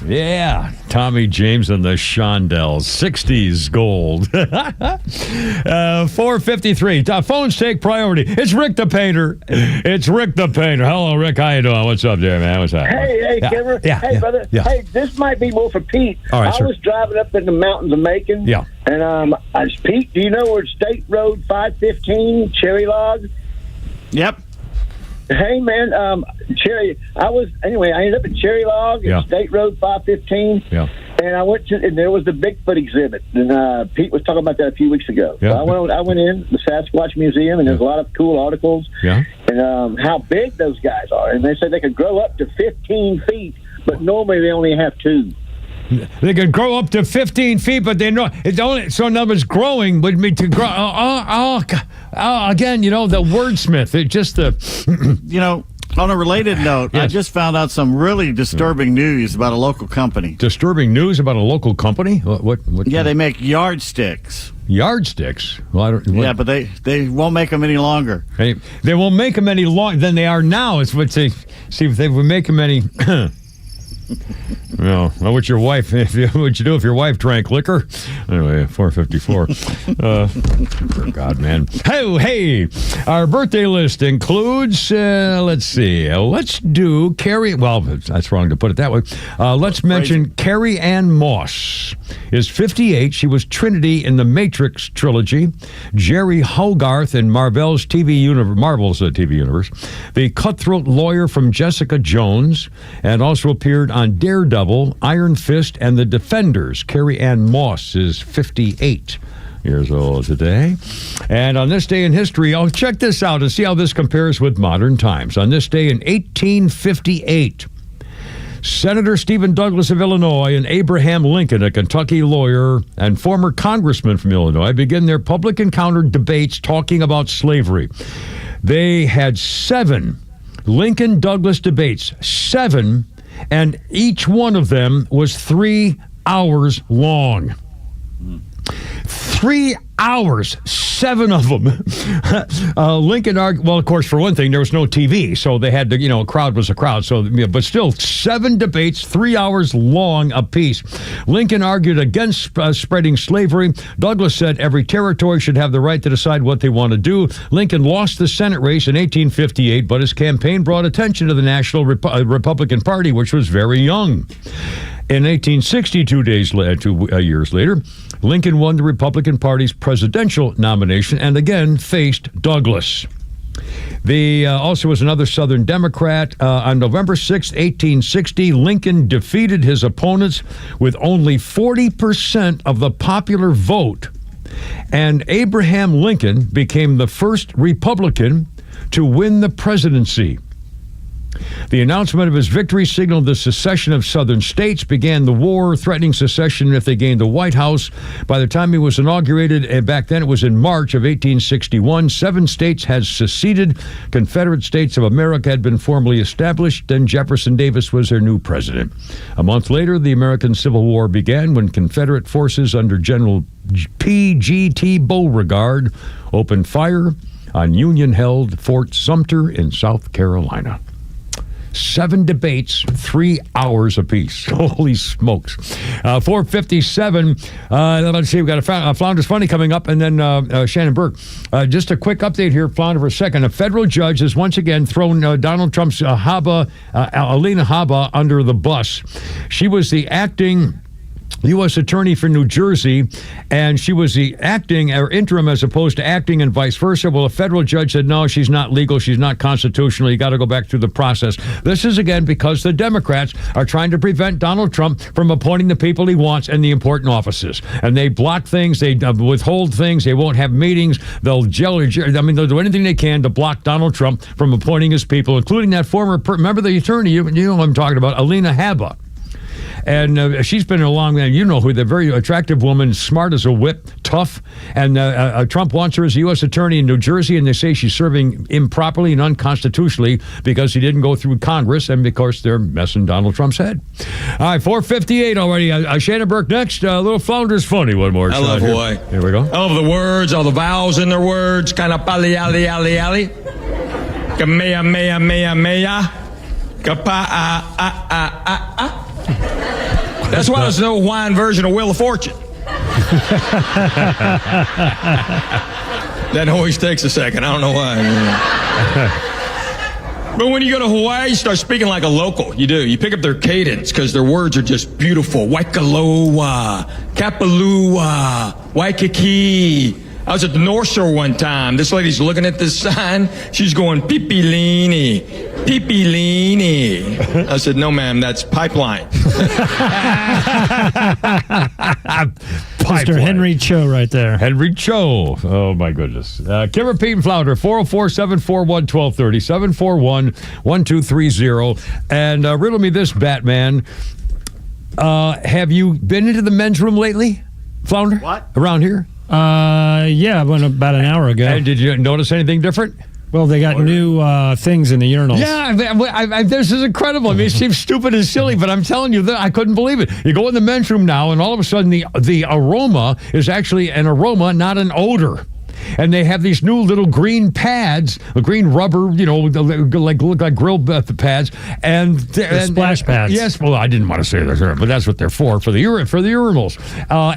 S9: Yeah, Tommy James and the Shondells, 60s gold. 4:53. Phones take priority. It's Rick the Painter. Hello, Rick. How you doing? What's up there, man? What's up?
S12: Hey, Kimmer. Hey, brother.
S9: Yeah.
S12: Hey, this might be more for Pete.
S9: All right,
S12: I was driving up in the mountains of Macon.
S9: Yeah.
S12: And Pete, do you know where State Road 515, Cherry Log?
S10: Yep.
S12: Hey, man, I ended up at Cherry Log at State Road 515.
S9: Yeah.
S12: And and there was the Bigfoot exhibit. And Pete was talking about that a few weeks ago.
S9: Yeah.
S12: So I went in the Sasquatch Museum, and there's a lot of cool articles.
S9: Yeah.
S12: And how big those guys are. And they said they could grow up to 15 feet, but normally they only have 2.
S9: They could grow up to 15 feet, but they know it's only so. In other words, growing would mean to grow. Again, the wordsmith. It just
S10: On a related note,
S9: yes.
S10: I just found out some really disturbing news about a local company.
S9: Disturbing news about a local company? What
S10: Yeah, they make yardsticks.
S9: Yardsticks? Well, I don't.
S10: Yeah, but they won't make them any longer.
S9: They won't make them any longer than they are now. It's what they see if they would make them any. Well, what'd you do if your wife drank liquor? Anyway, 4:54. For God, man. Hey, our birthday list includes, let's see, let's do Carrie, well, that's wrong to put it that way. Let's mention Carrie Ann Moss is 58. She was Trinity in the Matrix trilogy. Jerry Hogarth in Marvel's TV universe. The cutthroat lawyer from Jessica Jones, and also appeared on Daredevil, Iron Fist, and The Defenders. Carrie Ann Moss is 58 years old today. And on this day in history, check this out and see how this compares with modern times. On this day in 1858, Senator Stephen Douglas of Illinois and Abraham Lincoln, a Kentucky lawyer and former congressman from Illinois, begin their public encounter debates talking about slavery. They had 7 Lincoln-Douglas debates, 7, and each one of them was 3 hours long. 3 hours, 7 of them. Lincoln argued, well, of course, for one thing, there was no TV, so they had to, a crowd was a crowd. So, but still, 7 debates, 3 hours long apiece. Lincoln argued against spreading slavery. Douglas said every territory should have the right to decide what they want to do. Lincoln lost the Senate race in 1858, but his campaign brought attention to the National Republican Party, which was very young. In 1860, 2 years later, Lincoln won the Republican Party's presidential nomination and again faced Douglas. Also was another Southern Democrat. On November 6, 1860, Lincoln defeated his opponents with only 40% of the popular vote, and Abraham Lincoln became the first Republican to win the presidency. The announcement of his victory signaled the secession of southern states, began the war, threatening secession if they gained the White House. By the time he was inaugurated, and back then it was in March of 1861, 7 states had seceded. Confederate States of America had been formally established, and Jefferson Davis was their new president. A month later, the American Civil War began when Confederate forces under General P.G.T. Beauregard opened fire on Union-held Fort Sumter in South Carolina. 7 debates, 3 hours apiece. Holy smokes. 4:57. Let's see, we've got a Flounder's Funny coming up, and then Shannon Burke. Just a quick update here, Flounder, for a second. A federal judge has once again thrown Donald Trump's Alina Habba under the bus. She was the acting U.S. Attorney for New Jersey, and she was the acting or interim as opposed to acting and vice versa. Well, a federal judge said, no, she's not legal, she's not constitutional, you got to go back through the process. This is, again, because the Democrats are trying to prevent Donald Trump from appointing the people he wants in the important offices. And they block things, they withhold things, they won't have meetings, they'll they'll do anything they can to block Donald Trump from appointing his people, including that remember the attorney, you know what I'm talking about, Alina Habba. And she's been along, you know who, the very attractive woman, smart as a whip, tough. And Trump wants her as a U.S. attorney in New Jersey, and they say she's serving improperly and unconstitutionally because he didn't go through Congress, and because they're messing Donald Trump's head. All right, 4:58 already. Shannon Burke next. Little Flounder's Funny one more.
S13: I love Hawaii.
S9: Here we go.
S13: I love the words, all the vowels in their words. Kind of pali ali ali ali. Kamea mea mea mea. Kapa a a a a a. That's why there's no Hawaiian version of Wheel of Fortune. That always takes a second. I don't know why. But when you go to Hawaii, you start speaking like a local. You do. You pick up their cadence because their words are just beautiful. Waikoloa, Kapalua, Waikiki. I was at the North Shore one time. This lady's looking at this sign. She's going, Pipilini, Pipilini. I said, no, ma'am, that's pipeline.
S11: Mr. Henry Cho right there.
S9: Henry Cho. Oh, my goodness. Kimmer, Pete, and Flounder, 404-741-1230, 741-1230. And riddle me this, Batman. Have you been into the men's room lately, Flounder?
S10: What?
S9: Around here?
S11: Yeah, I went about an hour ago.
S9: And did you notice anything different?
S11: Well, they got new things in the urinals.
S9: Yeah, this is incredible. I mean, it seems stupid and silly, but I'm telling you, I couldn't believe it. You go in the men's room now, and all of a sudden, the aroma is actually an aroma, not an odor. And they have these new little green pads, green rubber, look like grill pads, and
S11: splash pads.
S9: Yes, well, I didn't want to say that, but that's what they're for the urinals,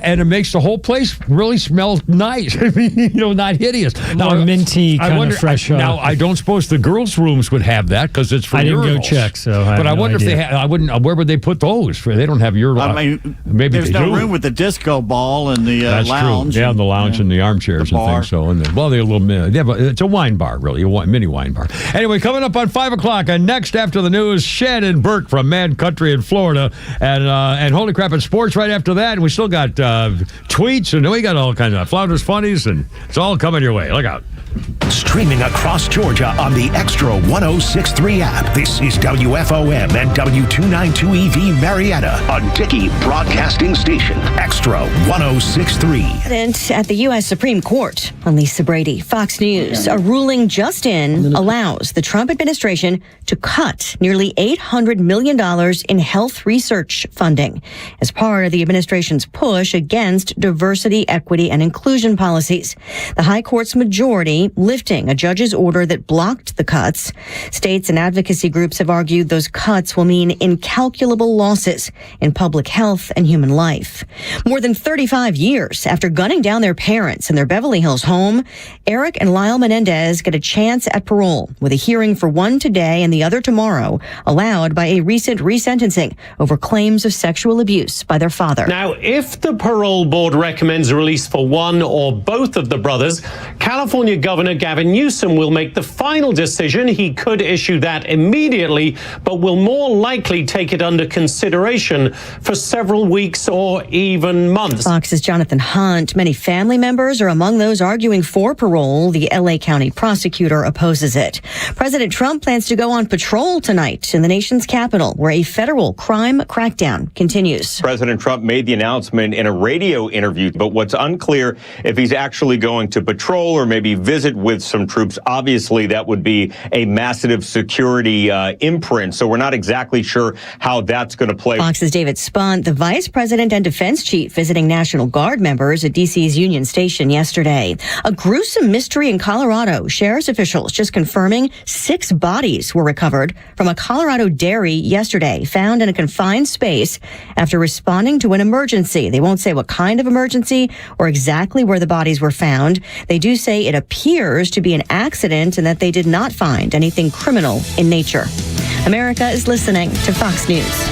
S9: and it makes the whole place really smell nice. I mean, not hideous.
S11: More minty, kind of fresh.
S9: Now, I don't suppose the girls' rooms would have that because it's for urinals. I didn't
S11: go check, so.
S9: But I wonder if they. I wouldn't. Where would they put those? They don't have urinals.
S10: I mean,
S9: maybe
S10: there's no room with the disco ball and the
S9: that's
S10: lounge.
S9: True. Yeah, and the lounge and the armchairs and things. So, and they're a little. It's a wine bar, really, a mini wine bar. Anyway, coming up on 5 o'clock, and next after the news, Shannon Burke from Man Country in Florida, and Holy Crap at Sports right after that. And we still got tweets, and we got all kinds of Flounder's Funnies, and it's all coming your way. Look out.
S4: Streaming across Georgia on the XTRA 106.3 app. This is WFOM and W292EV Marietta, a Dickey Broadcasting Station. XTRA 106.3.
S14: At the U.S. Supreme Court, Lisa Brady, Fox News. A ruling just in allows the Trump administration to cut nearly $800 million in health research funding as part of the administration's push against diversity, equity, and inclusion policies. The High Court's majority lifting a judge's order that blocked the cuts. States and advocacy groups have argued those cuts will mean incalculable losses in public health and human life. More than 35 years after gunning down their parents in their Beverly Hills home, Eric and Lyle Menendez get a chance at parole, with a hearing for one today and the other tomorrow, allowed by a recent resentencing over claims of sexual abuse by their father.
S15: Now, if the parole board recommends release for one or both of the brothers, California Governor Gavin Newsom will make the final decision. He could issue that immediately, but will more likely take it under consideration for several weeks or even months.
S14: Fox's Jonathan Hunt. Many family members are among those arguing for parole. The LA County prosecutor opposes it. President Trump plans to go on patrol tonight in the nation's capital, where a federal crime crackdown continues.
S16: President Trump made the announcement in a radio interview, but what's unclear if he's actually going to patrol or maybe visit with some troops. Obviously, that would be a massive security imprint, so we're not exactly sure how that's going to play.
S14: Fox's David Spunt, the vice president and defense chief, visiting National Guard members at D.C.'s Union Station yesterday. A gruesome mystery in Colorado. Sheriff's officials just confirming 6 bodies were recovered from a Colorado dairy yesterday, found in a confined space after responding to an emergency. They won't say what kind of emergency or exactly where the bodies were found. They do say it appears to be an accident and that they did not find anything criminal in nature. America is listening to Fox News.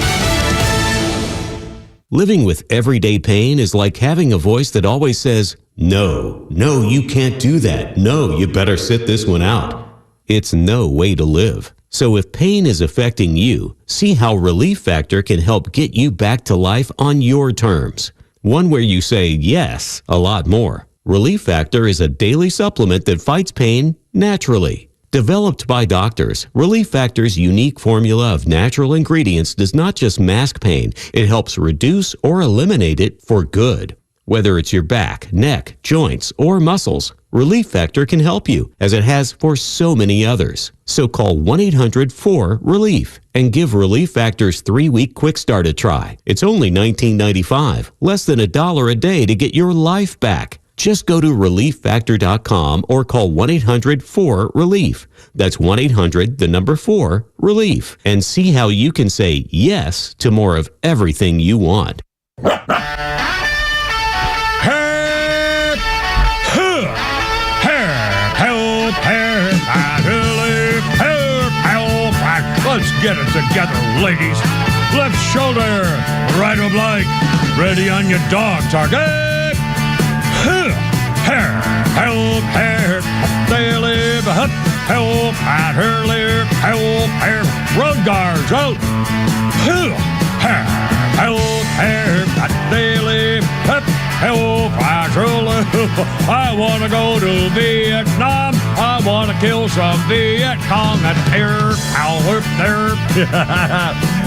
S17: Living with everyday pain is like having a voice that always says, no, you can't do that. No, you better sit this one out. It's no way to live. So if pain is affecting you, see how Relief Factor can help get you back to life on your terms. One where you say yes a lot more. Relief Factor is a daily supplement that fights pain naturally. Developed by doctors, Relief Factor's unique formula of natural ingredients does not just mask pain, it helps reduce or eliminate it for good. Whether it's your back, neck, joints, or muscles, Relief Factor can help you, as it has for so many others. So call 1-800-4RELIEF and give Relief Factor's 3-week quick start a try. It's only $19.95, less than $1 a day to get your life back. Just go to ReliefFactor.com or call 1-800-4RELIEF. That's 1-800-4RELIEF. And see how you can say yes to more of everything you want.
S9: Let's get it together, ladies. Left shoulder, right oblique. Ready on your dog target. Help, daily, help, at her lip, help, road guards out. Help, at daily, help, at her lip. I want to go to Vietnam. I want to kill some Viet Cong and air, there.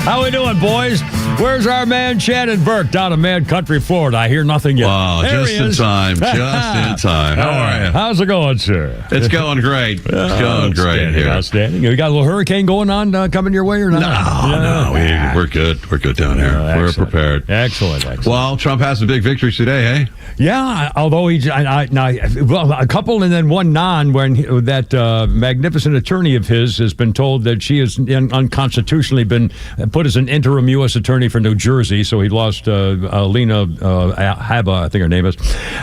S9: How we doing, boys? Where's our man Shannon Burke down in Mad Country, Florida? I hear nothing yet.
S18: Wow, just in time. Just in time. How are you?
S9: How's it going, sir?
S18: It's going great. It's going great here.
S9: Outstanding. You got a little hurricane going on coming your way or not?
S18: No. We're good. We're good down here. We're prepared.
S9: Excellent.
S18: Well, Trump has some big victories today, eh?
S9: Yeah, although a couple and then one non, when that magnificent attorney of his has been told that she has unconstitutionally been put as an interim U.S. attorney for New Jersey, so he lost Lena Haba, I think her name is.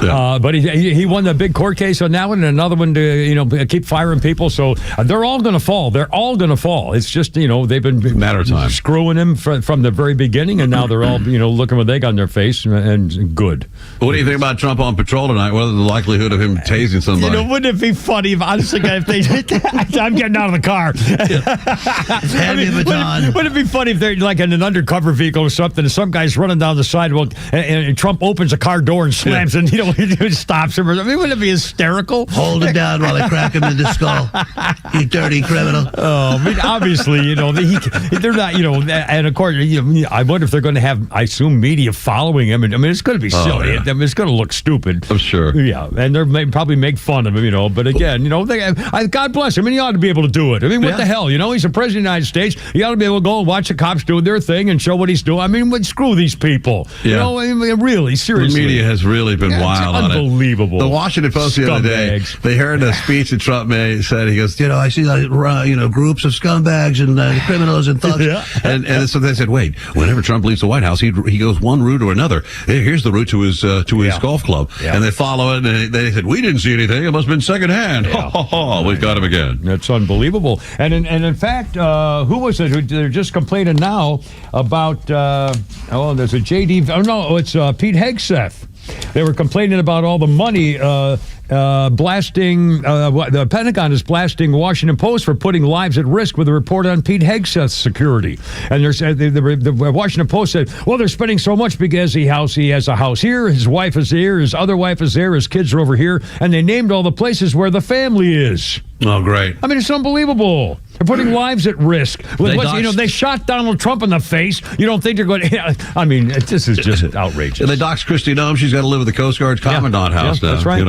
S9: Yeah. But he won the big court case on that one, and another one to keep firing people. So they're all going to fall. They're all going to fall. It's just they've been
S18: matter of time
S9: screwing him from the very beginning, and now they're all looking with egg on their face and good.
S18: What do you think about Trump on patrol tonight? What is the likelihood of him tasing somebody?
S9: Wouldn't it be funny if honestly, if they? I'm getting out of the car.
S18: Hand me the baton.
S9: Wouldn't it be funny if they're like in an undercover vehicle or something, and some guy's running down the sidewalk, and Trump opens a car door and slams, and he stops him. I mean, wouldn't it be hysterical?
S18: Hold him down while I crack him in the skull. You dirty criminal.
S9: Oh, I mean, obviously, they're not, and of course, I wonder if they're going to have, I assume, media following him. And I mean, it's going to be silly. Yeah. I mean, it's going to look stupid.
S18: I'm sure.
S9: Yeah, and they're probably make fun of him, but again, God bless him. I mean, he ought to be able to do it. I mean, what the hell? He's a president of the United States. He ought to be able to go and watch the cops doing their thing and show what he's doing. I mean, screw these people. Yeah. I mean, really, seriously.
S18: The media has really been wild on it.
S9: Unbelievable.
S18: The Washington Post the other day, they heard a speech that Trump said. He goes, I see groups of scumbags and criminals and thugs. And so they said, wait, whenever Trump leaves the White House, he goes one route or another. Here's the route to his golf club. Yeah. And they follow it, and they said, we didn't see anything. It must have been secondhand. Yeah. We've got him again.
S9: That's unbelievable. And in fact, who was it who they're just complaining now about, there's a JD, it's Pete Hegseth. They were complaining about all the money blasting, the Pentagon is blasting Washington Post for putting lives at risk with a report on Pete Hegseth's security. And the Washington Post said, well, they're spending so much because he has a house here, his wife is here, his other wife is there, his kids are over here, and they named all the places where the family is.
S18: Oh, great.
S9: I mean, it's unbelievable. They're putting lives at risk. They shot Donald Trump in the face. You don't think they're going to... I mean, this is just outrageous.
S18: And they doxed Kristi Noem. She's got to live with the Coast Guard's Commandant house now.
S9: That's right.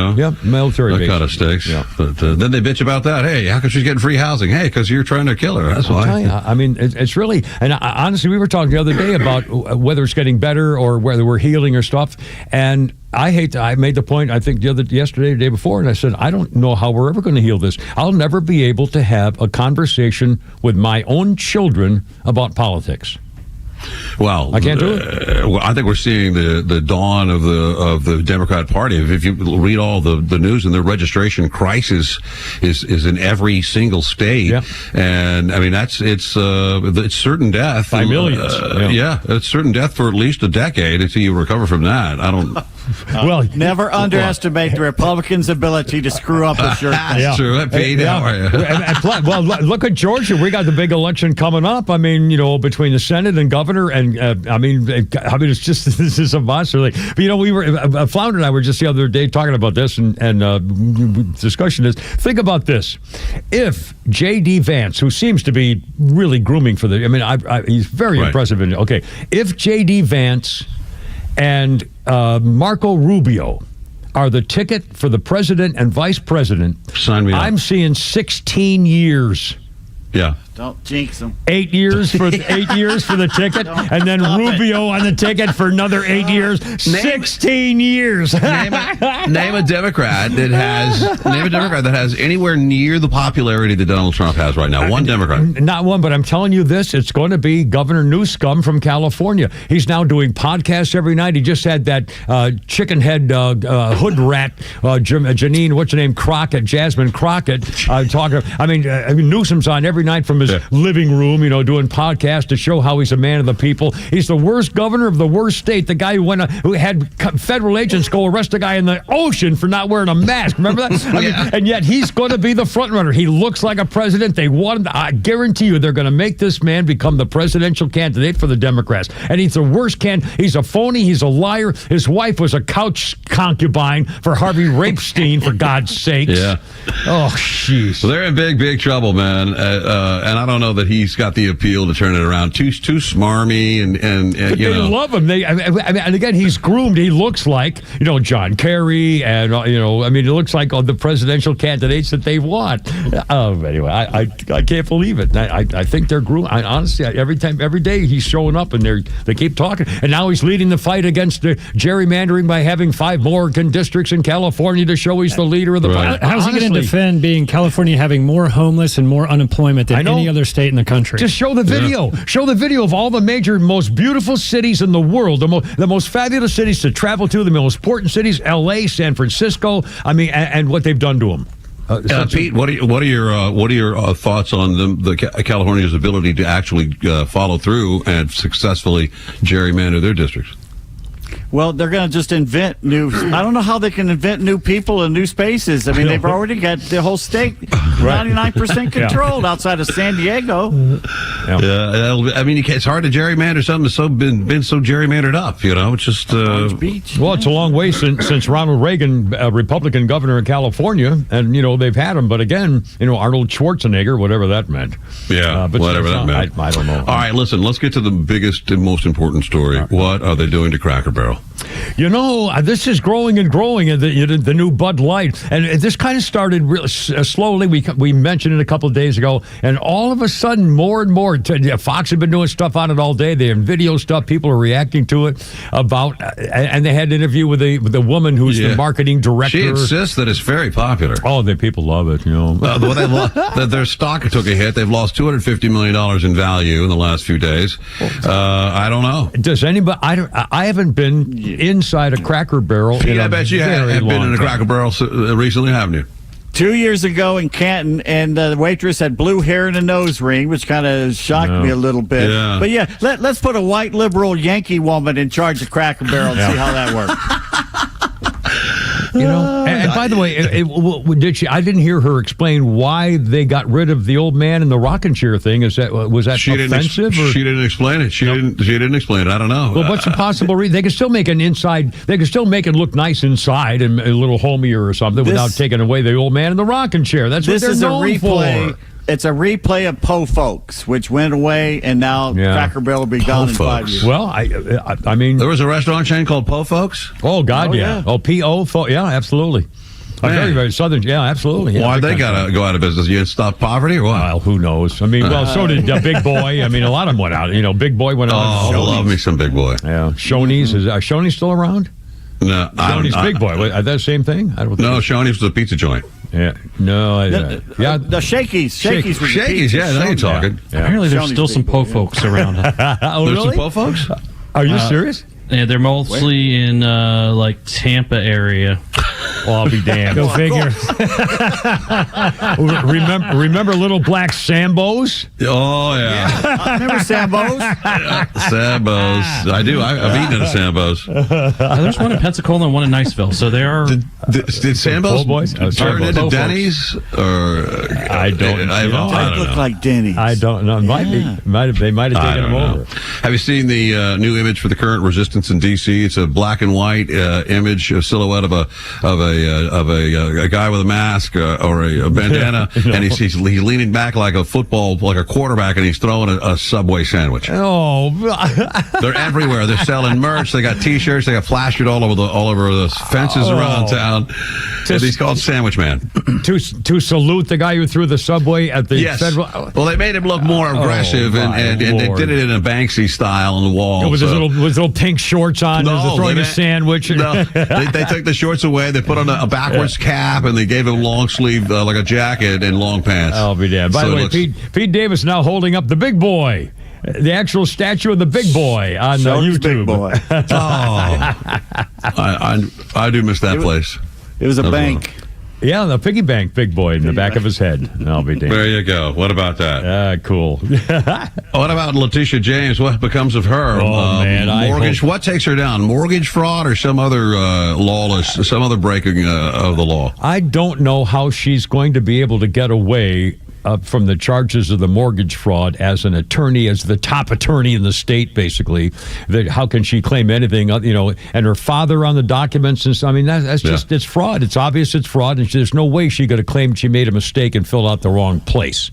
S9: Military base.
S18: That kind of stinks. Yeah. But then they bitch about that. Hey, how come she's getting free housing? Hey, because you're trying to kill her. That's why.
S9: I mean, it's really... And honestly, we were talking the other day about whether it's getting better or whether we're healing or stuff. And I made the point, I think yesterday, the day before, and I said, I don't know how we're ever going to heal this. I'll never be able to have a conversation with my own children about politics.
S18: Well,
S9: I can't do it.
S18: I think we're seeing the dawn of the Democrat Party. If you read all the news, and the registration crisis is in every single state, and I mean it's certain death
S9: by millions.
S18: It's certain death for at least a decade until you recover from that. I don't.
S10: Well, never underestimate the Republicans' ability to screw up a shirt.
S18: That's true. Pete, how are you?
S9: Well, look at Georgia. We got the big election coming up. I mean, between the Senate and governor, and I mean, it's just this is a monster. But we were Flounder and I were just the other day talking about this, and discussion is: think about this. If J.D. Vance, who seems to be really grooming for he's very impressive. If J.D. Vance and Marco Rubio are the ticket for the president and vice president,
S18: sign me up.
S9: I'm seeing 16 years.
S18: Yeah.
S10: Don't jinx them.
S9: 8 years for 8 years for the ticket, and then Rubio on the ticket for another 8 years. 16 years.
S18: Name a Democrat that has anywhere near the popularity that Donald Trump has right now. One Democrat.
S9: Not one, but I'm telling you this: it's going to be Governor Newsom from California. He's now doing podcasts every night. He just had that chicken head hood rat, Janine, what's her name, Jasmine Crockett, talking. I mean, Newsom's on every night from his living room, doing podcasts to show how he's a man of the people. He's the worst governor of the worst state. The guy who had federal agents go arrest a guy in the ocean for not wearing a mask. Remember that? I mean, and yet he's going to be the front runner. He looks like a president. They want him. I guarantee you, they're going to make this man become the presidential candidate for the Democrats. And he's the worst candidate. He's a phony. He's a liar. His wife was a couch concubine for Harvey Rapestein, for God's sakes.
S18: Yeah.
S9: Oh, jeez.
S18: Well, they're in big, big trouble, man. And I don't know that he's got the appeal to turn it around. Too smarmy, and
S9: they love him. And again, he's groomed. He looks like John Kerry, and it looks like all the presidential candidates that they want. Anyway, I can't believe it. I think they're groomed. Honestly, every day he's showing up, and they keep talking. And now he's leading the fight against the gerrymandering by having 5 more districts in California to show he's the leader of the fight.
S11: How's he going to defend being California having more homeless and more unemployment than any other state in the country?
S9: Just show the video. Yeah. Show the video of all the major, most beautiful cities in the world, the most fabulous cities to travel to, the most important cities, L.A., San Francisco. I mean, and what they've done to them.
S18: Pete, what are your thoughts on the California's ability to actually follow through and successfully gerrymander their districts?
S10: Well, they're going to just invent new. I don't know how they can invent new people and new spaces. I mean, they've already got the whole state 99% controlled outside of San Diego.
S18: I mean, it's hard to gerrymander something that's been so gerrymandered up. It's just
S10: Beach.
S9: Well, it's a long way since Ronald Reagan, Republican governor in California, and they've had him. But again, Arnold Schwarzenegger, whatever that meant.
S18: Yeah,
S9: but
S18: whatever that meant.
S9: I don't know.
S18: All right, listen. Let's get to the biggest and most important story. Right. What are they doing to Cracker Barrel?
S9: This is growing and growing, the new Bud Light. And this kind of started really slowly. We mentioned it a couple of days ago. And all of a sudden, more and more, Fox had been doing stuff on it all day. They have video stuff. People are reacting to it and they had an interview with the woman who's the marketing director.
S18: She insists that it's very popular.
S9: Oh, people love it,
S18: Their stock took a hit. They've lost $250 million in value in the last few days. I don't know.
S9: Does anybody? I haven't been inside a Cracker Barrel.
S18: I bet you have been in a Cracker Barrel recently, haven't you?
S10: 2 years ago in Canton, and the waitress had blue hair and a nose ring, which kind of shocked me a little bit. Yeah. But let's put a white liberal Yankee woman in charge of Cracker Barrel and see how that works.
S9: And by the way, did she? I didn't hear her explain why they got rid of the old man and the rocking chair thing. Was that offensive?
S18: She didn't explain it. She didn't explain it. I don't know.
S9: Well, what's the possible reason? They can still make an inside. They can still make it look nice inside and a little homier or something without taking away the old man and the rocking chair. That's what they're known for.
S10: It's a replay of Po Folks, which went away, and now Cracker Barrel will be gone in 5 years.
S9: Well, I mean,
S18: there was a restaurant chain called Po Folks.
S9: Oh God, yeah. Oh, P.O. Yeah, absolutely. Very, very southern. Yeah, absolutely. Yeah,
S18: why they got to go out of business? You stop poverty or what?
S9: Well, who knows? I mean, so did Big Boy. I mean, a lot of them went out. Big Boy went out.
S18: Oh, I love me some Big Boy.
S9: Yeah, Shoney's. Is Shoney's still around?
S18: No,
S9: Shoney's Big Boy. Is that the same thing? I don't think.
S18: No, Shoney's was a pizza joint.
S9: Yeah, no,
S10: the Shakey's.
S18: Shakey's, yeah, now you're talking.
S8: Yeah. Apparently, there's still some Po Folks around.
S18: There's some Po Folks?
S9: Are you serious?
S8: Yeah, they're mostly in Tampa area.
S9: Well, I'll be damned.
S11: Go figure.
S9: remember Little Black Sambos?
S18: Oh, yeah.
S10: Remember Sambos?
S18: Sambos. I do. I've eaten at a Sambos.
S8: There's one in Pensacola and one in Niceville. So they are.
S18: Did Sambos turn into Denny's? Or
S9: I don't know.
S10: They look like Denny's.
S9: I don't know. They might have taken them over.
S18: Have you seen the new image for the current resistance in D.C.? It's a black and white image, a silhouette of a guy with a mask or a bandana, and he's leaning back like a quarterback, and he's throwing a Subway sandwich.
S9: Oh,
S18: they're everywhere. They're selling merch. They got T-shirts. They got flashed all over the fences around town. He's called Sandwich Man.
S9: To salute the guy who threw the Subway at the federal.
S18: Well, they made him look more aggressive, and they did it in a Banksy style on the wall.
S9: With his little pink shorts on. No, throwing a sandwich.
S18: No, they took the shorts away. They put on a backwards cap, and they gave him long sleeve like a jacket and long pants.
S9: I'll be damned. By the way, Pete Davis now holding up the Big Boy. The actual statue of the Big Boy on YouTube.
S10: Big Boy.
S18: I do miss that place.
S10: It was a bank.
S9: Yeah, the piggy bank Big Boy in the back of his head. I'll be damned.
S18: There you go. What about that?
S9: Cool.
S18: What about Letitia James? What becomes of her?
S9: Oh, man.
S18: Mortgage. What takes her down? Mortgage fraud or some other some other breaking of the law?
S9: I don't know how she's going to be able to get away from the charges of the mortgage fraud as an attorney, as the top attorney in the state, basically. That how can she claim anything, and her father on the documents and stuff. I mean, that's just, it's fraud. It's obvious it's fraud, and there's no way she could have claimed she made a mistake and filled out the wrong place.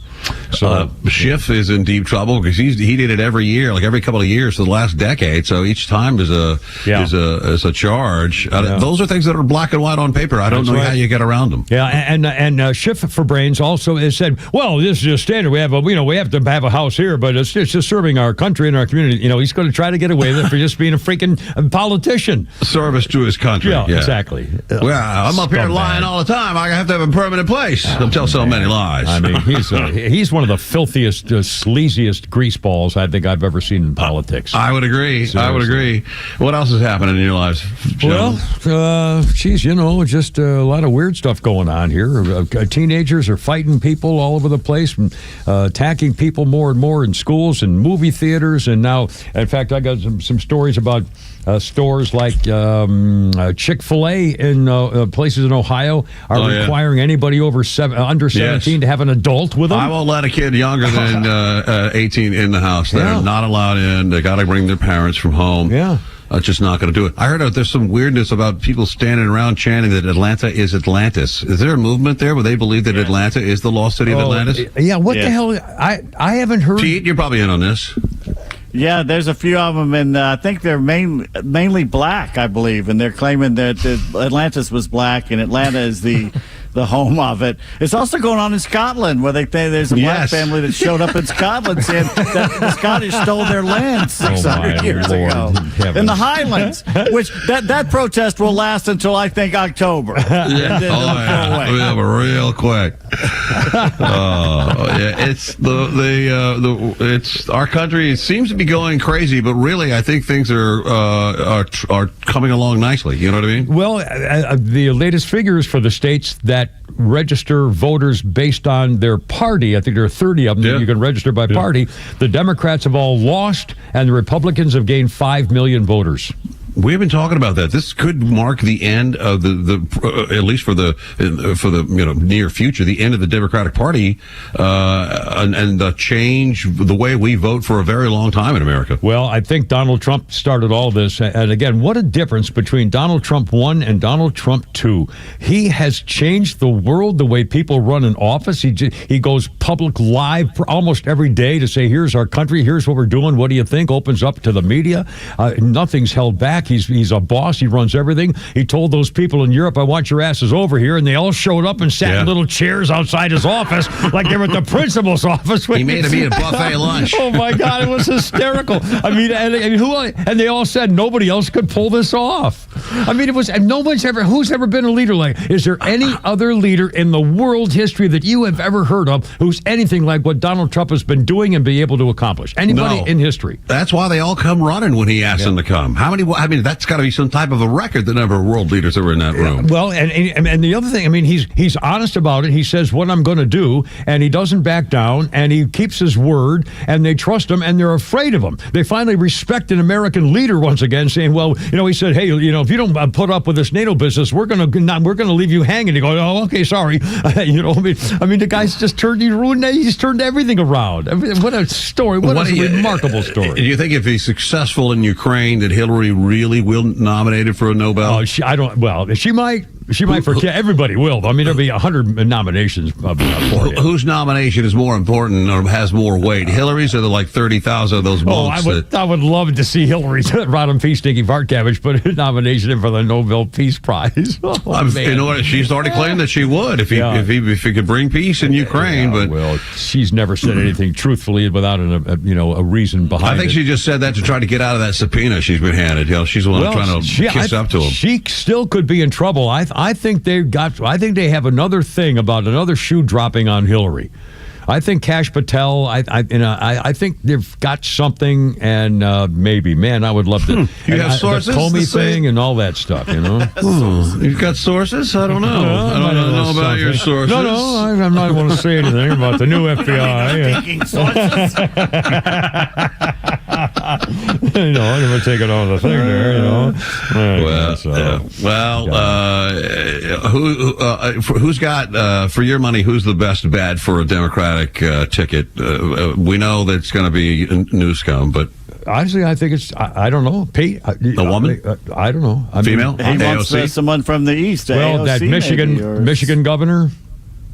S9: So
S18: Schiff is in deep trouble because he did it every year, like every couple of years for the last decade. So each time is a charge. Those are things that are black and white on paper. I don't know how you get around them.
S9: Yeah, and Schiff for Brains also has said, well, this is just standard. We have to have a house here, but it's just serving our country and our community. He's going to try to get away with it for just being a freaking politician.
S18: Service to his country.
S9: Yeah. Exactly.
S18: Well, I'm up here lying all the time. I have to have a permanent place. Don't tell so many lies.
S9: I mean, he's one of the filthiest, sleaziest greaseballs I think I've ever seen in politics.
S18: I would agree. Seriously. I would agree. What else is happening in your lives, Joe?
S9: Well, just a lot of weird stuff going on here. Teenagers are fighting people all over over the place, attacking people more and more in schools and movie theaters. And now, in fact, I got some stories about stores like Chick-fil-A in places in Ohio are requiring anybody under 17 to have an adult with them.
S18: I won't let a kid younger than 18 in the house. They're not allowed in. They got to bring their parents from home.
S9: Yeah.
S18: Just not going to do it. I heard there's some weirdness about people standing around chanting that Atlanta is Atlantis. Is there a movement there where they believe that Atlanta is the lost city of Atlantis?
S9: Yeah, what the hell? I haven't heard.
S18: Pete, you're probably in on this.
S10: Yeah, there's a few of them, and I think they're mainly black, I believe, and they're claiming that Atlantis was black and Atlanta is the home of it. It's also going on in Scotland, where they think there's a black family that showed up in Scotland saying that the Scottish stole their land 600 years ago in the Highlands, which that protest will last until, I think, October.
S18: Real quick. It's it's our country. It seems to be going crazy, but really, I think things are coming along nicely. You know what I mean?
S9: Well, the latest figures for the states that register voters based on their party, I think there are 30 of them that you can register by party. The Democrats have all lost, and the Republicans have gained 5 million voters.
S18: We've been talking about that. This could mark the end of the at least for the near future, the end of the Democratic Party, and change the way we vote for a very long time in America.
S9: Well, I think Donald Trump started all this, and again, what a difference between Donald Trump 1 and Donald Trump 2. He has changed the world, the way people run an office. He goes public live almost every day to say, "Here's our country. Here's what we're doing. What do you think?" Opens up to the media. Nothing's held back. He's a boss. He runs everything. He told those people in Europe, "I want your asses over here," and they all showed up and sat in little chairs outside his office like they were at the principal's office.
S18: He made him eat a buffet lunch.
S9: Oh my God, it was hysterical. I mean, and they all said nobody else could pull this off. I mean, it was, and who's ever been a leader like? Is there any other leader in the world history that you have ever heard of who's anything like what Donald Trump has been doing and be able to accomplish? Anybody in history?
S18: That's why they all come running when he asks them to come. How many? I mean, that's got to be some type of a record, the number of world leaders that were in that room.
S9: Well, and the other thing, I mean, he's honest about it. He says what I'm going to do, and he doesn't back down, and he keeps his word, and they trust him, and they're afraid of him. They finally respect an American leader once again, saying, well, he said, hey, if you don't put up with this NATO business, we're going to leave you hanging. He goes, oh, okay, sorry. I mean, the guy's just he's turned everything around. What a story. What a remarkable story.
S18: Do you think if he's successful in Ukraine that Hillary really will nominate him for a Nobel?
S9: She might. She might forget. Everybody will. I mean, there'll be 100 nominations for you.
S18: Whose nomination is more important or has more weight? Hillary's or the 30,000 of those monks?
S9: I would love to see Hillary Rodham P. Stinky Fart Cabbage put a nomination in for the Nobel Peace Prize.
S18: She's already claimed that she would if he could bring peace in Ukraine. But
S9: well, she's never said anything truthfully without a reason behind it.
S18: I think she just said that to try to get out of that subpoena she's been handed. She's the one trying to kiss up to him.
S9: She still could be in trouble. I think they have another thing about another shoe dropping on Hillary. I think Kash Patel. I think they've got something, and maybe, man, I would love to.
S18: You have sources?
S9: The Comey thing and all that stuff.
S18: You've got sources? I don't know. I don't know about your sources.
S9: No, I'm not going to say anything about the new FBI. I'm going to take it on the thing there.
S18: Who's got for your money? Who's the best bet for a Democratic ticket? We know that it's going to be Newsome, but
S9: honestly, I think it's I don't know. Pete,
S18: a woman?
S9: I don't know.
S18: Female?
S10: He wants someone from the East.
S9: Well, that Michigan governor.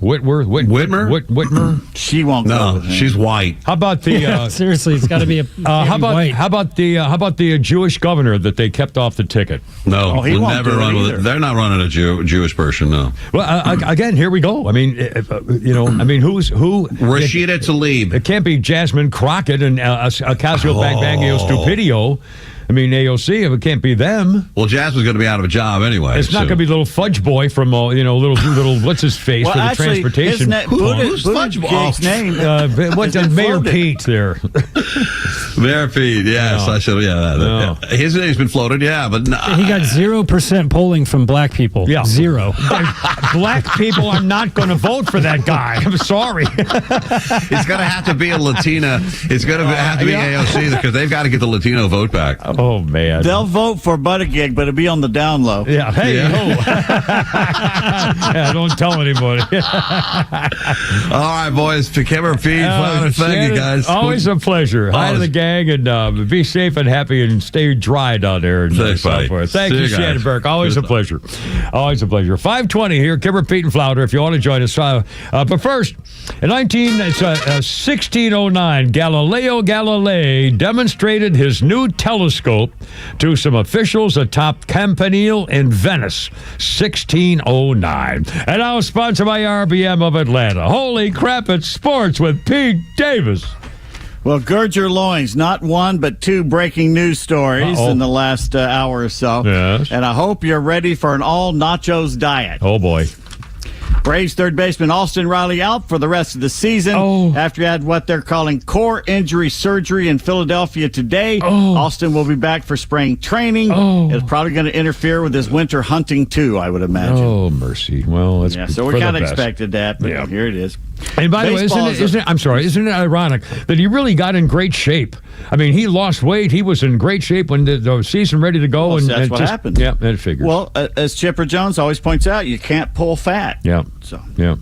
S9: Whitmer.
S10: She won't go.
S18: No, she's white.
S9: How about the
S11: seriously? It's got to be a white.
S9: How about the Jewish governor that they kept off the ticket?
S18: No, he won't never run with it. They're not running a Jewish person. No.
S9: Well, again, here we go. I mean, who's
S18: Rashida Tlaib.
S9: It can't be Jasmine Crockett and Ocasio Bagbanio Stupidio. I mean, AOC, it can't be them.
S18: Well, Jazz was going to be out of a job anyway.
S9: It's not going to be little fudge boy from, little what's his face for the transportation.
S10: Who's Fudge Boy's name?
S9: What's Mayor Pete there?
S18: Mayor Pete, yes.
S9: No.
S18: I should, yeah. His name's been floated, but no.
S11: He got 0% polling from black people.
S9: Yeah.
S11: 0.
S9: Black people are not going to vote for that guy. I'm sorry.
S18: It's going to have to be a Latina. It's going to have to be AOC because they've got to get the Latino vote back.
S9: Oh, man.
S10: They'll vote for Buttigieg, but it'll be on the down low.
S9: Yeah. Hey, don't tell anybody.
S18: All right, boys. Kimmer, Pete, thank you, guys.
S9: Always a pleasure. Hi to the gang, and be safe and happy and stay dry down there. And so forth. Thank you, Shannon Burke. Always a pleasure. Always a pleasure. 5:20 here, Kimmer, Pete, and Flounder, if you want to join us. But first, in 1609, Galileo Galilei demonstrated his new telescope to some officials atop Campanile in Venice, 1609. And now sponsored by RBM of Atlanta. Holy crap, it's sports with Pete Davis.
S10: Well, gird your loins. Not one, but two breaking news stories in the last hour or so.
S9: Yes.
S10: And I hope you're ready for an all-nachos diet.
S9: Oh, boy.
S10: Braves third baseman Austin Riley out for the rest of the season after he had what they're calling core injury surgery in Philadelphia today. Austin will be back for spring training. It's probably going to interfere with his winter hunting, too, I would imagine.
S9: Oh, mercy. Well, that's
S10: so we kind of expected that, but here it is.
S9: And by the way, isn't it ironic that he really got in great shape? I mean, he lost weight. He was in great shape when the season ready to go.
S10: And that's what happened.
S9: Yeah, that figures.
S10: Well, as Chipper Jones always points out, you can't pull fat.
S9: Yeah. Yeah.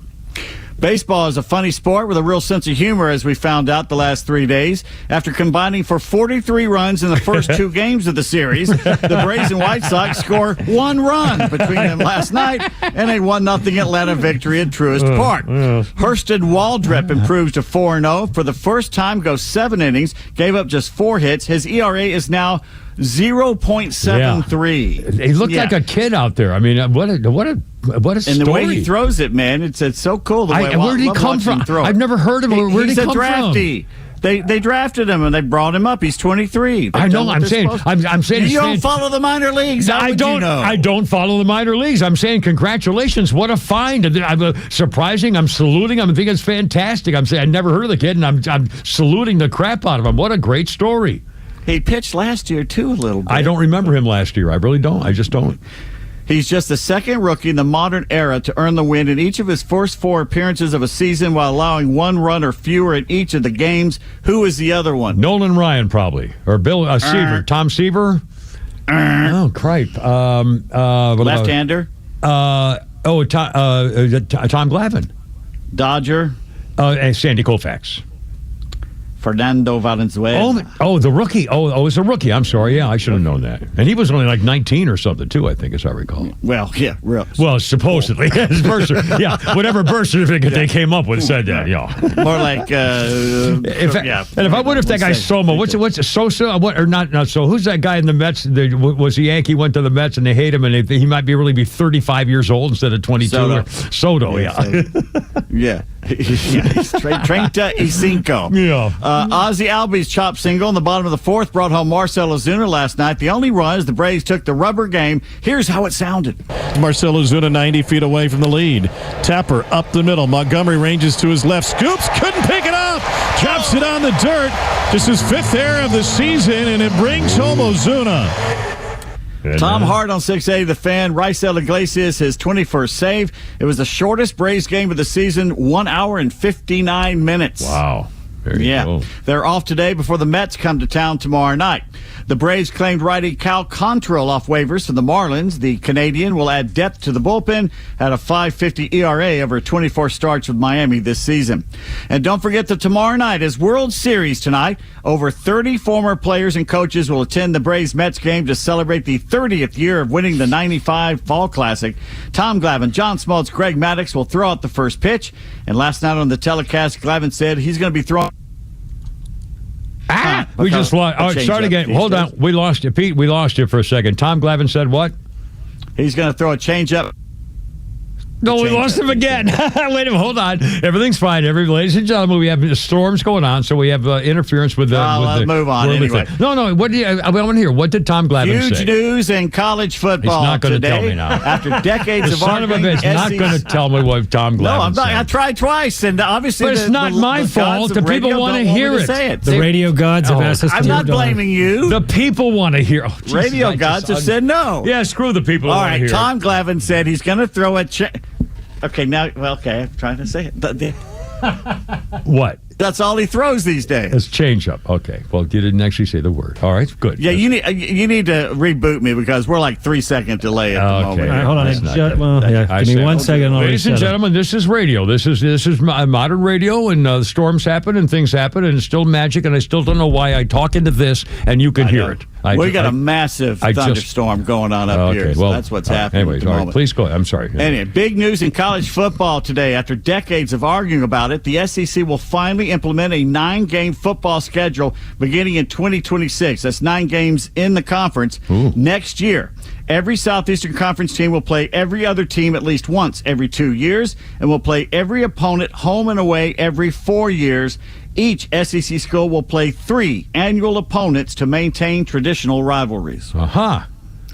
S10: Baseball is a funny sport with a real sense of humor, as we found out the last 3 days. After combining for 43 runs in the first 2 games of the series, the Braves and White Sox score 1 run between them last night and a 1-0 Atlanta victory at Truist Park. Hurston Waldrep improves to 4-0. For the first time, goes 7 innings, gave up just 4 hits. His ERA is now 0.73.
S9: He looked like a kid out there. I mean, what a story.
S10: And the way he throws it, man, it's so cool. The way
S9: where did he come from? I've never heard of him. Where did he come
S10: drafty. They drafted him and they brought him up. He's 23.
S9: I know. I'm saying.
S10: You don't follow the minor leagues. How would you know?
S9: I don't follow the minor leagues. I'm saying congratulations. What a find! I'm surprising. I'm saluting. I think it's fantastic. I'm saying I never heard of the kid, and I'm saluting the crap out of him. What a great story.
S10: He pitched last year too a little bit.
S9: I don't remember him last year. I really don't. I just don't.
S10: He's just the second rookie in the modern era to earn the win in each of his first 4 appearances of a season while allowing 1 run or fewer in each of the games. Who is the other one?
S9: Nolan Ryan, probably. Or Bill Seaver. Tom Seaver? Oh, cripe.
S10: Left-hander?
S9: Tom Glavine.
S10: Dodger?
S9: And Sandy Koufax.
S10: Fernando Valenzuela.
S9: Oh, the rookie. Oh, it's a rookie. I'm sorry. Yeah, I should have known that. And he was only like 19 or something, too, I think, as I recall.
S10: Well, yeah, real.
S9: Well, supposedly. Whatever birth certificate they came up with said that,
S10: More like,
S9: And if I wonder if that guy Soma, what's Sosa? So who's that guy in the Mets? Was he Yankee, went to the Mets, and they hate him, and he might really be 35 years old instead of 22. Soto,
S10: yeah. He's 35.
S9: Yeah.
S10: Ozzie Albies' chop single in the bottom of the 4th brought home Marcell Ozuna last night. The only run as the Braves took the rubber game. Here's how it sounded.
S2: Marcell Ozuna 90 feet away from the lead. Tapper up the middle. Montgomery ranges to his left. Scoops, couldn't pick it up. Drops it on the dirt. Just his 5th error of the season, and it brings home Ozuna.
S10: Tom Hart on 680 The Fan. Raisel Iglesias, his 21st save. It was the shortest Braves game of the season, 1 hour and 59 minutes.
S9: Wow. Cool.
S10: They're off today before the Mets come to town tomorrow night. The Braves claimed righty Cal Quantrill off waivers for the Marlins. The Canadian will add depth to the bullpen at a 5.50 ERA over 24 starts with Miami this season. And don't forget that tomorrow night is World Series tonight. Over 30 former players and coaches will attend the Braves-Mets game to celebrate the 30th year of winning the 95 Fall Classic. Tom Glavine, John Smoltz, Greg Maddux will throw out the first pitch. And last night on the telecast, Glavine said he's going to be throwing.
S9: We just lost. Start again. Hold on. We lost you, Pete. We lost you for a second. Tom Glavine said what?
S10: He's going to throw a changeup.
S9: No, we lost him again. Wait a minute, hold on. Everything's fine. Ladies and gentlemen, we have storms going on, so we have interference with the.
S10: Move on anyway.
S9: No. What do you? I want to hear. What did Tom Glavine say?
S10: Huge news in college football.
S9: He's not going to
S10: today,
S9: tell me now.
S10: After decades of
S9: arguing,
S10: arguing,
S9: he's not going to tell me what Tom Glavine
S10: No, I'm not.
S9: said.
S10: I tried twice, and obviously,
S9: but it's not my fault. The people want to hear it.
S11: The radio gods have asked us to.
S10: I'm not blaming you.
S9: The people want to hear.
S10: Radio gods have said no.
S9: Yeah, screw the people.
S10: All
S9: who want to
S10: right,
S9: hear
S10: Tom Glavine said he's going to throw a. Okay, now, I'm trying to say it.
S9: What?
S10: That's all he throws these days.
S9: It's change up. Okay. Well, you didn't actually say the word. All right. Good.
S10: Yeah, you need to reboot me because we're like 3-second delay at the moment.
S11: All right, hold on. Give me 1 second.
S9: Ladies and gentlemen, this is radio. This is modern radio, and storms happen and things happen, and it's still magic, and I still don't know why I talk into this, and you can hear it.
S10: We got a massive thunderstorm going on up here. So that's what's happening.
S9: Anyways,
S10: at the
S9: all right,
S10: moment.
S9: please go ahead. I'm sorry.
S10: Anyway, big news in college football today. After decades of arguing about it, the SEC will finally implement a 9-game football schedule beginning in 2026. That's 9 games in the conference next year. Every Southeastern Conference team will play every other team at least once every 2 years, and will play every opponent home and away every 4 years. Each SEC school will play 3 annual opponents to maintain traditional rivalries.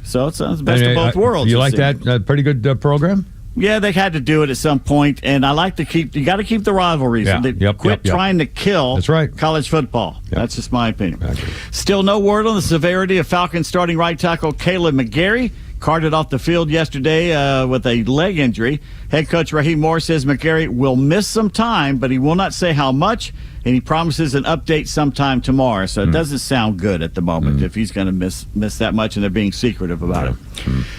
S10: So it's the best of both worlds.
S9: You like that? Pretty good program?
S10: Yeah, they had to do it at some point, and I like to you got to keep the rivalries.
S9: Yeah.
S10: Quit trying to kill
S9: That's right.
S10: college football. That's just my opinion. Still no word on the severity of Falcons starting right tackle Caleb McGarry. Carted off the field yesterday with a leg injury. Head coach Raheem Moore says McGarry will miss some time, but he will not say how much, and he promises an update sometime tomorrow. So it doesn't sound good at the moment if he's going to miss that much, and they're being secretive about it.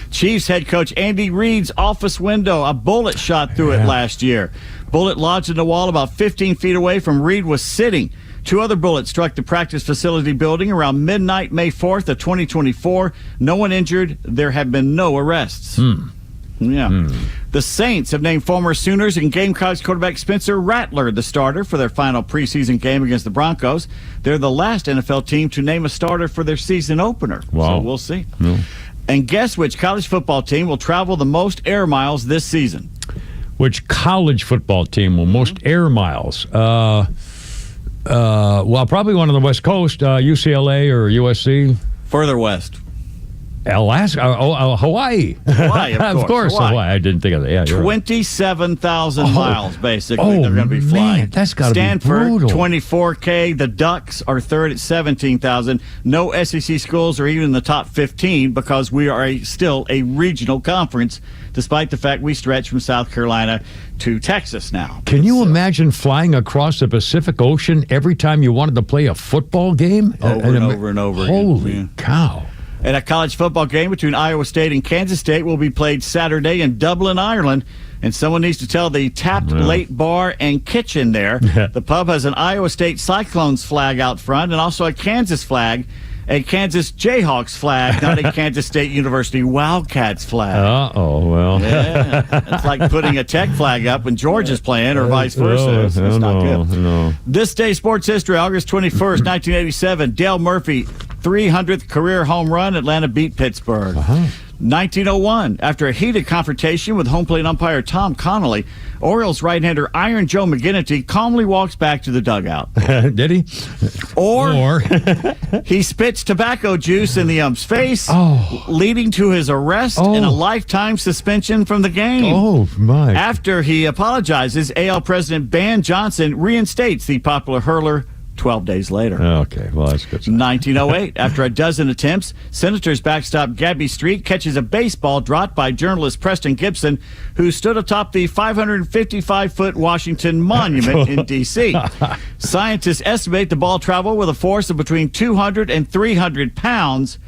S10: Chiefs head coach Andy Reid's office window, a bullet shot through it last year. Bullet lodged in the wall about 15 feet away from Reid was sitting. 2 other bullets struck the practice facility building around midnight, May 4th of 2024. No one injured. There have been no arrests. The Saints have named former Sooners and Gamecocks quarterback Spencer Rattler the starter for their final preseason game against the Broncos. They're the last NFL team to name a starter for their season opener.
S9: Wow.
S10: So we'll see. And guess which college football team will travel the most air miles this season?
S9: Which college football team will most air miles? Well, probably one on the West Coast, UCLA or USC.
S10: Further west.
S9: Alaska, Hawaii.
S10: Hawaii,
S9: of course, Hawaii. I didn't think of that. Yeah,
S10: 27,000 miles, basically, they're going to be flying.
S9: Man, that's got to be
S10: Stanford,
S9: brutal.
S10: 24K. The Ducks are third at 17,000. No SEC schools are even in the top 15 because we are still a regional conference, despite the fact we stretch from South Carolina to Texas now.
S9: Can you imagine flying across the Pacific Ocean every time you wanted to play a football game?
S10: Over and over again.
S9: Holy cow.
S10: And a college football game between Iowa State and Kansas State will be played Saturday in Dublin, Ireland. And someone needs to tell the Tapped Late Bar and Kitchen there. The pub has an Iowa State Cyclones flag out front and also a Kansas flag, a Kansas Jayhawks flag, not a Kansas State University Wildcats flag.
S9: Well.
S10: Yeah, it's like putting a Tech flag up when Georgia's playing or vice versa. It's not good.
S9: No.
S10: This day, sports history, August 21st, 1987, Dale Murphy, 300th career home run, Atlanta beat Pittsburgh. 1901, after a heated confrontation with home plate umpire Tom Connolly, Orioles right-hander Iron Joe McGinnity calmly walks back to the dugout.
S9: Did he?
S10: Or he spits tobacco juice in the ump's face, leading to his arrest and a lifetime suspension from the game.
S9: Oh, my.
S10: After he apologizes, AL President Ban Johnson reinstates the popular hurler 12 days later.
S9: Okay, well, that's good.
S10: 1908, after a dozen attempts, Senators backstop Gabby Street catches a baseball dropped by journalist Preston Gibson, who stood atop the 555-foot Washington Monument in D.C. Scientists estimate the ball traveled with a force of between 200 and 300 pounds.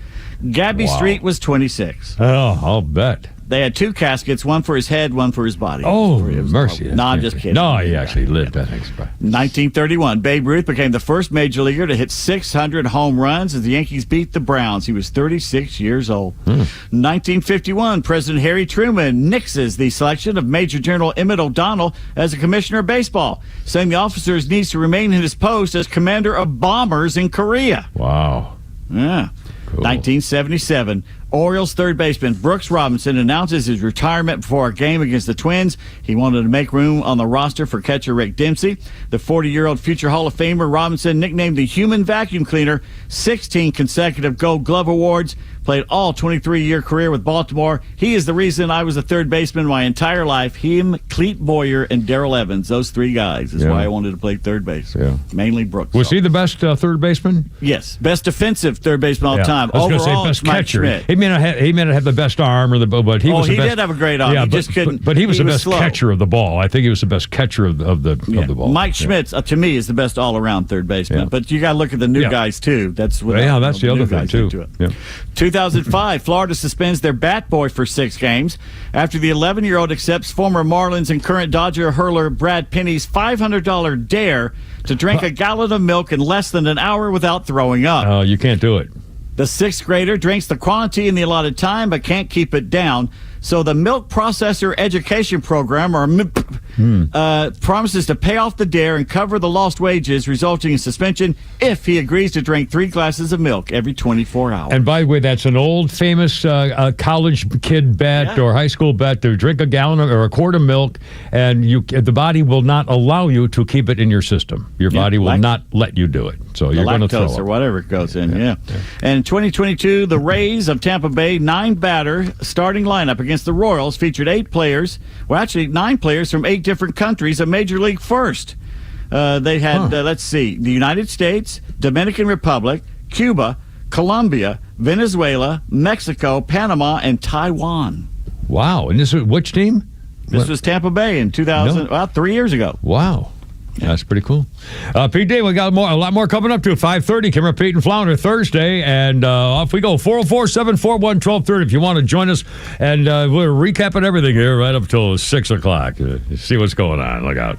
S10: Gabby Street was 26.
S9: Oh, I'll bet.
S10: They had 2 caskets, one for his head, one for his body.
S9: Oh, mercy.
S10: No, I'm just kidding.
S9: No, he actually lived, I think.
S10: 1931, Babe Ruth became the first major leaguer to hit 600 home runs as the Yankees beat the Browns. He was 36 years old. 1951, President Harry Truman nixes the selection of Major General Emmett O'Donnell as a commissioner of baseball, saying the officer needs to remain in his post as commander of bombers in Korea.
S9: Wow.
S10: Yeah. Cool. 1977. Orioles third baseman Brooks Robinson announces his retirement before a game against the Twins. He wanted to make room on the roster for catcher Rick Dempsey. The 40-year-old future Hall of Famer Robinson, nicknamed the Human Vacuum Cleaner, 16 consecutive Gold Glove awards, played all 23-year career with Baltimore. He is the reason I was a third baseman my entire life. Him, Clete Boyer, and Darrell Evans, those three guys is why I wanted to play third base.
S9: Yeah.
S10: Mainly Brooks.
S9: Was he the best third baseman?
S10: Yes, best defensive third baseman all time.
S9: I was going to
S10: Overall,
S9: say best
S10: it's Mike
S9: catcher.
S10: Schmidt.
S9: He may not have the best arm, but he was the best.
S10: He did have a great arm.
S9: Yeah,
S10: he just couldn't.
S9: But he was the best
S10: slow.
S9: catcher of the ball. I think he was the best catcher of the ball.
S10: Mike Schmidt, to me, is the best all-around third baseman.
S9: Yeah.
S10: But you got to look at the new guys too. That's
S9: that's the other thing too. Yeah.
S10: 2005, Florida suspends their bat boy for 6 games after the 11-year-old accepts former Marlins and current Dodger hurler Brad Penny's $500 dare to drink a gallon of milk in less than an hour without throwing up.
S9: Oh, you can't do it.
S10: The 6th grader drinks the quantity in the allotted time but can't keep it down. So the Milk Processor Education Program, or MIP, promises to pay off the dare and cover the lost wages, resulting in suspension if he agrees to drink 3 glasses of milk every 24 hours.
S9: And by the way, that's an old famous college kid bet or high school bet to drink a gallon or a quart of milk, and the body will not allow you to keep it in your system. Your body will not let you do it. So you're going to throw up.
S10: Or whatever it goes in, And in 2022, the Rays of Tampa Bay 9-batter starting lineup against the Royals featured 8 players, 9 players from 8 different countries, a major league first. They had, the United States, Dominican Republic, Cuba, Colombia, Venezuela, Mexico, Panama, and Taiwan.
S9: Wow. And this was which team?
S10: This was Tampa Bay in 3 years ago.
S9: Wow. That's pretty cool. Pete Day, we got a lot more coming up to 5:30. Kimmer, Pete, and Flounder Thursday, and off we go. 404-741-1230 if you want to join us, and we're recapping everything here right up till 6 o'clock. See what's going on. Look out.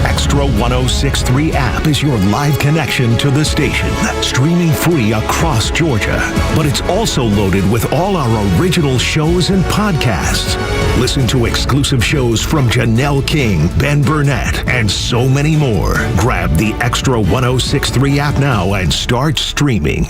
S4: XTRA 106.3 app is your live connection to the station, streaming free across Georgia. But it's also loaded with all our original shows and podcasts. Listen to exclusive shows from Janelle King, Ben Burnett, and so many more. Grab the XTRA 106.3 app now and start streaming.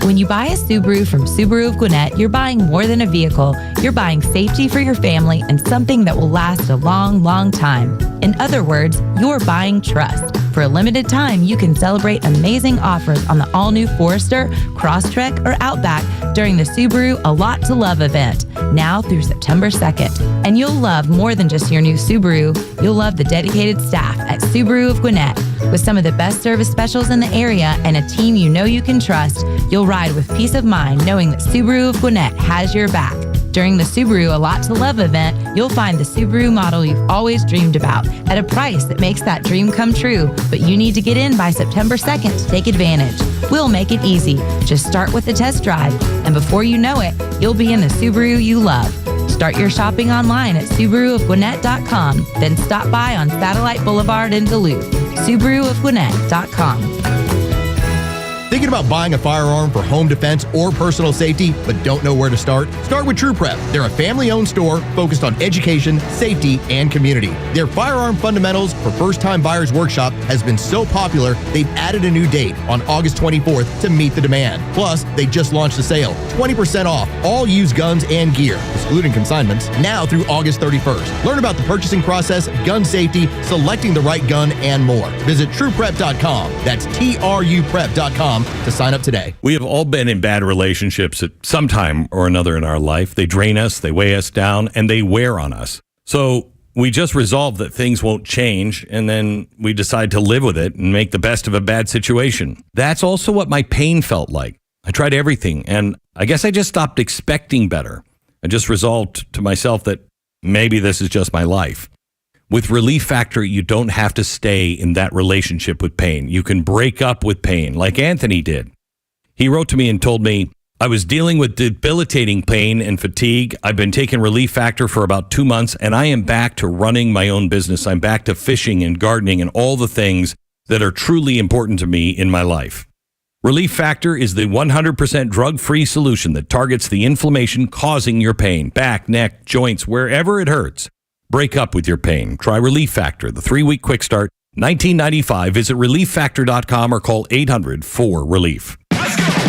S3: When you buy a Subaru from Subaru of Gwinnett, you're buying more than a vehicle. You're buying safety for your family and something that will last a long, long time. In other words, you're buying trust. For a limited time, you can celebrate amazing offers on the all-new Forester, Crosstrek, or Outback during the Subaru A Lot to Love event, now through September 2nd. And you'll love more than just your new Subaru. You'll love the dedicated staff at Subaru of Gwinnett. With some of the best service specials in the area and a team you know you can trust, you'll ride with peace of mind knowing that Subaru of Gwinnett has your back. During the Subaru A Lot to Love event, you'll find the Subaru model you've always dreamed about at a price that makes that dream come true. But you need to get in by September 2nd to take advantage. We'll make it easy. Just start with the test drive, and before you know it, you'll be in the Subaru you love. Start your shopping online at SubaruofGwinnett.com, then stop by on Satellite Boulevard in Duluth. SubaruofGwinnett.com.
S19: Thinking about buying a firearm for home defense or personal safety, but don't know where to start? Start with True Prep. They're a family-owned store focused on education, safety, and community. Their Firearm Fundamentals for First-Time Buyers Workshop has been so popular, they've added a new date on August 24th to meet the demand. Plus, they just launched a sale, 20% off all used guns and gear, excluding consignments, now through August 31st. Learn about the purchasing process, gun safety, selecting the right gun, and more. Visit TruePrep.com. That's TRUPrep.com to sign up today.
S20: We have all been in bad relationships at some time or another in our life. They drain us, they weigh us down, and they wear on us. So we just resolve that things won't change, and then we decide to live with it and make the best of a bad situation. That's also what my pain felt like. I tried everything, and I guess I just stopped expecting better. I just resolved to myself that maybe this is just my life. With Relief Factor, you don't have to stay in that relationship with pain. You can break up with pain, like Anthony did. He wrote to me and told me, I was dealing with debilitating pain and fatigue. I've been taking Relief Factor for about 2 months, and I am back to running my own business. I'm back to fishing and gardening and all the things that are truly important to me in my life. Relief Factor is the 100% drug-free solution that targets the inflammation causing your pain. Back, neck, joints, wherever it hurts. Break up with your pain. Try Relief Factor, the 3-week quick start, $19.95. Visit ReliefFactor.com or call 800-4RELIEF.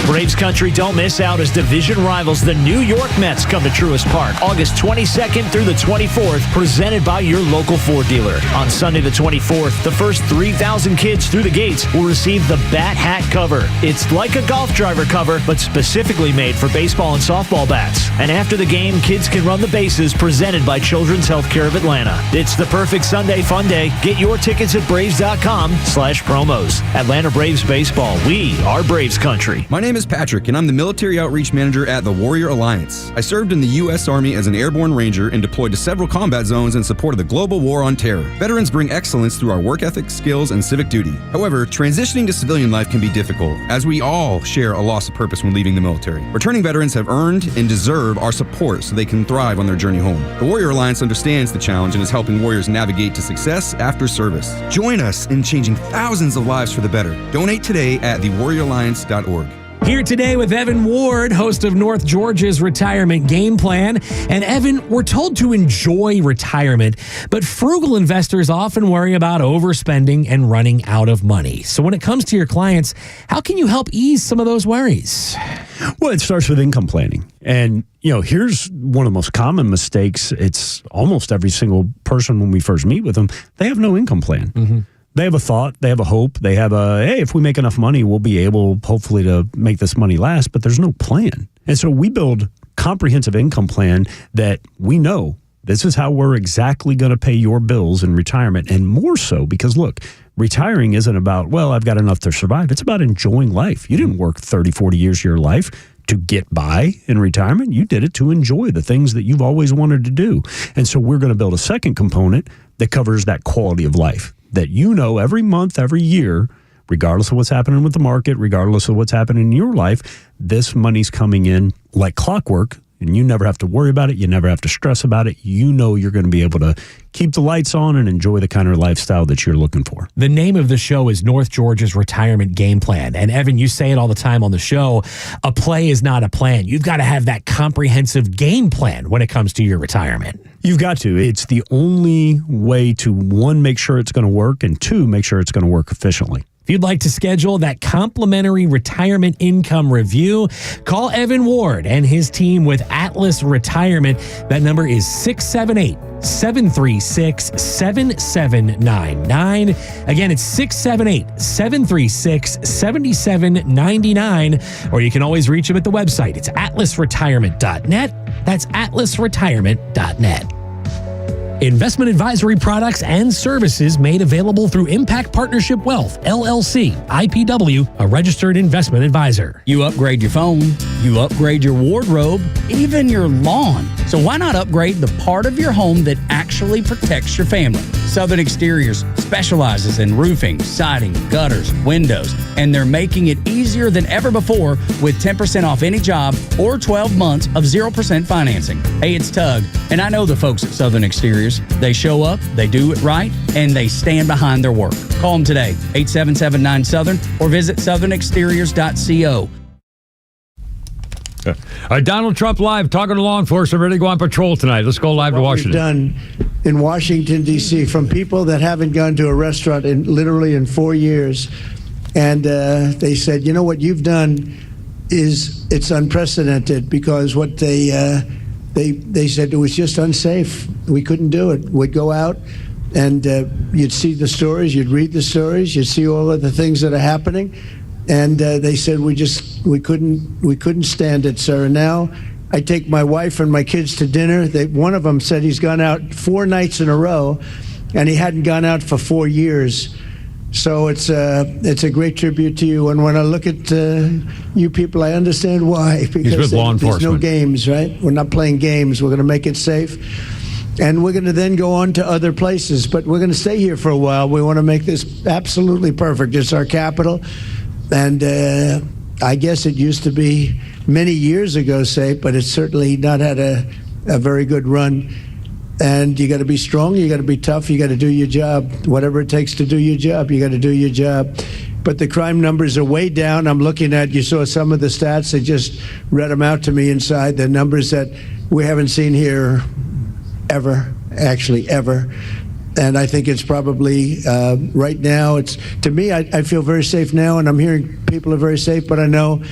S1: Braves country, don't miss out as division rivals the New York Mets come to Truist Park August 22nd through the 24th, presented by your local Ford dealer. On Sunday the 24th, the first 3,000 kids through the gates will receive the Bat Hat cover. It's like a golf driver cover, but specifically made for baseball and softball bats. And after the game, kids can run the bases, presented by Children's Healthcare of Atlanta. It's the perfect Sunday fun day. Get your tickets at Braves.com/promos. Atlanta Braves baseball. We are Braves country.
S5: My name is Patrick, and I'm the Military Outreach Manager at the Warrior Alliance. I served in the U.S. Army as an airborne ranger and deployed to several combat zones in support of the global war on terror. Veterans bring excellence through our work ethic, skills, and civic duty. However, transitioning to civilian life can be difficult, as we all share a loss of purpose when leaving the military. Returning veterans have earned and deserve our support so they can thrive on their journey home. The Warrior Alliance understands the challenge and is helping warriors navigate to success after service. Join us in changing thousands of lives for the better. Donate today at thewarrioralliance.org.
S21: Here today with Evan Ward, host of North Georgia's Retirement Game Plan. And Evan, we're told to enjoy retirement, but frugal investors often worry about overspending and running out of money. So when it comes to your clients, how can you help ease some of those worries?
S22: Well, it starts with income planning. And, here's one of the most common mistakes. It's almost every single person when we first meet with them, they have no income plan. Mm-hmm. They have a thought, they have a hope, they have hey, if we make enough money, we'll be able, hopefully, to make this money last, but there's no plan. And so we build comprehensive income plan that we know this is how we're exactly going to pay your bills in retirement, and more so because, look, retiring isn't about, well, I've got enough to survive. It's about enjoying life. You didn't work 30, 40 years of your life to get by in retirement. You did it to enjoy the things that you've always wanted to do. And so we're going to build a second component that covers that quality of life, that every month, every year, regardless of what's happening with the market, regardless of what's happening in your life, this money's coming in like clockwork, and you never have to worry about it. You never have to stress about it. You're going to be able to keep the lights on and enjoy the kind of lifestyle that you're looking for.
S21: The name of the show is North Georgia's Retirement Game Plan. And Evan, you say it all the time on the show, a play is not a plan. You've got to have that comprehensive game plan when it comes to your retirement.
S22: You've got to. It's the only way to, one, make sure it's going to work, and two, make sure it's going to work efficiently.
S21: If you'd like to schedule that complimentary retirement income review, call Evan Ward and his team with Atlas Retirement. That number is 678-736-7799. Again, it's 678-736-7799. Or you can always reach them at the website. It's atlasretirement.net. That's atlasretirement.net. Investment advisory products and services made available through Impact Partnership Wealth, LLC, IPW, a registered investment advisor.
S23: You upgrade your phone, you upgrade your wardrobe, even your lawn. So why not upgrade the part of your home that actually protects your family? Southern Exteriors specializes in roofing, siding, gutters, windows, and they're making it easier than ever before with 10% off any job or 12 months of 0% financing. Hey, it's Tug, and I know the folks at Southern Exteriors. They show up, they do it right, and they stand behind their work. Call them today, 8779-SOUTHERN, or visit southernexteriors.co.
S9: Donald Trump live, talking to law enforcement, ready to go on patrol tonight. Let's go live to Washington.
S24: We've done in Washington, D.C., from people that haven't gone to a restaurant literally in 4 years. And they said, what you've done it's unprecedented, because what they said it was just unsafe. We couldn't do it. We'd go out and you'd see the stories, you'd read the stories, you'd see all of the things that are happening. And they said we couldn't stand it, sir. And now I take my wife and my kids to dinner. One of them said he's gone out 4 nights in a row, and he hadn't gone out for 4 years. So it's a great tribute to you. And when I look at you people, I understand why. Because there's no games, right? We're not playing games. We're going to make it safe. And we're going to then go on to other places. But we're going to stay here for a while. We want to make this absolutely perfect. It's our capital. And I guess it used to be many years ago safe, but it's certainly not had a very good run. And you got to be strong, you got to be tough, you got to do your job. Whatever it takes to do your job, you got to do your job. but the crime numbers are way down. I'm looking at, you saw some of the stats. They just read them out to me inside, the numbers that we haven't seen here ever. And I think it's probably, right now, to me, I feel very safe now, and I'm hearing people are very safe, but I know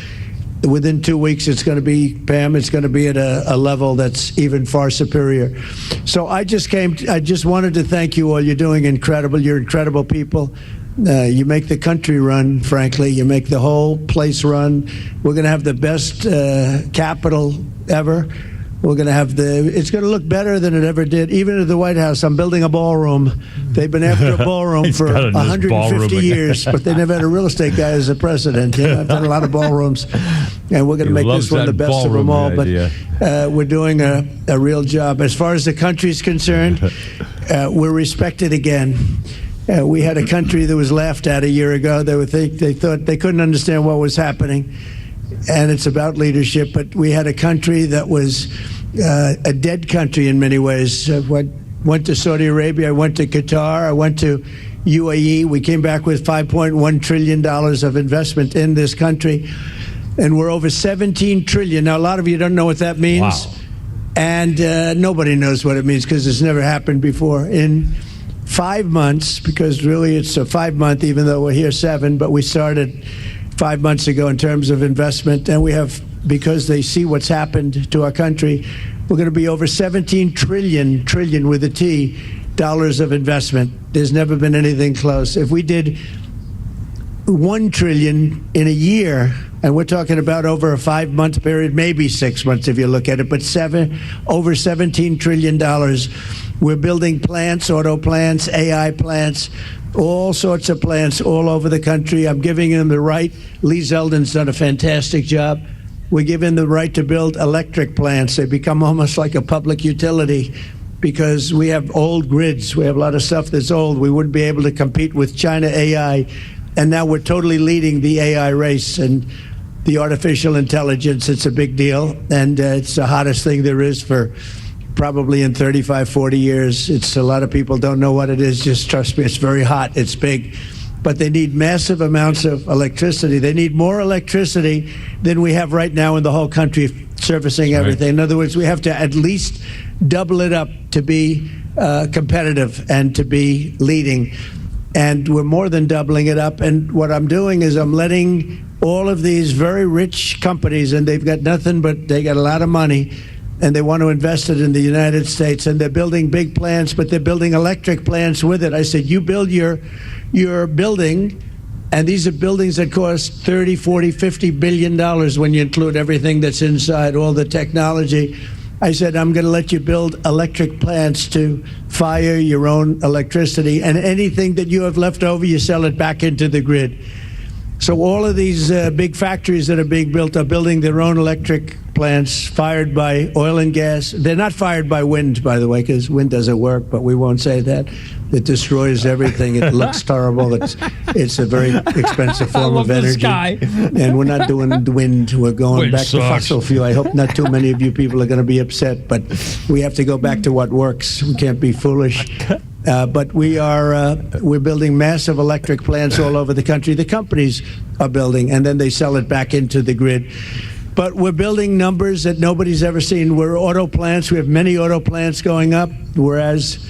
S24: within 2 weeks it's going to be, Pam, it's going to be at a level that's even far superior. So I just wanted to thank you all. You're doing incredible. You're incredible people. You make the country run, frankly. You make the whole place run. We're going to have the best Capitol ever. We're going to have it's going to look better than it ever did. Even at the White House, I'm building a ballroom. They've been after a ballroom for 150 years, but they never had a real estate guy as a president. I've done a lot of ballrooms, and we're going to make this one the best of them all. Idea. But we're doing a real job. As far as the country's concerned, we're respected again. We had a country that was laughed at a year ago. They thought they couldn't understand what was happening. And it's about leadership, but we had a country that was a dead country in many ways. I went to Saudi Arabia, I went to Qatar, I went to UAE. We came back with $5.1 trillion of investment in this country, and we're over $17 trillion. Now, a lot of you don't know what that means, wow. And nobody knows what it means because it's never happened before. In 5 months, because really it's a 5-month, even though we're here 7, but we started 5 months ago in terms of investment, and we have, because they see what's happened to our country, we're going to be over 17 trillion with a T, dollars of investment. There's never been anything close. If we did 1 trillion in a year, and we're talking about over a 5-month period, maybe 6 months if you look at it, but over $17 trillion. We're building plants, auto plants, AI plants, all sorts of plants all over the country. I'm giving them the right. Lee Zeldin's done a fantastic job. We give him the right to build electric plants. They become almost like a public utility because we have old grids. We have a lot of stuff that's old. We wouldn't be able to compete with China AI. And now we're totally leading the AI race and the artificial intelligence. It's a big deal. And it's the hottest thing there is for probably in 35, 40 years. It's a lot of people don't know what it is. Just trust me, it's very hot. It's big. But they need massive amounts of electricity. They need more electricity than we have right now in the whole country servicing everything. In other words, we have to at least double it up to be competitive and to be leading. And we're more than doubling it up. And what I'm doing is I'm letting all of these very rich companies, and they've got nothing but they got a lot of money, and they want to invest it in the United States, and they're building big plants, but they're building electric plants with it. I said, you build your building, and these are buildings that cost $30, $40, $50 billion when you include everything that's inside, all the technology. I said, I'm going to let you build electric plants to fire your own electricity, and anything that you have left over, you sell it back into the grid. So all of these big factories that are being built are building their own electric plants fired by oil and gas. They're not fired by wind, by the way, because wind doesn't work, but we won't say that. It destroys everything. It looks terrible. It's a very expensive form of energy. And we're not doing the wind. We're going back to fossil fuel. I hope not too many of you people are going to be upset, but we have to go back to what works. We can't be foolish. But we're building massive electric plants all over the country. The companies are building, and then they sell it back into the grid. But we're building numbers that nobody's ever seen. We're auto plants. We have many auto plants going up, whereas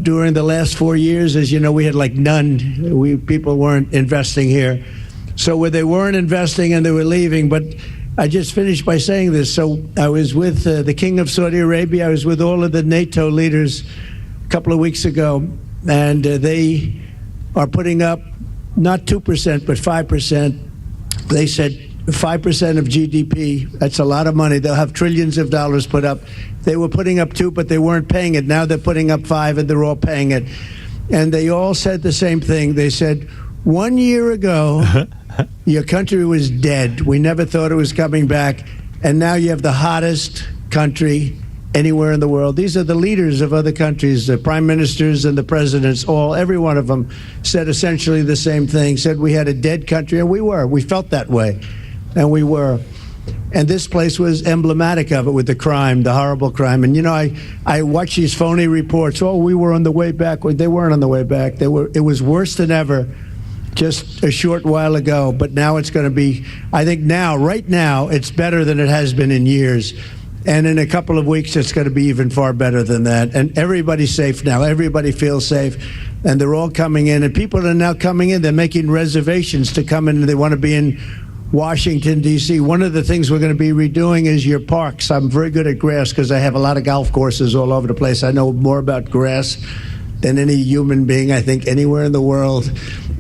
S24: during the last 4 years, as you know, we had like none. People weren't investing here. So where they weren't investing and they were leaving. But I just finished by saying this. So I was with the King of Saudi Arabia. I was with all of the NATO leaders a couple of weeks ago, and they are putting up not 2%, but 5%. They said 5% of GDP, that's a lot of money. They'll have trillions of dollars put up. They were putting up 2, but they weren't paying it. Now they're putting up 5, and they're all paying it. And they all said the same thing. They said, 1 year ago, your country was dead. We never thought it was coming back. And now you have the hottest country anywhere in the world. These are the leaders of other countries, the prime ministers and the presidents, every one of them said essentially the same thing, said we had a dead country, and we felt that way, and we were. And this place was emblematic of it with the crime, the horrible crime. And, you know, I watch these phony reports, we were on the way back. They weren't on the way back. It was worse than ever. just a short while ago, but now it's going to be, I think right now, it's better than it has been in years. And in a couple of weeks, it's going to be even far better than that. And everybody's safe now. Everybody feels safe. And they're all coming in. And people are now coming in. They're making reservations to come in. And they want to be in Washington, D.C. One of the things we're going to be redoing is your parks. I'm very good at grass because I have a lot of golf courses all over the place. I know more about grass than any human being, I think, anywhere in the world.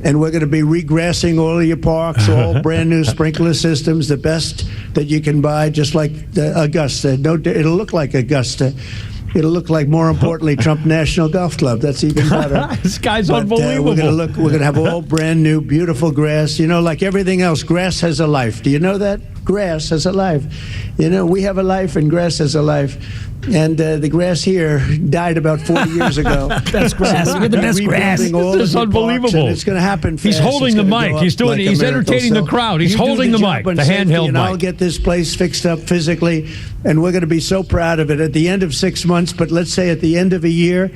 S24: And we're going to be regrassing all of your parks, all brand new sprinkler systems, the best that you can buy, just like the Augusta. It'll look like Augusta. It'll look like, more importantly, Trump National Golf Club. That's even better.
S9: This guy's unbelievable.
S24: We're going to have all brand new, beautiful grass. You know, like everything else, grass has a life. Do you know that? Grass has a life. You know, we have a life and grass has a life. And the grass here died about 40 years ago.
S9: Best grass. Look at the best grass. This is unbelievable.
S24: It's going to happen fast.
S9: He's holding the mic. He's entertaining the crowd. He's holding the mic, the handheld mic.
S24: I'll get this place fixed up physically, and we're going to be so proud of it at the end of 6 months. But let's say at the end of a year,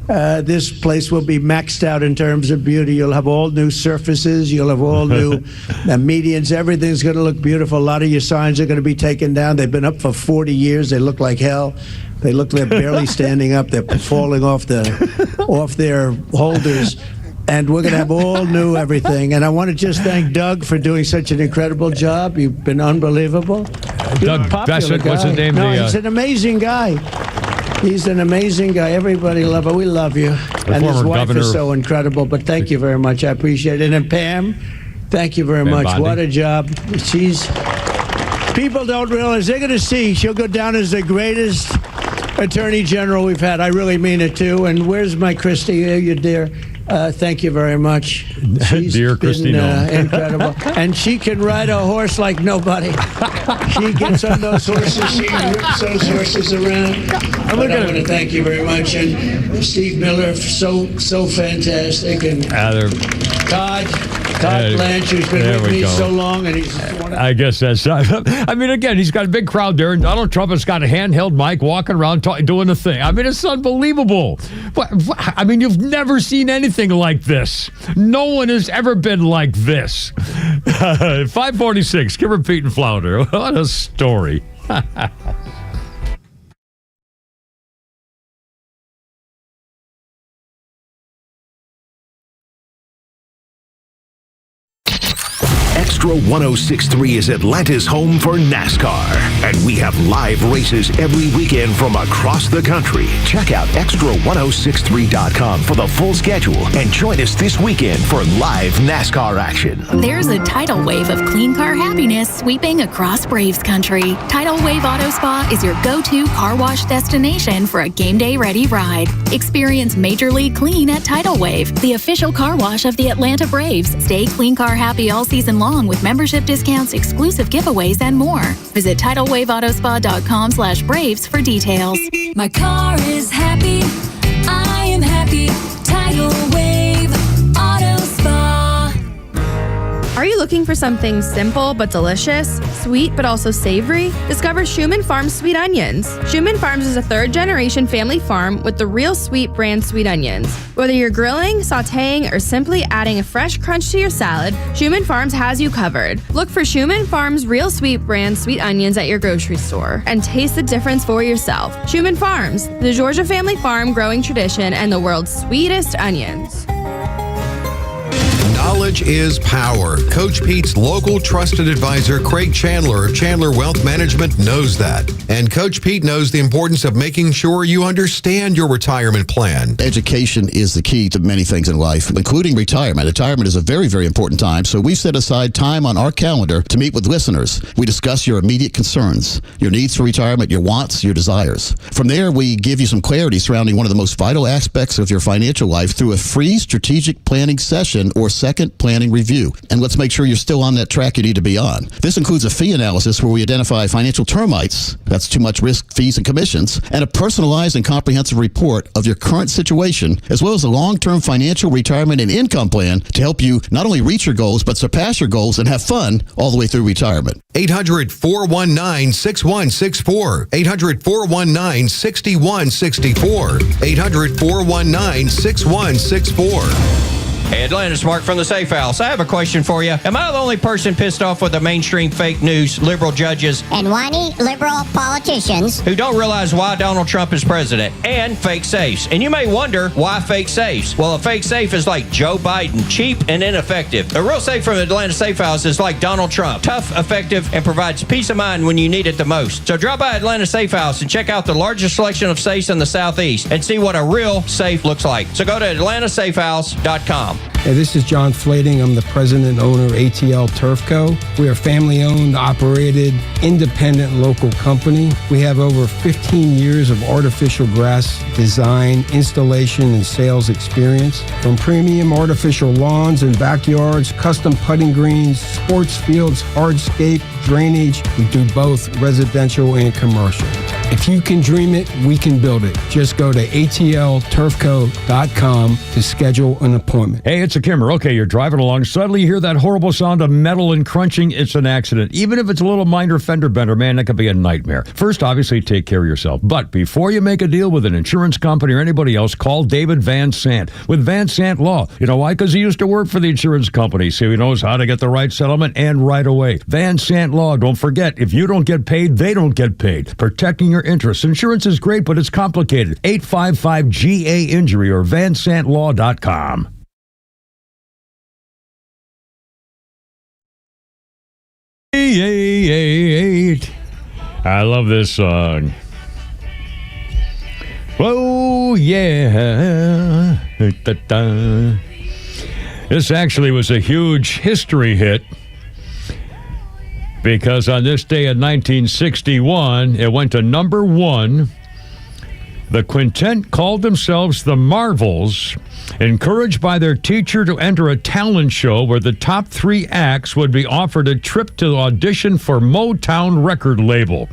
S24: this place will be maxed out in terms of beauty. You'll have all new surfaces. You'll have all new medians. Everything's going to look beautiful. A lot of your signs are going to be taken down. They've been up for 40 years. They look like hell. They're barely standing up. They're falling off their holders. And we're going to have all new everything. And I want to just thank Doug for doing such an incredible job. You've been unbelievable.
S9: Doug Bassett, what's his name?
S24: No, he's an amazing guy. He's an amazing guy. Everybody love him. We love you. And his wife is so incredible. But thank you very much. I appreciate it. And Pam, thank you very much.
S9: Bondi.
S24: What a job. People don't realize. They're going to see. She'll go down as the greatest Attorney General we've had. I really mean it, too. And where's my Christy? You dear. Thank you very much. She's
S9: Dear Christy,
S24: incredible. And she can ride a horse like nobody. She gets on those horses. She whips those horses around. I want to thank you very much. And Steve Miller, so fantastic. And Todd Blanche, who's been with me so long. And
S9: I guess that's... I mean, again, he's got a big crowd there, and Donald Trump has got a handheld mic walking around doing the thing. I mean, it's unbelievable. I mean, you've never seen anything like this. No one has ever been like this. 546, Kimmer, Pete, and Flounder. What a story.
S4: XTRA 106.3 is Atlanta's home for NASCAR, and we have live races every weekend from across the country. Check out XTRA1063.com for the full schedule and join us this weekend for live NASCAR action.
S6: There's a tidal wave of clean car happiness sweeping across Braves country. Tidal Wave Auto Spa is your go-to car wash destination for a game day ready ride. Experience Major League Clean at Tidal Wave, the official car wash of the Atlanta Braves. Stay clean car happy all season long with membership discounts, exclusive giveaways, and more. Visit TidalWaveAutospa.com/Braves for details.
S7: My car is happy. I am happy. Tidal Wave Auto Spa.
S12: Are you looking for something simple but delicious, sweet but also savory? Discover Schumann Farms Sweet Onions. Schumann Farms is a third-generation family farm with the Real Sweet brand sweet onions. Whether you're grilling, sautéing, or simply adding a fresh crunch to your salad, Schumann Farms has you covered. Look for Schumann Farms Real Sweet brand sweet onions at your grocery store and taste the difference for yourself. Schumann Farms, the Georgia family farm growing tradition and the world's sweetest onions.
S13: Knowledge is power. Coach Pete's local trusted advisor, Craig Chandler of Chandler Wealth Management, knows that. And Coach Pete knows the importance of making sure you understand your retirement plan.
S25: Education is the key to many things in life, including retirement. Retirement is a very, very important time, so we set aside time on our calendar to meet with listeners. We discuss your immediate concerns, your needs for retirement, your wants, your desires. From there, we give you some clarity surrounding one of the most vital aspects of your financial life through a free strategic planning session or second planning review. And let's make sure you're still on that track you need to be on. This includes a fee analysis where we identify financial termites, that's too much risk, fees, and commissions, and a personalized and comprehensive report of your current situation, as well as a long-term financial retirement and income plan to help you not only reach your goals, but surpass your goals and have fun all the way through retirement.
S13: 800-419-6164. 800-419-6164. 800-419-6164.
S8: Hey, Atlanta, it's Mark from the Safe House. I have a question for you. Am I the only person pissed off with the mainstream fake news, liberal judges,
S14: and whiny liberal politicians
S8: who don't realize why Donald Trump is president, and fake safes? And you may wonder, why fake safes? Well, a fake safe is like Joe Biden, cheap and ineffective. A real safe from Atlanta Safe House is like Donald Trump, tough, effective, and provides peace of mind when you need it the most. So drop by Atlanta Safe House and check out the largest selection of safes in the Southeast and see what a real safe looks like. So go to atlantasafehouse.com.
S15: Hey, this is John Flading. I'm the president and owner of ATL Turf Co. We are a family-owned, operated, independent local company. We have over 15 years of artificial grass design, installation, and sales experience. From premium artificial lawns and backyards, custom putting greens, sports fields, hardscape, drainage, we do both residential and commercial. If you can dream it, we can build it. Just go to atlturfco.com to schedule an appointment.
S9: Hey, it's a Kimmer. Okay, you're driving along. Suddenly you hear that horrible sound of metal and crunching. It's an accident. Even if it's a little minor fender bender, man, that could be a nightmare. First, obviously, take care of yourself. But before you make a deal with an insurance company or anybody else, call David Van Sant with Van Sant Law. You know why? Because he used to work for the insurance company, so he knows how to get the right settlement and right away. Van Sant Law. Don't forget, if you don't get paid, they don't get paid. Protecting your interests. Insurance is great, but it's complicated. 855-GA-INJURY or vansantlaw.com. I love this song. Oh, yeah. This actually was a huge history hit because on this day in 1961, it went to number one. The quintet called themselves the Marvels, encouraged by their teacher to enter a talent show where the top three acts would be offered a trip to audition for Motown record label.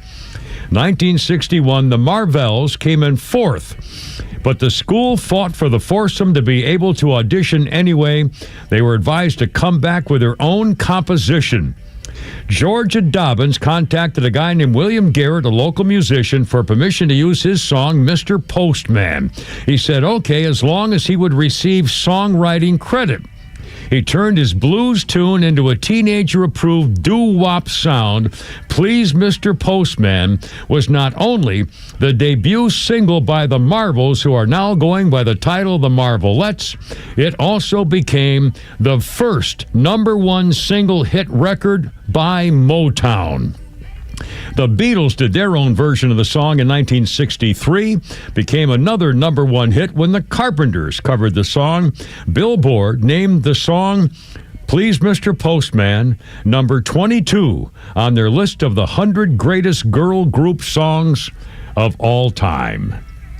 S9: 1961, the Marvels came in fourth, but the school fought for the foursome to be able to audition anyway. They were advised to come back with their own composition. Georgia Dobbins contacted a guy named William Garrett, a local musician, for permission to use his song, Mr. Postman. He said, okay, as long as he would receive songwriting credit. He turned his blues tune into a teenager-approved doo-wop sound. Please, Mr. Postman was not only the debut single by the Marvels, who are now going by the title The Marvelettes, it also became the first number one single hit record by Motown. The Beatles did their own version of the song in 1963, became another number one hit when the Carpenters covered the song. Billboard named the song Please Mr. Postman number 22 on their list of the 100 greatest girl group songs of all time.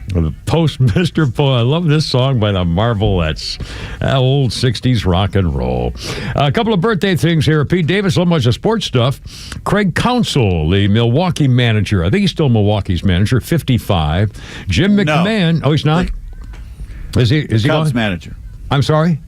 S9: Mr. Poe. I love this song by the Marvelettes. Old 60s rock and roll. A couple of birthday things here. Pete Davis, so much of sports stuff. Craig Counsell, the Milwaukee manager. I think he's still Milwaukee's manager, 55. Jim McMahon. No. Oh, he's not? Is he
S10: Cubs manager.
S9: I'm sorry?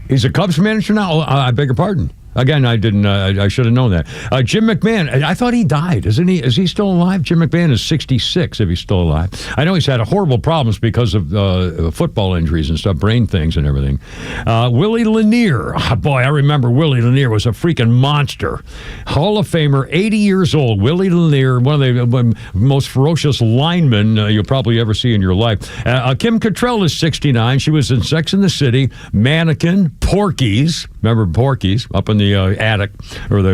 S9: He's a Cubs manager now? Oh, I beg your pardon. Again, I didn't. I should have known that. Jim McMahon, I thought he died. Isn't he? Is he still alive? Jim McMahon is 66 if he's still alive. I know he's had horrible problems because of football injuries and stuff, brain things and everything. Willie Lanier. Oh, boy, I remember Willie Lanier was a freaking monster. Hall of Famer, 80 years old. Willie Lanier, one of the most ferocious linemen you'll probably ever see in your life. Kim Cattrall is 69. She was in Sex and the City, Mannequin, Porky's. Remember Porky's up in the attic, or the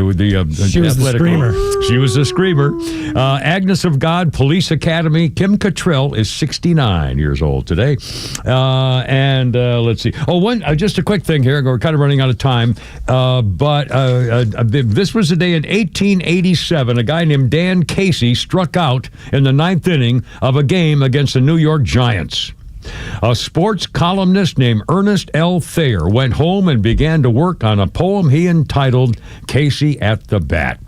S11: she was the screamer.
S9: She was the screamer. Agnes of God, Police Academy. Kim Cattrall is 69 years old today. And let's see. Just a quick thing here. We're kind of running out of time. But this was the day in 1887. A guy named Dan Casey struck out in the ninth inning of a game against the New York Giants. A sports columnist named Ernest L. Thayer went home and began to work on a poem he entitled Casey at the Bat.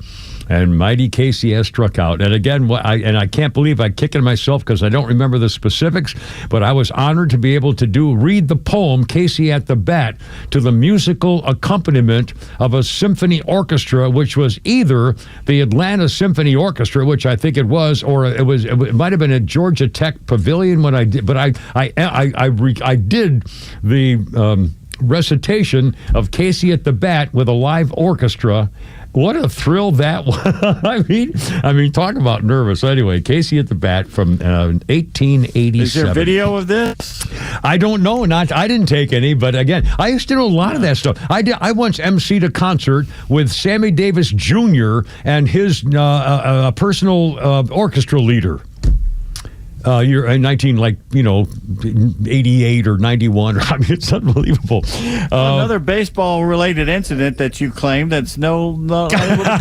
S9: And mighty Casey has struck out. And again, I can't believe I kick it myself because I don't remember the specifics, but I was honored to be able to read the poem Casey at the Bat to the musical accompaniment of a symphony orchestra, which was either the Atlanta Symphony Orchestra, which I think it was, or it might have been at Georgia Tech Pavilion when I did. But I did the recitation of Casey at the Bat with a live orchestra. What a thrill that was. I mean, talk about nervous. Anyway, Casey at the Bat from 1887.
S10: Is there video of this?
S9: I don't know. I didn't take any, but again, I used to know a lot of that stuff. I once emceed a concert with Sammy Davis Jr. and his personal orchestra leader. You're in 88 or 91. I mean, it's unbelievable.
S10: Another baseball-related incident that you claim that's not able to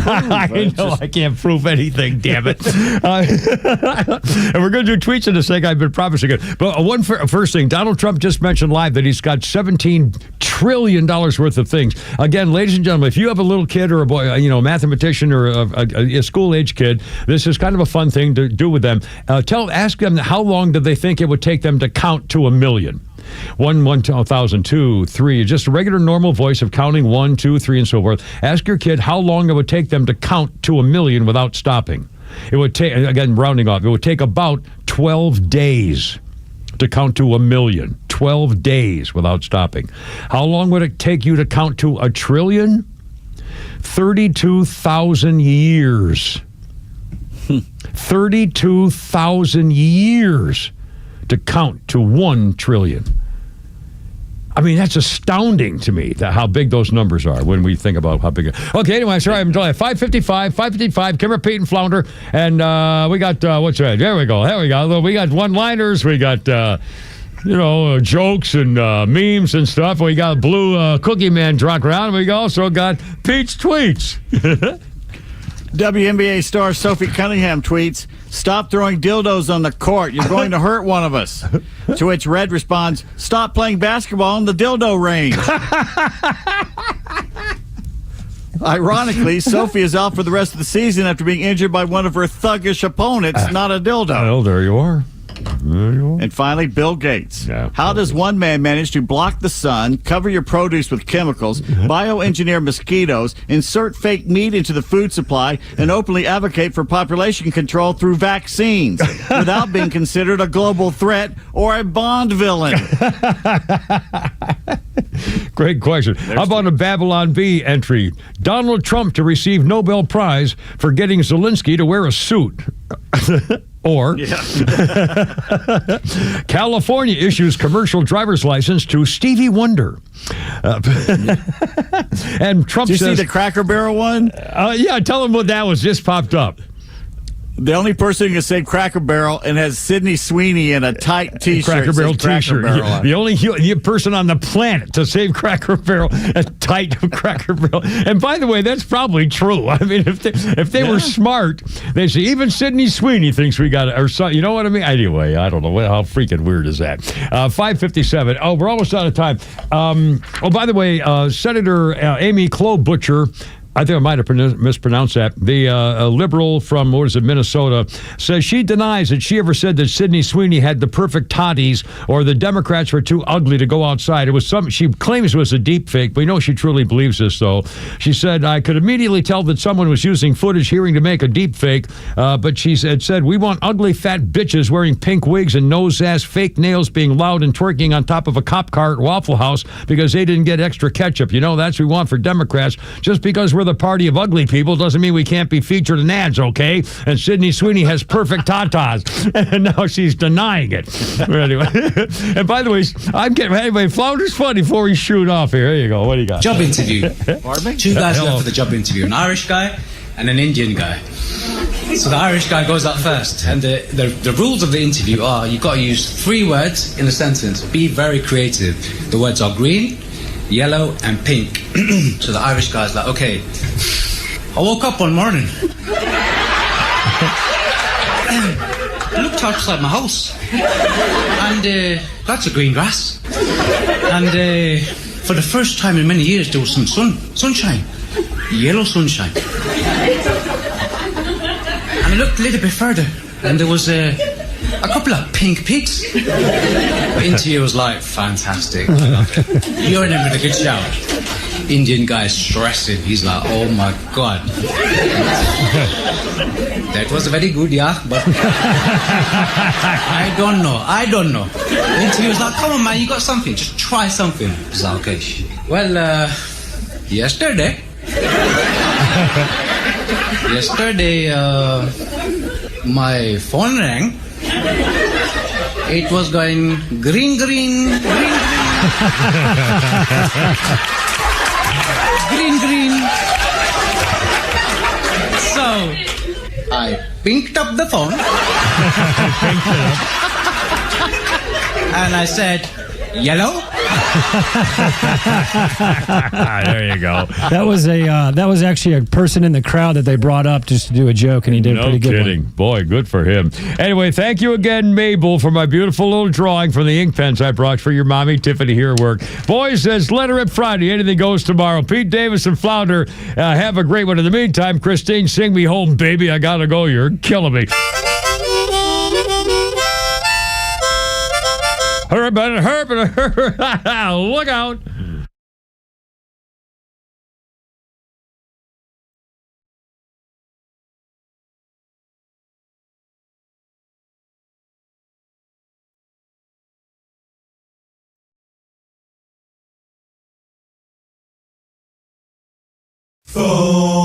S10: prove.
S9: I know. I can't prove anything, damn it. And we're going to do tweets in a second. I've been promising it. But first thing, Donald Trump just mentioned live that he's got $17 trillion worth of things. Again, ladies and gentlemen, if you have a little kid or a boy, a mathematician or a school-age kid, this is kind of a fun thing to do with them. Ask them how long do they think it would take them to count to 1 million? 1,000, 2, 3, just a regular normal voice of counting 1, 2, 3, and so forth. Ask your kid how long it would take them to count to 1 million without stopping. It would take, again, rounding off, it would take about 12 days to count to 1 million. 12 days without stopping. How long would it take you to count to 1 trillion? 32,000 years. 32,000 years to count to 1 trillion. I mean, that's astounding to me, how big those numbers are when we think about how big. Okay, anyway, sorry, I'm telling you, 555, Kimmer, Pete, and Flounder, and we got, what's that? There we go. We got one-liners, we got, jokes and memes and stuff. We got Blue Cookie Man drunk around. We also got Pete's tweets.
S10: WNBA star Sophie Cunningham tweets, "Stop throwing dildos on the court. You're going to hurt one of us." To which Red responds, "Stop playing basketball in the dildo range." Ironically, Sophie is out for the rest of the season after being injured by one of her thuggish opponents, not a dildo.
S9: Well, there you are.
S10: And finally, Bill Gates. How does one man manage to block the sun, cover your produce with chemicals, bioengineer mosquitoes, insert fake meat into the food supply, and openly advocate for population control through vaccines without being considered a global threat or a Bond villain?
S9: Great question. How about a Babylon Bee entry? Donald Trump to receive Nobel Prize for getting Zelensky to wear a suit. Or California issues commercial driver's license to Stevie Wonder. And Trump
S10: says... Did you
S9: see
S10: see the Cracker Barrel one?
S9: Yeah, tell him what that was. Just popped up.
S10: The only person who can say Cracker Barrel and has Sydney Sweeney in a tight T-shirt.
S9: Cracker Barrel T-shirt. The only person on the planet to save Cracker Barrel, a tight Cracker Barrel. And by the way, that's probably true. I mean, if they were smart, they say even Sydney Sweeney thinks we got it. Or so, you know what I mean? Anyway, I don't know how freaking weird is that. 5:57. Oh, we're almost out of time. By the way, Senator Amy Klobuchar. I think I might have mispronounced that. The liberal from, Minnesota, says she denies that she ever said that Sydney Sweeney had the perfect toddies or the Democrats were too ugly to go outside. It was she claims it was a deep fake. We know she truly believes this, though. She said, "I could immediately tell that someone was using footage hearing to make a deep fake, but she said, we want ugly fat bitches wearing pink wigs and nose-ass fake nails being loud and twerking on top of a cop car at Waffle House because they didn't get extra ketchup. That's what we want for Democrats. Just because we're the party of ugly people doesn't mean we can't be featured in ads, okay?" And Sydney Sweeney has perfect tatas, and now she's denying it. Anyway, and by the way, Flounder's funny before we shoot off here. Here you go. What do you got?
S2: Job interview.
S10: Pardon me?
S2: Two guys left for the job interview, an Irish guy and an Indian guy. So the Irish guy goes up first, and the rules of the interview are you've got to use 3 words in a sentence. Be very creative. The words are green, yellow and pink. So the Irish guy's like, okay, I woke up one morning. It looked outside my house. And that's a green grass. And for the first time in many years, there was some sunshine. Yellow sunshine. And I looked a little bit further, and there was a couple of pink pigs. The interviewer was like, fantastic. I loved it. You're in with a good shower. Indian guy stressing. He's like, oh my God. That was very good, yeah, but I don't know. And he was like, come on, man, you got something. Just try something. I was like, okay. Well, yesterday, my phone rang. It was going green, green, green, green. Green, green. So, I pinked up the phone. And I said, yellow?
S9: There you go.
S11: That was actually a person in the crowd that they brought up just to do a joke, and he did a pretty good
S9: kidding.
S11: one.
S9: Boy, good for him. Anyway, thank you again, Mabel, for my beautiful little drawing from the ink pens I brought for your mommy, Tiffany, here at work. Boy says, let her at Friday. Anything goes tomorrow. Pete Davis and Flounder, have a great one. In the meantime, Christine, sing me home, baby. I gotta go. You're killing me. Herbert, look out.
S3: Oh.